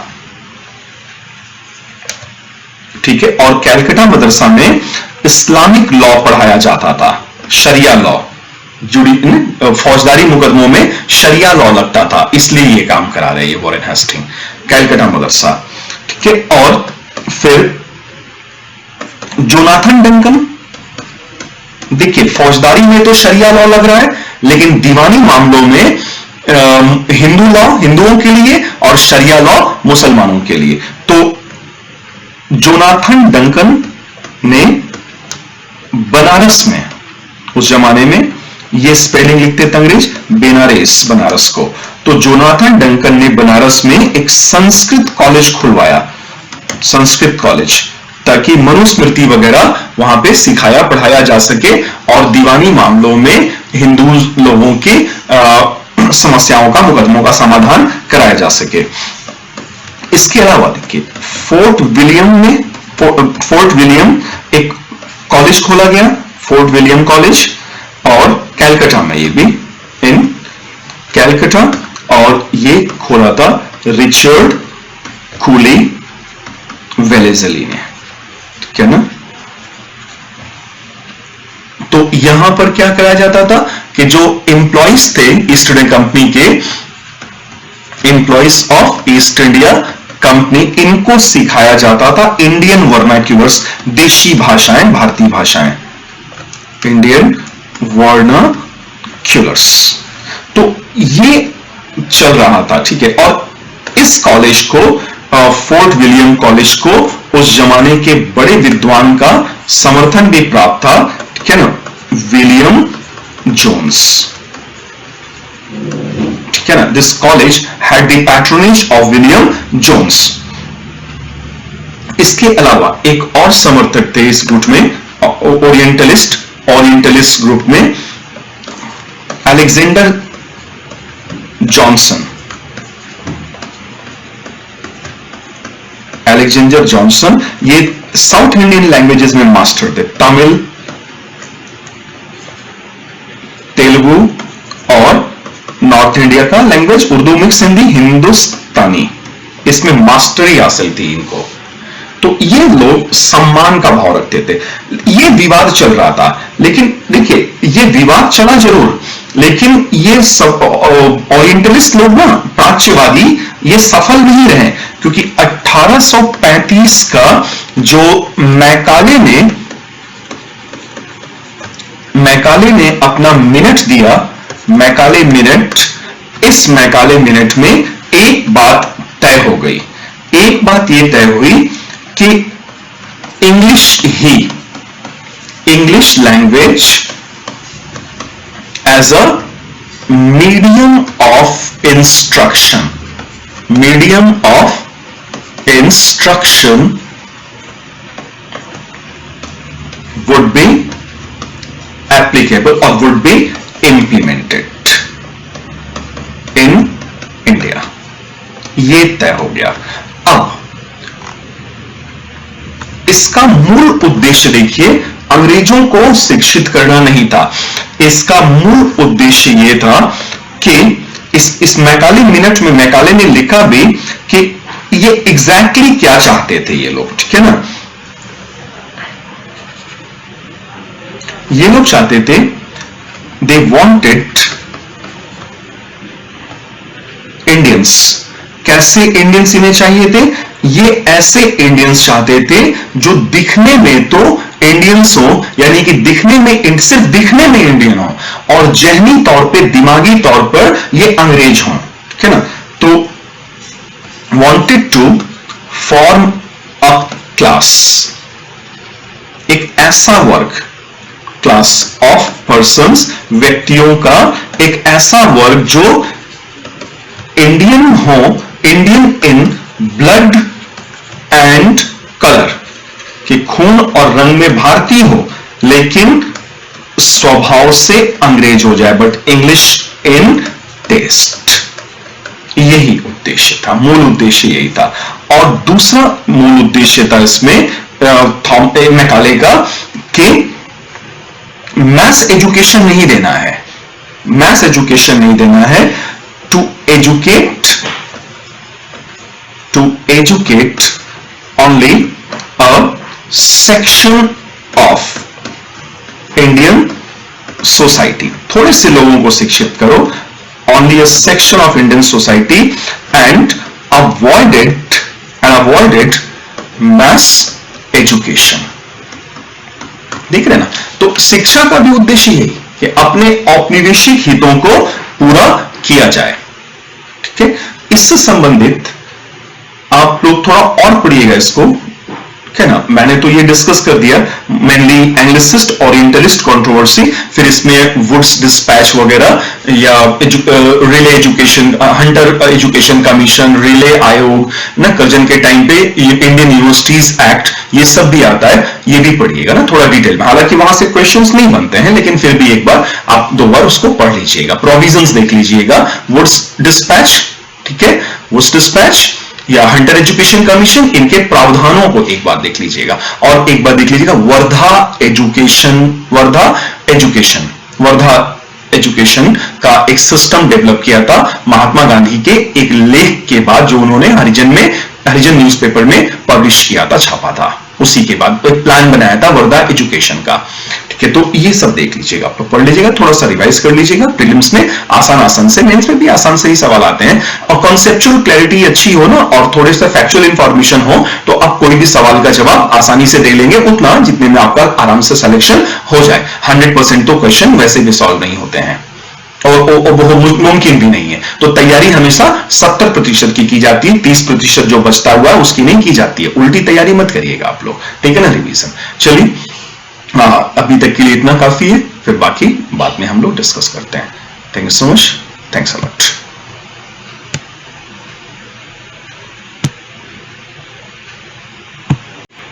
Speaker 1: ठीक है। और कैलकटा मदरसा में इस्लामिक लॉ पढ़ाया जाता था, शरिया लॉ, फौजदारी मुकदमों में शरिया लॉ लगता था, इसलिए ये काम करा रहे हैं वॉरेन हेस्टिंग, कैलकटा मदरसा। ठीक है, और फिर जोनाथन डंकन, देखिए फौजदारी में तो शरिया लॉ लग रहा है, लेकिन दीवानी मामलों में हिंदू लॉ हिंदुओं के लिए और शरिया लॉ मुसलमानों के लिए। तो जोनाथन डंकन ने बनारस में, उस जमाने में ये स्पेलिंग लिखते थे अंग्रेज, बेनारस, बनारस को, तो जोनाथन डंकन ने बनारस में एक संस्कृत कॉलेज खुलवाया, संस्कृत कॉलेज, ताकि मनुस्मृति वगैरह वहां पे सिखाया पढ़ाया जा सके और दीवानी मामलों में हिंदू लोगों की समस्याओं का, मुकदमों का समाधान कराया जा सके। इसके अलावा देखिए फोर्ट विलियम एक कॉलेज खोला गया, फोर्ट विलियम कॉलेज, और कैलकटा में, ये भी इन कैलकटा, और ये खोला था रिचर्ड कूली वेलेजली ने, ठीक है ना। तो यहां पर क्या कराया जाता था कि जो एम्प्लॉइज थे ईस्ट इंडिया कंपनी के, employees of east India company, इनको सिखाया जाता था इंडियन वर्नाक्यूलर्स, देशी भाषाएं, भारतीय भाषाएं, इंडियन वर्नाक्यूलर्स। तो ये चल रहा था, ठीक है। और इस कॉलेज को, फोर्ट विलियम कॉलेज को, उस जमाने के बड़े विद्वान का समर्थन भी प्राप्त था, ठीक है ना, विलियम जोन्स, ठीक है ना। This college had the patronage of William Jones. इसके अलावा एक और समर्थक थे इस ग्रुप में, ओरिएंटलिस्ट ग्रुप में, अलेक्जेंडर जॉनसन। अलेक्जेंडर जॉनसन ये साउथ इंडियन लैंग्वेजेस में मास्टर थे, तमिल, तेलुगु और नॉर्थ इंडिया का लैंग्वेज, उर्दू मिक्स, हिंदी, हिंदुस्तानी, इसमें मास्टरी हासिल थी इनको। तो ये लोग सम्मान का भाव रखते थे। ये विवाद चल रहा था, लेकिन देखिए ये विवाद चला जरूर, लेकिन ये सब ओरिएंटलिस्ट लोग ना, प्राच्यवादी, ये सफल नहीं रहे, क्योंकि 1835 का जो मैकाले ने अपना मिनट दिया, मैकाले मिनट, इस मैकाले मिनट में एक बात तय हो गई, एक बात यह तय हुई कि English language as a medium of instruction would be applicable or would be implemented in India, ये तय हो गया। अब इसका मूल उद्देश्य देखिए, अंग्रेजों को शिक्षित करना नहीं था, इसका मूल उद्देश्य यह था कि इस मैकाले मिनट में मैकाले ने लिखा भी कि ये एग्जैक्टली क्या चाहते थे ये लोग, ठीक है ना। ये लोग चाहते थे, दे वांटेड इंडियंस। कैसे इंडियंस इन्हें चाहिए थे? ये ऐसे इंडियंस चाहते थे जो दिखने में तो इंडियंस हो, यानी कि दिखने में, सिर्फ दिखने में इंडियन हो, और जहनी तौर पे, दिमागी तौर पर ये अंग्रेज हों, ठीक है ना। तो wanted to form a class, एक ऐसा वर्ग, क्लास ऑफ पर्संस, व्यक्तियों का एक ऐसा वर्ग जो इंडियन हो, Indian in blood and colour, कि खून और रंग में भारतीय हो लेकिन स्वभाव से अंग्रेज हो जाए, बट इंग्लिश इन टेस्ट। यही उद्देश्य था, मूल उद्देश्य यही था। और दूसरा मूल उद्देश्य था इसमें मैकाले का कि मैस एजुकेशन नहीं देना है, मैस एजुकेशन नहीं देना है, to educate only a section of Indian society, थोड़े से लोगों को शिक्षित करो, only a section of Indian society, and avoided mass education. देख रहे ना, तो शिक्षा का भी उद्देश्य यही कि अपने औपनिवेशिक हितों को पूरा किया जाए। ठीक है, इससे संबंधित आप लोग थोड़ा और पढ़िएगा इसको, है ना। मैंने तो ये डिस्कस कर दिया मेनली एंग्लिसिस्ट ओरिएंटलिस्ट कंट्रोवर्सी, फिर इसमें वुड्स डिस्पैच वगैरह, या relay education, Hunter education commission, relay आयोग ना, कर्जन के टाइम पे इंडियन यूनिवर्सिटीज एक्ट, ये सब भी आता है, ये भी पढ़िएगा ना थोड़ा डिटेल में। हालांकि वहां से क्वेश्चंस नहीं बनते हैं, लेकिन फिर भी एक बार आप 2 बार उसको पढ़ लीजिएगा। प्रोविजंस देख लीजिएगा, वुड्स डिस्पैच, ठीक है, वुड्स डिस्पैच या हंटर एजुकेशन कमीशन, इनके प्रावधानों को एक बार देख लीजिएगा। और एक बार देख लीजिएगा वर्धा एजुकेशन का एक सिस्टम डेवलप किया था महात्मा गांधी के एक लेख के बाद, जो उन्होंने हरिजन न्यूज़पेपर में पब्लिश किया था, छापा था। उसी के बाद एक प्लान बनाया था वर्धा एजुकेशन का। ठीक है, तो ये सब देख लीजिएगा, आप लोग पढ़ लीजिएगा, थोड़ा सा रिवाइज कर लीजिएगा। प्रीलिम्स में आसान से, मेंस में भी आसान से ही सवाल आते हैं, और कॉन्सेप्चुअल क्लैरिटी अच्छी हो ना, और थोड़े से फैक्चुअल इंफॉर्मेशन हो, तो आप कोई भी सवाल का जवाब आसानी से दे लेंगे, उतना जितने में आपका आराम से सिलेक्शन हो जाए। 100% तो क्वेश्चन वैसे भी सॉल्व नहीं होते हैं, और वो मुमकिन भी नहीं है। तो तैयारी हमेशा 70% की जाती है, 30% जो बचता हुआ है उसकी नहीं की जाती है। उल्टी तैयारी मत करिएगा आप लोग, ठीक है ना। रिवीजन, चलिए अभी तक के लिए इतना काफी है, फिर बाकी बाद में हम लोग डिस्कस करते हैं। Thank you so much, thanks a lot.